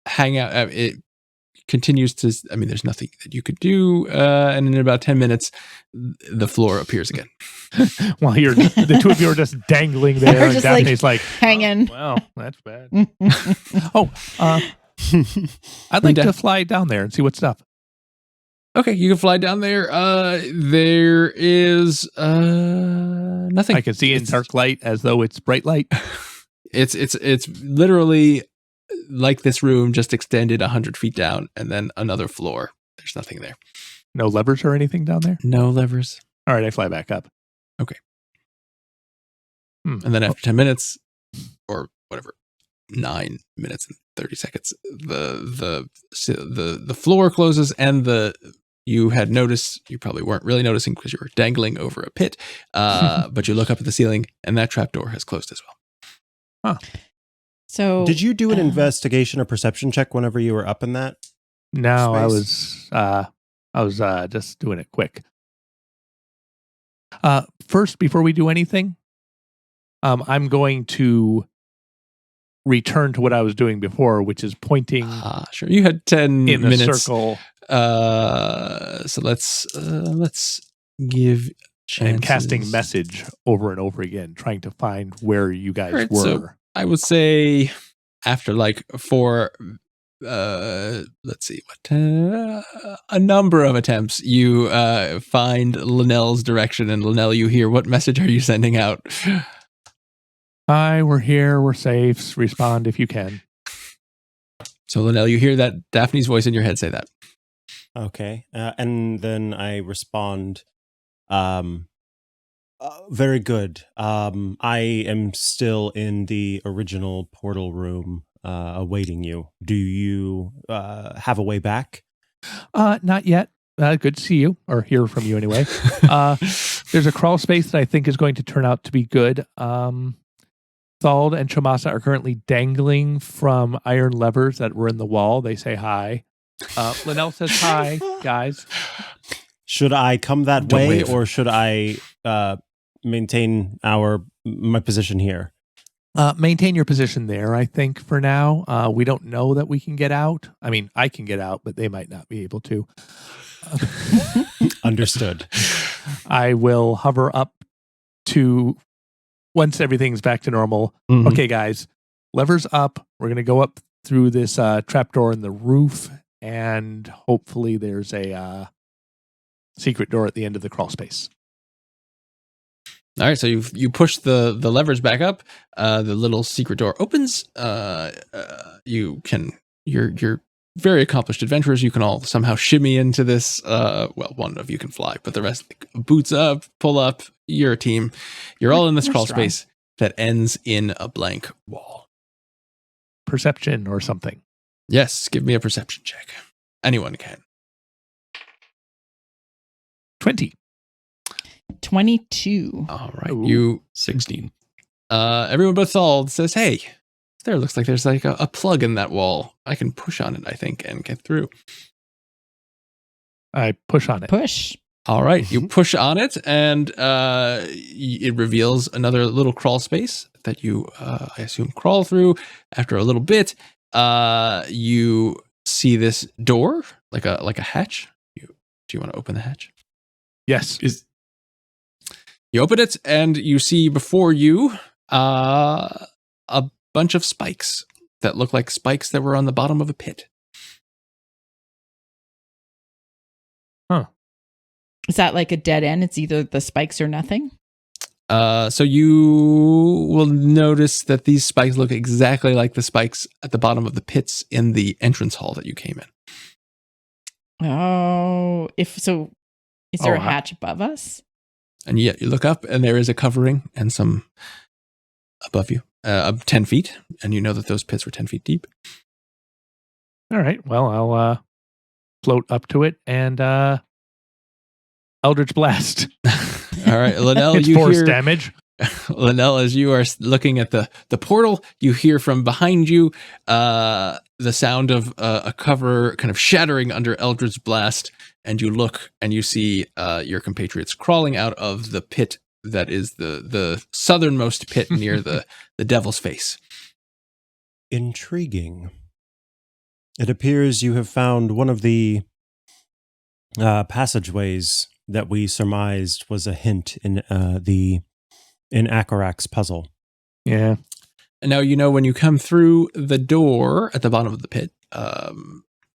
hang out. It continues to, I mean, there's nothing that you could do. And in about 10 minutes, the floor appears again. While the two of you are just dangling there, We're and just, Daphne's like, hanging. "Oh, well, that's bad." I'd like to fly down there and see what's up. Okay, you can fly down there. There is nothing. I can see in dark light as though it's bright light. It's literally like this room just extended 100 feet down and then another floor. There's nothing there. No levers or anything down there? No levers. All right, I fly back up. Okay. And then after 10 minutes or whatever, 9 minutes and 30 seconds, the floor closes and you had noticed, you probably weren't really noticing because you were dangling over a pit, but you look up at the ceiling and that trapdoor has closed as well. Huh. So Did you do an investigation or perception check whenever you were up in that? No, Space? I was just doing it quick. First, before we do anything, I'm going to return to what I was doing before, which is pointing Sure. You had 10 in minutes. a circle So let's give chances. and casting message over and over again, trying to find where you guys Alright, were. so I would say after like 4 let's see what a number of attempts, you find Linnell's direction, and Linnell, you hear, what message are you sending out? Hi, we're here. We're safe. Respond if you can. So Linnell, you hear that Daphne's voice in your head say that. Okay. And then I respond, very good. I am still in the original portal room awaiting you. Do you have a way back? Not yet. Good to see you, or hear from you anyway. There's a crawl space that I think is going to turn out to be good. Thald and Chamasa are currently dangling from iron levers that were in the wall. They say hi. Linnell says hi, guys. Should I come that Don't way, wave. or should I maintain my position here? Maintain your position there, I think, for now. We don't know that we can get out. I mean, I can get out, but they might not be able to. Understood. I will hover up to, once everything's back to normal. Mhm. Okay, guys, levers up. We're going to go up through this trapdoor in the roof, and hopefully there's a secret door at the end of the crawl space. All right, so you push the levers back up. The little secret door opens. You're very accomplished adventurers. You can all somehow shimmy into this. Well, one of you can fly, but the rest boots up, pull up. You're a team. You're all in this We're crawl strong. space that ends in a blank wall. Perception or something. Yes, give me a perception check. Anyone can. 20. 22. All right. Ooh. You 16. everyone but Thald says, hey, there looks like there's like a plug in that wall. I can push on it, I think, and get through. I push on it. Push. All right. You push on it, and it reveals another little crawl space that you, I assume, crawl through. After a little bit, you see this door, like a hatch. Do you want to open the hatch? Yes. You open it, and you see before you a bunch of spikes that look like spikes that were on the bottom of a pit. Is that like a dead end? It's either the spikes or nothing? So you will notice that these spikes look exactly like the spikes at the bottom of the pits in the entrance hall that you came in. Oh, is there a Oh, hatch above us? And yet you look up, and there is a covering and some above you, 10 feet, and you know that those pits were 10 feet deep. All right. Well, I'll float up to it and Eldritch Blast. All right, Linnell, It's you force hear damage. Linnell, as you are looking at the portal, you hear from behind you the sound of a cover kind of shattering under Eldritch Blast, and you look and you see your compatriots crawling out of the pit that is the southernmost pit near the Devil's Face. Intriguing. It appears you have found one of the passageways that we surmised was a hint in Akarak's puzzle. Yeah. And now you know when you come through the door at the bottom of the pit,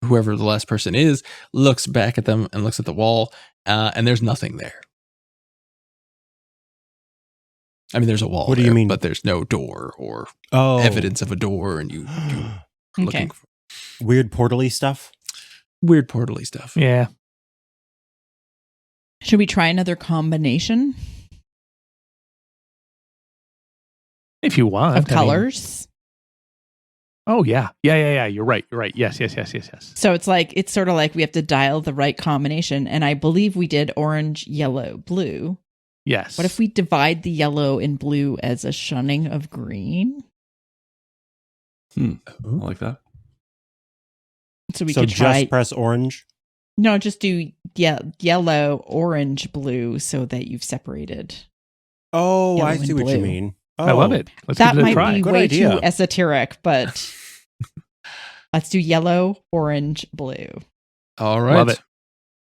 whoever the last person is looks back at them and looks at the wall, and there's nothing there. I mean, there's a wall. What do you there, mean? But there's no door or Oh, evidence of a door, and you Okay. looking for weird portally stuff. weird portally stuff. Yeah. Should we try another combination If you want. of I mean- colors? Oh, yeah. Yeah. You're right. Yes. So it's sort of like we have to dial the right combination. And I believe we did orange, yellow, blue. Yes. What if we divide the yellow and blue as a shunning of green? I like that. So we So could just try. press orange. No, just do yellow, orange, blue so that you've separated. Oh, Yellow I and see what you blue. mean. I love Oh. it. Let's That give it a might try. be Good way idea. too esoteric, but let's do yellow, orange, blue. All right. Love it.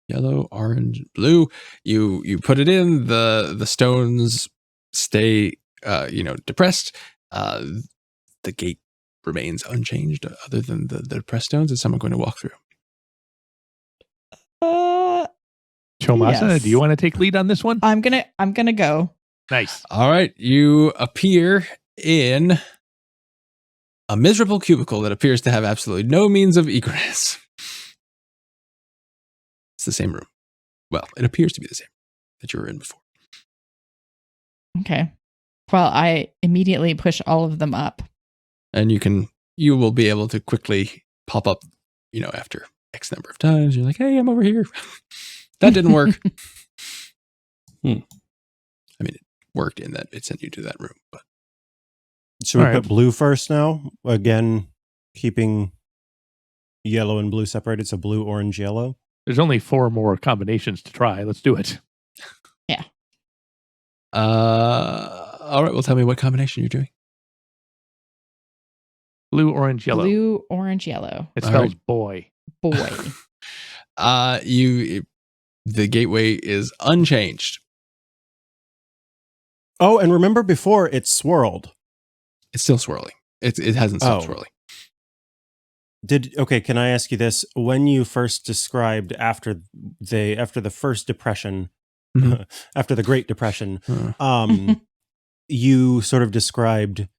Yellow, orange, blue. You put it in. The stones stay depressed. The gate remains unchanged other than the depressed stones. Is someone going to walk through? Chomasa, Yes. do you want to take lead on this one? I'm gonna go. Nice. All right. You appear in a miserable cubicle that appears to have absolutely no means of egress. It's the same room. Well, it appears to be the same that you were in before. Okay. Well, I immediately push all of them up. And you will be able to quickly pop up, after X number of times. You're like, hey, I'm over here. That didn't work. I mean, it worked in that it sent you to that room, but Should we All right. put blue first now? Again, keeping yellow and blue separated. So blue, orange, yellow. There's only 4 more combinations to try. Let's do it. all right. Well, tell me what combination you're doing. Blue, orange, yellow. Blue, orange, yellow. It All spells right. boy. Boy. The gateway is unchanged. Oh, and remember before it swirled. It's still swirling. It hasn't stopped Oh. swirling. Okay, can I ask you this? When you first described after the first depression, Mhm. after the Great Depression, Uh, you sort of described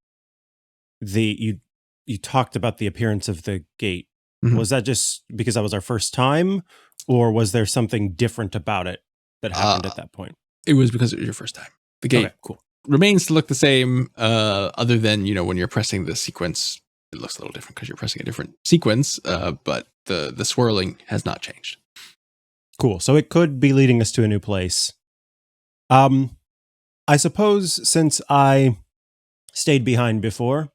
you talked about the appearance of the gate Was that just because that was our first time, or was there something different about it that happened at that point? It was because it was your first time. The gate Cool. remains to look the same, other than, when you're pressing the sequence, it looks a little different because you're pressing a different sequence, but the swirling has not changed. Cool. So it could be leading us to a new place. I suppose since I stayed behind before,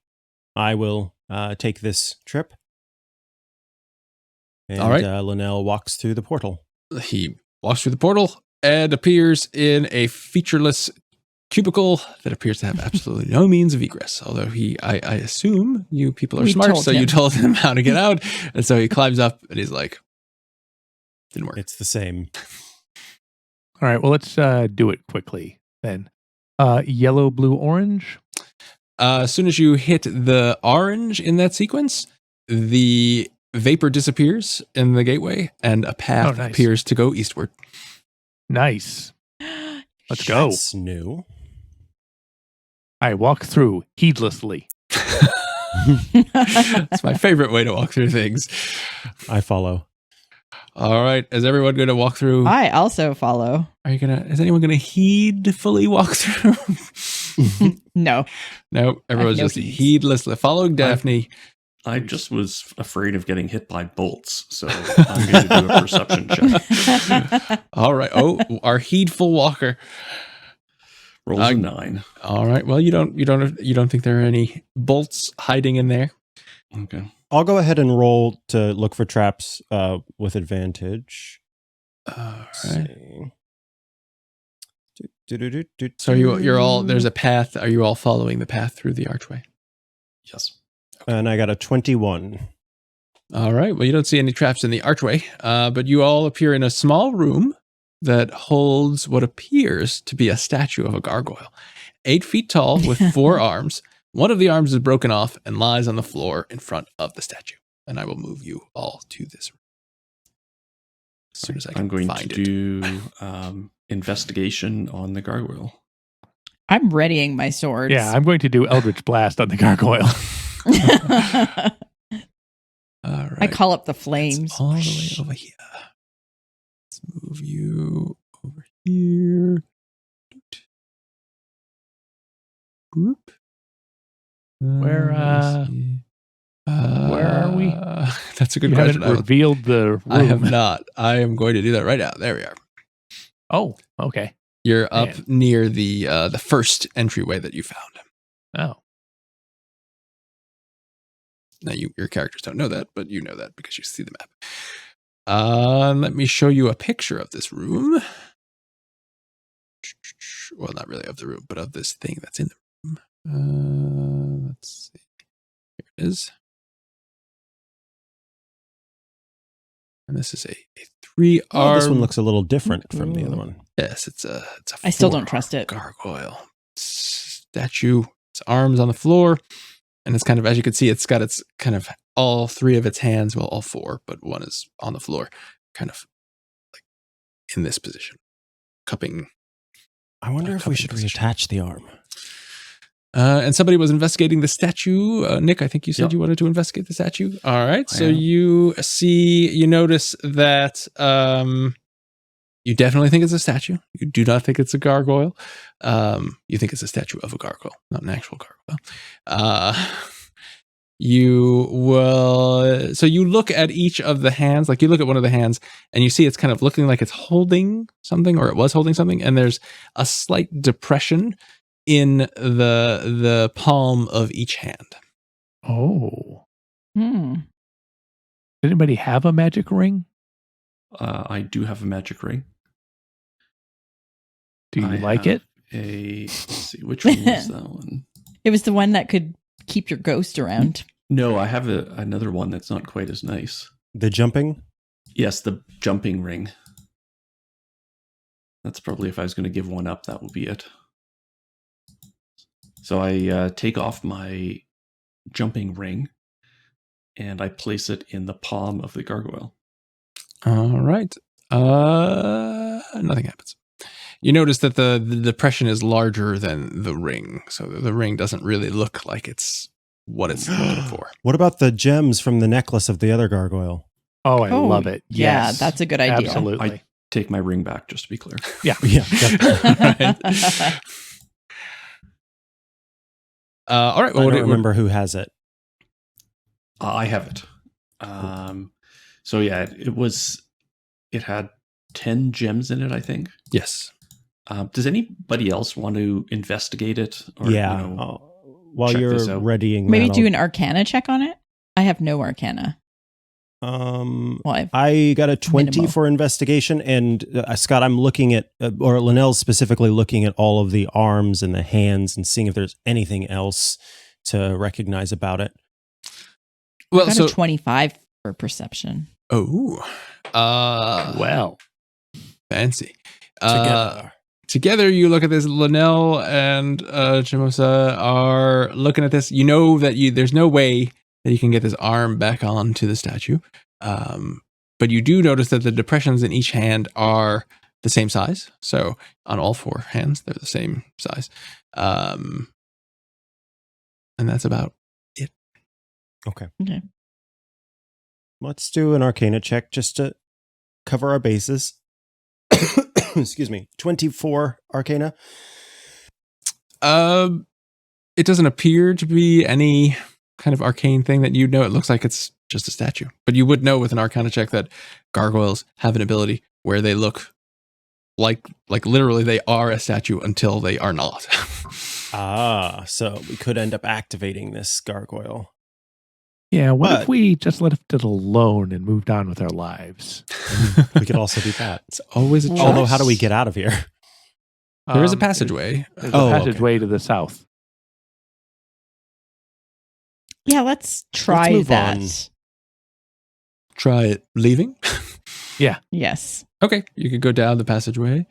I will take this trip. And All right. Linnell walks through the portal. He walks through the portal and appears in a featureless cubicle that appears to have absolutely no means of egress. Although I assume you people are We smart, told so him. you told him how to get out. And so he climbs up and he's like, didn't work. It's the same. All right, well, let's do it quickly then. Yellow, blue, orange. As soon as you hit the orange in that sequence, the vapor disappears in the gateway and a path nice. appears to go eastward. Nice. Let's go. That's new. I walk through heedlessly. It's my favorite way to walk through things. I follow. All right. Is everyone going to walk through? I also follow. Is anyone going to heedfully walk through? No. No, everyone's no just heeds. heedlessly following Daffné. I just was afraid of getting hit by bolts, so I'm going to do a perception check. All right. Oh, our heedful walker. Rolls a 9. All right. Well, you don't think there are any bolts hiding in there? Okay. I'll go ahead and roll to look for traps with advantage. All Let's right. see. So you're all, there's a path. Are you all following the path through the archway? Yes. And I got a 21. All right. Well, you don't see any traps in the archway, but you all appear in a small room that holds what appears to be a statue of a gargoyle, 8 feet tall with 4 arms. One of the arms is broken off and lies on the floor in front of the statue. And I will move you all to this room as soon as I can I'm going find to it. do investigation on the gargoyle. I'm readying my swords. Yeah, I'm going to do Eldritch Blast on the gargoyle. All right. I call up the It's flames. all the way over here. Let's move you over here. Boop. Where, Let me see. where are we? That's a good You question. haven't revealed the room. I have not. I am going to do that right now. There we are. Oh, okay. You're up Man. near the first entryway that you found. Oh, Now, your characters don't know that, but you know that because you see the map. Let me show you a picture of this room. Well, not really of the room, but of this thing that's in the room. Let's see. Here it is. And this is a 3-arm. Oh, this one looks a little different from the other one. Yes, it's a I still don't 4-arm trust it. gargoyle statue. Its arms on the floor, and it's kind of, as you can see, it's got its kind of all 3 of its hands, well, all 4, but one is on the floor, kind of like in this position, cupping. I wonder if we should reattach the arm. And somebody was investigating the statue. Nick, I think you said Yep. you wanted to investigate the statue. All right. I So am. you notice that you definitely think it's a statue. You do not think it's a gargoyle. You think it's a statue of a gargoyle, not an actual gargoyle. So you look at each of the hands, like you look at one of the hands and you see it's kind of looking like it's holding something, or it was holding something. And there's a slight depression in the palm of each hand. oh. Hmm. Does anybody have a magic ring? I do have a magic ring. Do you I like have it? Let's see, which one was that one? It was the one that could keep your ghost around. No, I have another one that's not quite as nice. The jumping? Yes, the jumping ring. That's probably, if I was going to give one up, that would be it. So I take off my jumping ring and I place it in the palm of the gargoyle. All right. Nothing happens. You notice that the depression is larger than the ring. So the ring doesn't really look like it's what it's looking for. What about the gems from the necklace of the other gargoyle? Oh, I love it. Yeah, Yes. that's a good idea. Absolutely. I take my ring back, just to be clear. Yeah. Yeah. Right. All right. I Well, don't remember who has it. I have it. So yeah, it had 10 gems in it, I think. Yes. Does anybody else want to investigate it? Or, Yeah. While check you're this out? readying, Maybe that, do an Arcana check on it. I have no Arcana. Well, I got a 20 minimal. for investigation, and Scott, I'm looking at, or Linnell's specifically looking at all of the arms and the hands and seeing if there's anything else to recognize about it. Well, I got so a 25 for perception. Well, fancy. Together. Together, you look at this. Linnell and Chimosa are looking at this. You know that there's no way that you can get this arm back onto the statue. But you do notice that the depressions in each hand are the same size. So on all 4 hands, they're the same size. And that's about it. Okay. Okay. Let's do an Arcana check just to cover our bases. Excuse me. 24 Arcana. It doesn't appear to be any kind of arcane thing that you know. It looks like it's just a statue. But you would know with an Arcana check that gargoyles have an ability where they look like literally they are a statue until they are not. So we could end up activating this gargoyle. yeah. What But- if we just left it alone and moved on with our lives? We could also do that. It's always a choice. Although, how do we get out of here? There is a passageway. There's Oh, a okay. passageway to the south. Yeah, let's try move that. on. Try it leaving. Yes. Okay, you could go down the passageway.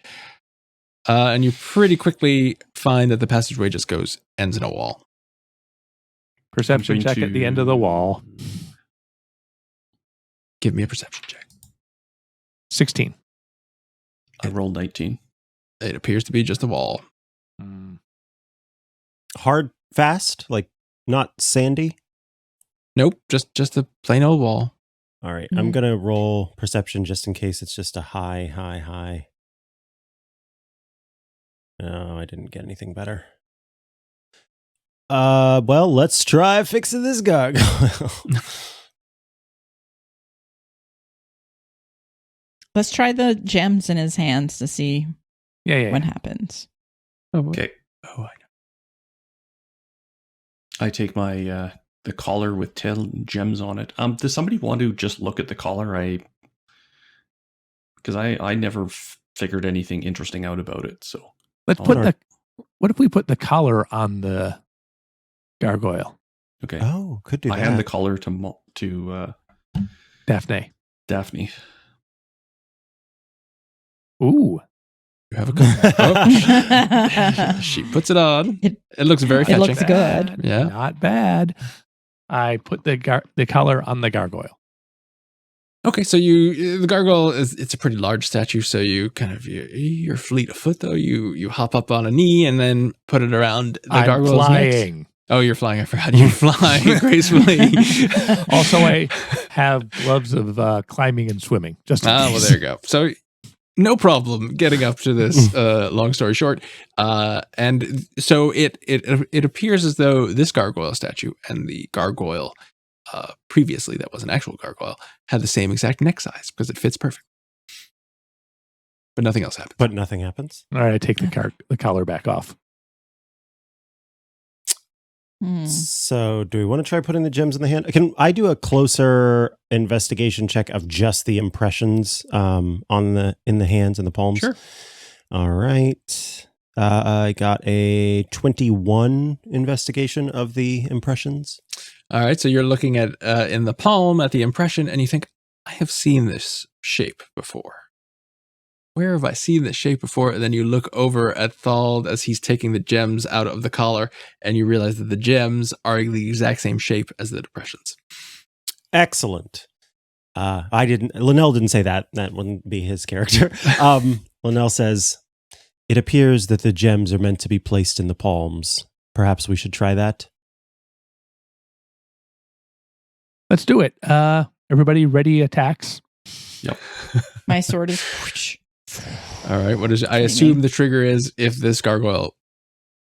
And you pretty quickly find that the passageway just ends in a wall. Perception going check at the end of the wall. Give me a perception check. 16. I rolled 19. It appears to be just a wall. Hard, fast, like not sandy. Nope, just a plain old wall. All right, I'm Mhm. gonna roll perception just in case it's just a high. No, I didn't get anything better. Well, let's try fixing this gargoyle. Let's try the gems in his hands to see Yeah. what happens. Okay. Oh, I know. I take my the collar with 10 gems on it. Does somebody want to just look at the collar? Because I never figured anything interesting out about it. So Let's Oh. put what if we put the collar on the gargoyle? okay, Oh, could do I that. hand the collar to Daphne. Daphne. Ooh. You have a good. Oh. She puts it on. It- It looks very It fetching. looks good. Yeah. Not bad. I put the collar on the gargoyle. Okay, so the gargoyle it's a pretty large statue, so you kind of you're fleet of foot though. You hop up on a knee and then put it around the I'm gargoyle's neck. flying. Oh, you're flying. I forgot you fly gracefully. Also, I have gloves of climbing and swimming. Just in well, case. there you go. So no problem getting up to this. Long story short, and so it appears as though this gargoyle statue and the gargoyle previously that was an actual gargoyle had the same exact neck size because it fits perfect. But nothing else happened. But nothing happens. All right, I take the collar back off. Hmm. So, do we want to try putting the gems in the hand? Can I do a closer investigation check of just the impressions in the hands and the palms? Sure. All right. I got a 21 investigation of the impressions. All right, so you're looking at in the palm at the impression, and you think, I have seen this shape before. Where have I seen this shape before? And then you look over at Thald as he's taking the gems out of the collar, and you realize that the gems are the exact same shape as the depressions. Excellent. Linnell didn't say that. That wouldn't be his character. Linnell says, it appears that the gems are meant to be placed in the palms. Perhaps we should try that. Let's do it. Everybody ready attacks? Yep. My sword is. Whoosh. All right. What is? I assume the trigger is if this gargoyle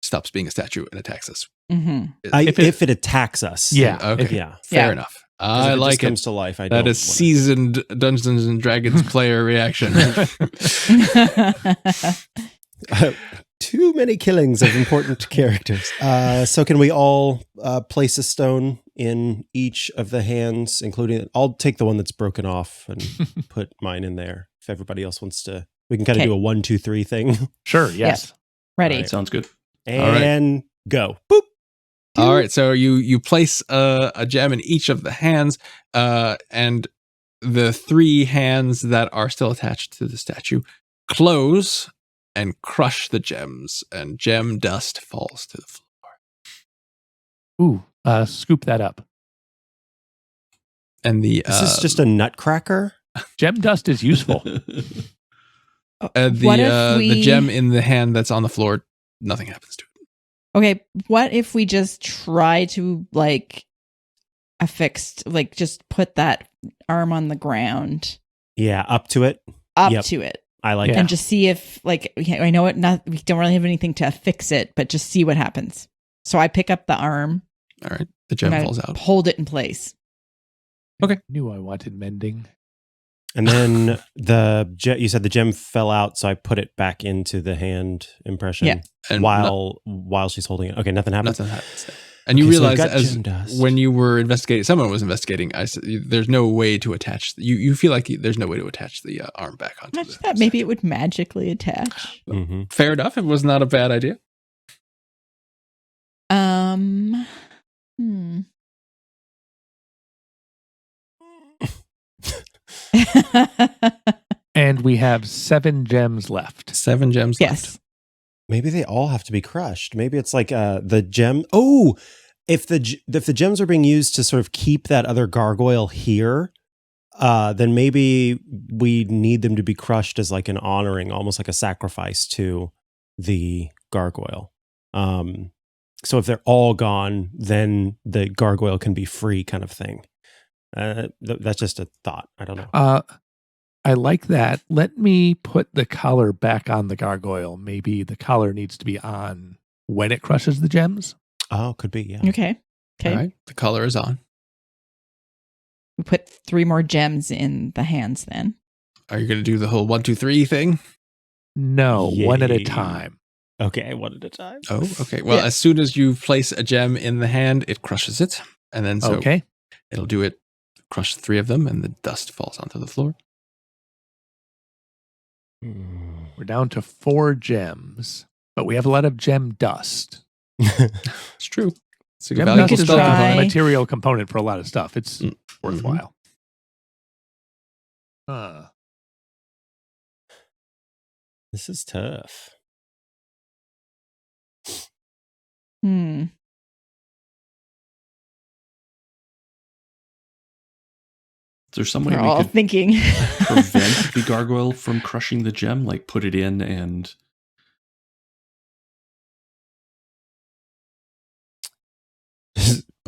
stops being a statue and attacks us. Mhm. If it attacks us. Yeah. Okay. Yeah. Fair Yeah. enoh. 'Cause if I it like just comes it. to life. I That don't is wanna- seasoned Dungeons and Dragons player reaction. Too many killings of important characters. So can we all place a stone in each of the hands, including? I'll take the one that's broken off and put mine in there. If everybody else wants to, we can kind of Okay. do a 1, 2, 3 thing. Sure. Yes. Ready. Right. Sounds good. And go. Boop. All right, so you place a gem in each of the hands, and the 3 hands that are still attached to the statue close and crush the gems, and gem dust falls to the floor. Ooh, scoop that up. And the This is just a nutcracker. Gem dust is useful. What if the gem in the hand that's on the floor, nothing happens to it. Okay, what if we just try to just put that arm on the ground Yeah, up to it. up Yep. to it I like and it. just see if I know we don't really have anything to fix it, but just see what happens. So I pick up the arm All right, the gem and falls I out. hold it in place. Okay. Knew I wanted mending. And then you said the gem fell out, so I put it back into the hand impression. Yeah. And while she's holding it. Okay, nothing happens. nothing happens. And you Okay, so we've realize got as gem dust. when you were investigating, someone was investigating. There's no way to attach. You feel like there's no way to attach the arm back onto. I just thought maybe it would magically attach. Mm-hmm. Fair enough. It was not a bad idea. And we have 7 gems left. 7 gems Yes. left. Maybe they all have to be crushed. Maybe it's like the gem. Oh, if the gems are being used to sort of keep that other gargoyle here, then maybe we need them to be crushed as like an honoring, almost like a sacrifice to the gargoyle. So if they're all gone, then the gargoyle can be free, kind of thing. That's just a thought. I don't know. I like that. Let me put the collar back on the gargoyle. Maybe the collar needs to be on when it crushes the gems. Oh, could be. Yeah. Okay. All right. The color is on. We put 3 more gems in the hands then. Are you going to do the whole 1, 2, 3 thing? No, one at a Yay. time. Okay, one at a time. Oh, okay. Well, Yeah. as soon as you place a gem in the hand, it crushes it. And then Okay. it'll do it, crush 3 of them, and the dust falls onto the floor. We're down to 4 gems, but we have a lot of gem dust. It's true. It's a Gem valuable dust is spell a try- component. material component for a lot of stuff. It's Mm. worthwhile. This is tough. Is there some way We're we all could thinking. prevent the gargoyle from crushing the gem? Like put it in and...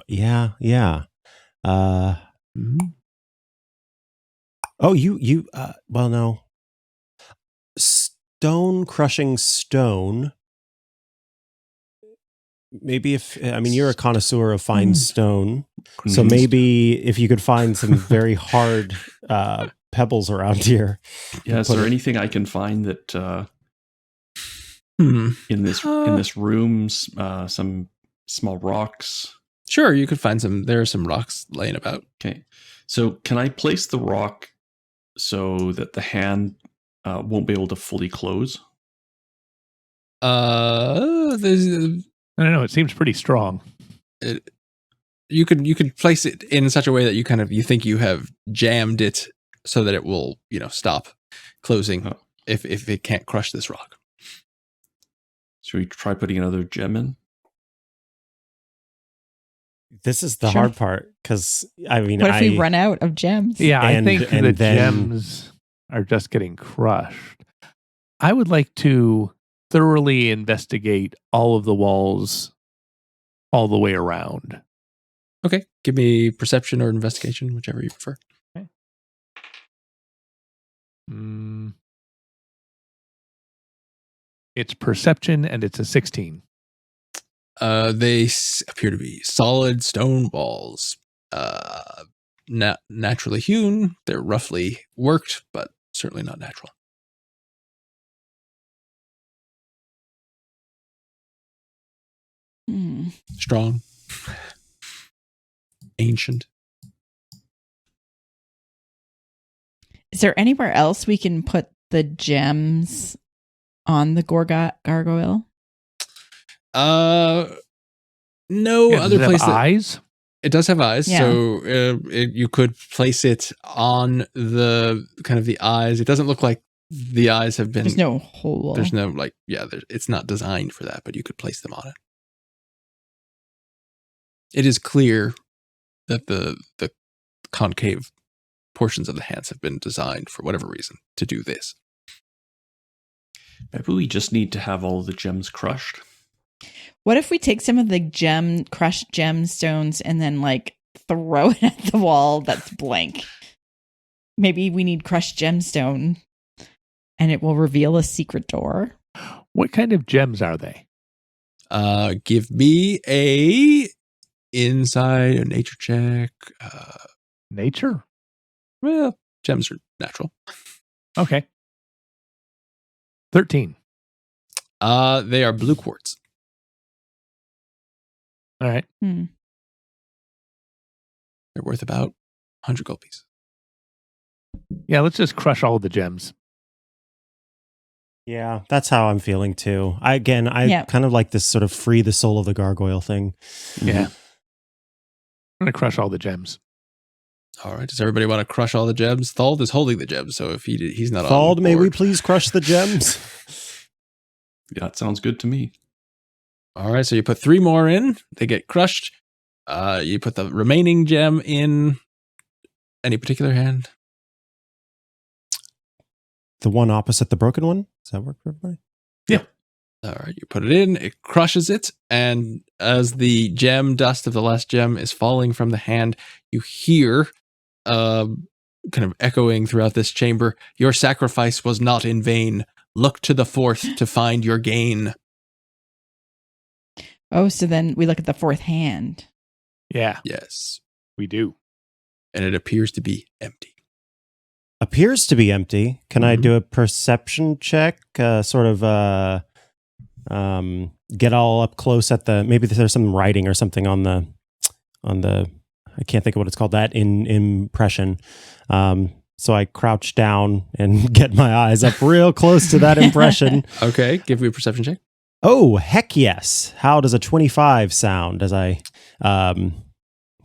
Yeah. Mhm. Oh, you. Well, no. Stone crushing stone. Maybe you're a connoisseur of fine stone, so maybe if you could find some very hard pebbles around here. Yeah, is put there it- anything I can find that Hmm. in this room, some small rocks? Sure, you could find some. There are some rocks laying about. Okay. So can I place the rock so that the hand won't be able to fully close? There's I don't know. It seems pretty strong. you could place it in such a way that you think you have jammed it so that it will stop closing Oh. if it can't crush this rock. Should we try putting another gem in? This is the Sure. hard part because What if we run out of gems? Yeah, I And- think and the then- gems are just getting crushed. I would like to thoroughly investigate all of the walls all the way around. Okay, give me perception or investigation, whichever you prefer. It's perception, and it's a 16. They appear to be solid stone walls. Naturally hewn. They're roughly worked, but certainly not natural. Strong. Ancient. Is there anywhere else we can put the gems on the gargoyle? No Yeah, other does it place. have eyes? It does have eyes, Yeah. so you could place it on the kind of the eyes. It doesn't look like the eyes have been. There's no hole. There's no it's not designed for that, but you could place them on it. It is clear that the concave portions of the hands have been designed for whatever reason to do this. Maybe we just need to have all the gems crushed. What if we take some of the crushed gemstones and then like throw it at the wall that's blank? Maybe we need crushed gemstone and it will reveal a secret door. What kind of gems are they? Give me a nature check. Nature? Well, gems are natural. Okay. 13. They are blue quartz. All right. They're worth about 100 gold pieces. Yeah, let's just crush all the gems. Yeah, that's how I'm feeling too. I kind of like this sort of free the soul of the gargoyle thing. Yeah. I'm going to crush all the gems. All right. Does everybody want to crush all the gems? Thald is holding the gems, so if he's not on Thald, may we board. please crush the gems? Yeah, that sounds good to me. All right, so you put 3 more in. They get crushed. You put the remaining gem in any particular hand. The one opposite the broken one? Does that work for everybody? Yeah. All right, you put it in. It crushes it, and as the gem dust of the last gem is falling from the hand, you hear, kind of echoing throughout this chamber, "Your sacrifice was not in vain. Look to the fourth to find your gain." Oh, so then we look at the fourth hand. Yeah, Yes. we do. And it appears to be empty. Appears to be empty. Can I Mhm. do a perception check? Get all up close at maybe there's some writing or something on the, I can't think of what it's called, that in impression. So I crouch down and get my eyes up real close to that impression. Okay, give me a perception check. Oh, heck yes. How does a 25 sound as I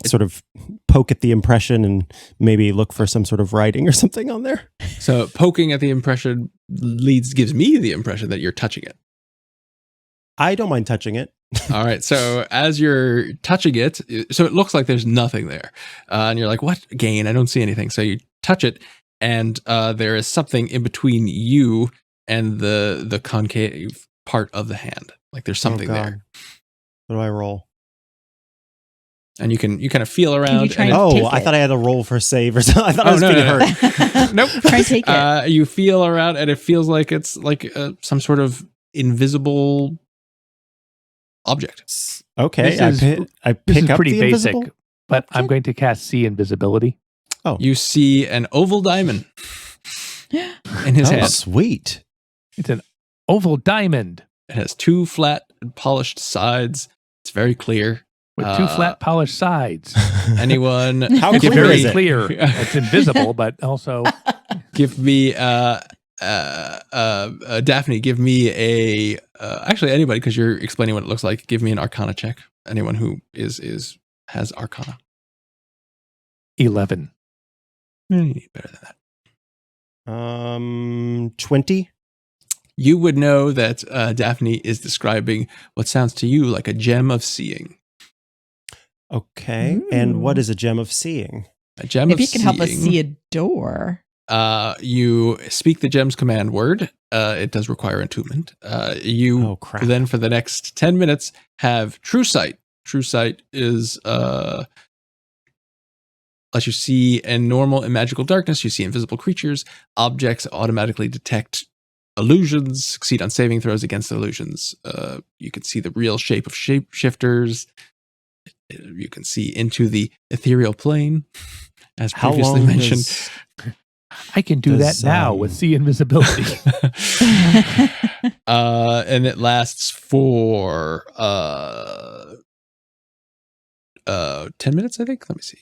sort of poke at the impression and maybe look for some sort of writing or something on there? So poking at the impression gives me the impression that you're touching it. I don't mind touching it. All right. So as you're touching it, so it looks like there's nothing there. And you're like, what gain? I don't see anything. So you touch it, and there is something in between you and the concave part of the hand. Like there's something there. What do I roll? And you kind of feel around. Can you try and and take I it? thought I had a roll for save or something. I thought I was being hurt. Nope. Try and take it. You feel around, and it feels like it's like some sort of invisible object. Okay, This is I This pick is up pretty the basic, invisible. but I'm going to cast See Invisibility. You see an oval diamond in his Oh, hand. sweet. It's an oval diamond It has 2 flat and polished sides. It's very clear. with 2 flat polished sides. Anyone? How It's clear very is it? clear. It's invisible, but also Give me Daphne. Give me a actually anybody, because you're explaining what it looks like. Give me an Arcana check. Anyone who has Arcana. 11. You need better than that. 20. You would know that Daphne is describing what sounds to you like a gem of seeing. Okay, and what is a gem of seeing? A gem Maybe of you can help us seeing. see a door. You speak the gem's command word. It does require attunement. You Oh, crap. then for the next 10 minutes have true sight. True sight is lets you see in normal and magical darkness. You see invisible creatures. Objects automatically detect illusions, succeed on saving throws against illusions. You can see the real shape of shapeshifters. You can see into the ethereal plane, as How previously long mentioned. I can do that now with see invisibility. And it lasts for 10 minutes, I think. Let me see.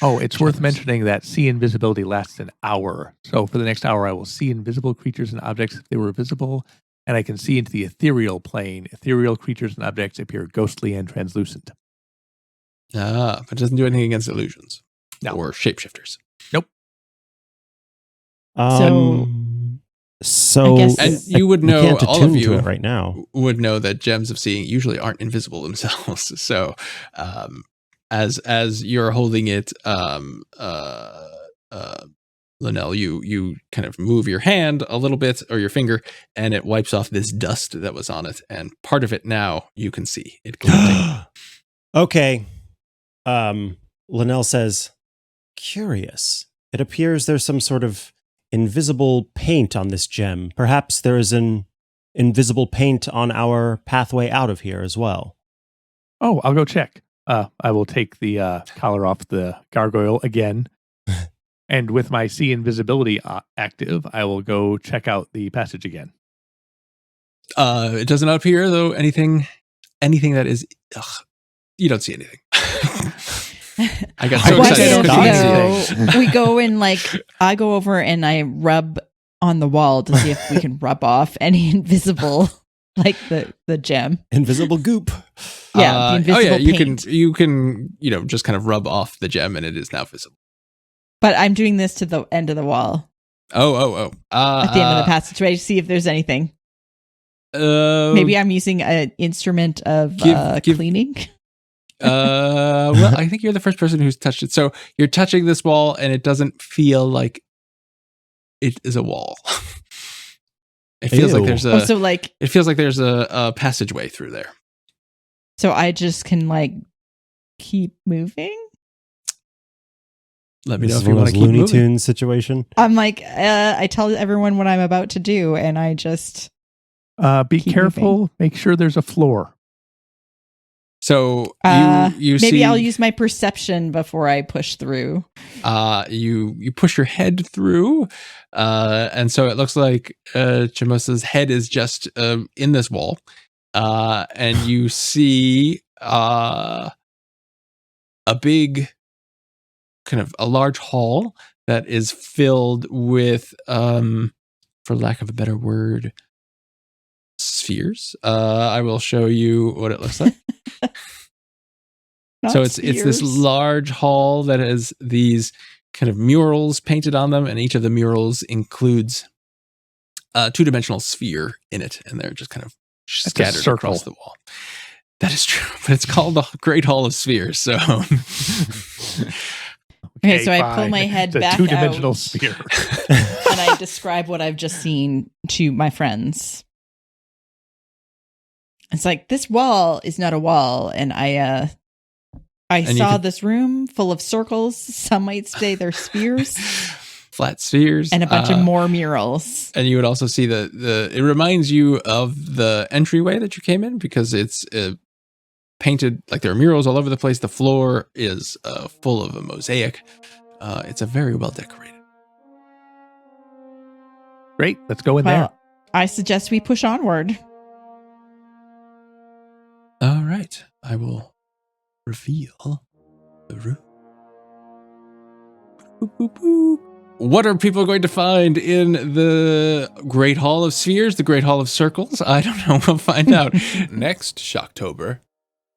Oh, it's worth Gems. mentioning that see invisibility lasts an hour. So for the next hour, I will see invisible creatures and objects if they were visible, and I can see into the ethereal plane. Ethereal creatures and objects appear ghostly and translucent. But it doesn't do anything against illusions or shapeshifters. So I guess- And you would we know, can't all attune of to you it right now. would know that gems of seeing usually aren't invisible themselves. So as you're holding it, Linnell, you kind of move your hand a little bit or your finger, and it wipes off this dust that was on it, and part of it now you can see it glinting. Okay. Linnell says, curious. It appears there's some sort of invisible paint on this gem. Perhaps there is an invisible paint on our pathway out of here as well. Oh, I'll go check. I will take the collar off the gargoyle again. And with my see invisibility active, I will go check out the passage again. It does not appear, though, anything that is... you don't see anything. I got so Why excited. can't I I couldn't see see anything. we go and I go over and I rub on the wall to see if we can rub off any invisible, the gem. Invisible goop. Yeah, the invisible paint. you can just kind of rub off the gem, and it is now visible. But I'm doing this to the end of the wall Oh. at the end of the passageway to see if there's anything. Maybe I'm using an instrument of cleaning. Well, I think you're the first person who's touched it. So you're touching this wall, and it doesn't feel like it is a wall. It feels like there's a. It feels like there's a passageway through there. So I just can keep moving. Let me This know is if you one of want to those keep Looney moving. Tunes situation. I'm I tell everyone what I'm about to do, and I just Be keep careful. moving. Make sure there's a floor. So you maybe see, I'll use my perception before I push through. You push your head through, and so it looks like Chamosa's head is just in this wall, and you see a big, kind of a large hall that is filled with, for lack of a better word, spheres. I will show you what it looks like. So it's this large hall that has these kind of murals painted on them, and each of the murals includes a two-dimensional sphere in it, and they're just kind of scattered across the wall. That is true, but it's called the Great Hall of Spheres. So Okay, so I pull my head it's back a two-dimensional out. sphere. And I describe what I've just seen to my friends. It's this wall is not a wall, and I saw this room full of circles. Some might say they're spheres. Flat spheres. And a bunch of more murals. And you would also see it reminds you of the entryway that you came in, because it's painted, there are murals all over the place. The floor is full of a mosaic. It's a very well decorated. Great. Let's go in there. I suggest we push onward. All right. I will reveal the room. Boop, boop, boop. What are people going to find in the Great Hall of Spheres, the Great Hall of Circles? I don't know. We'll find out next Shocktober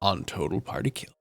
on Total Party Kill.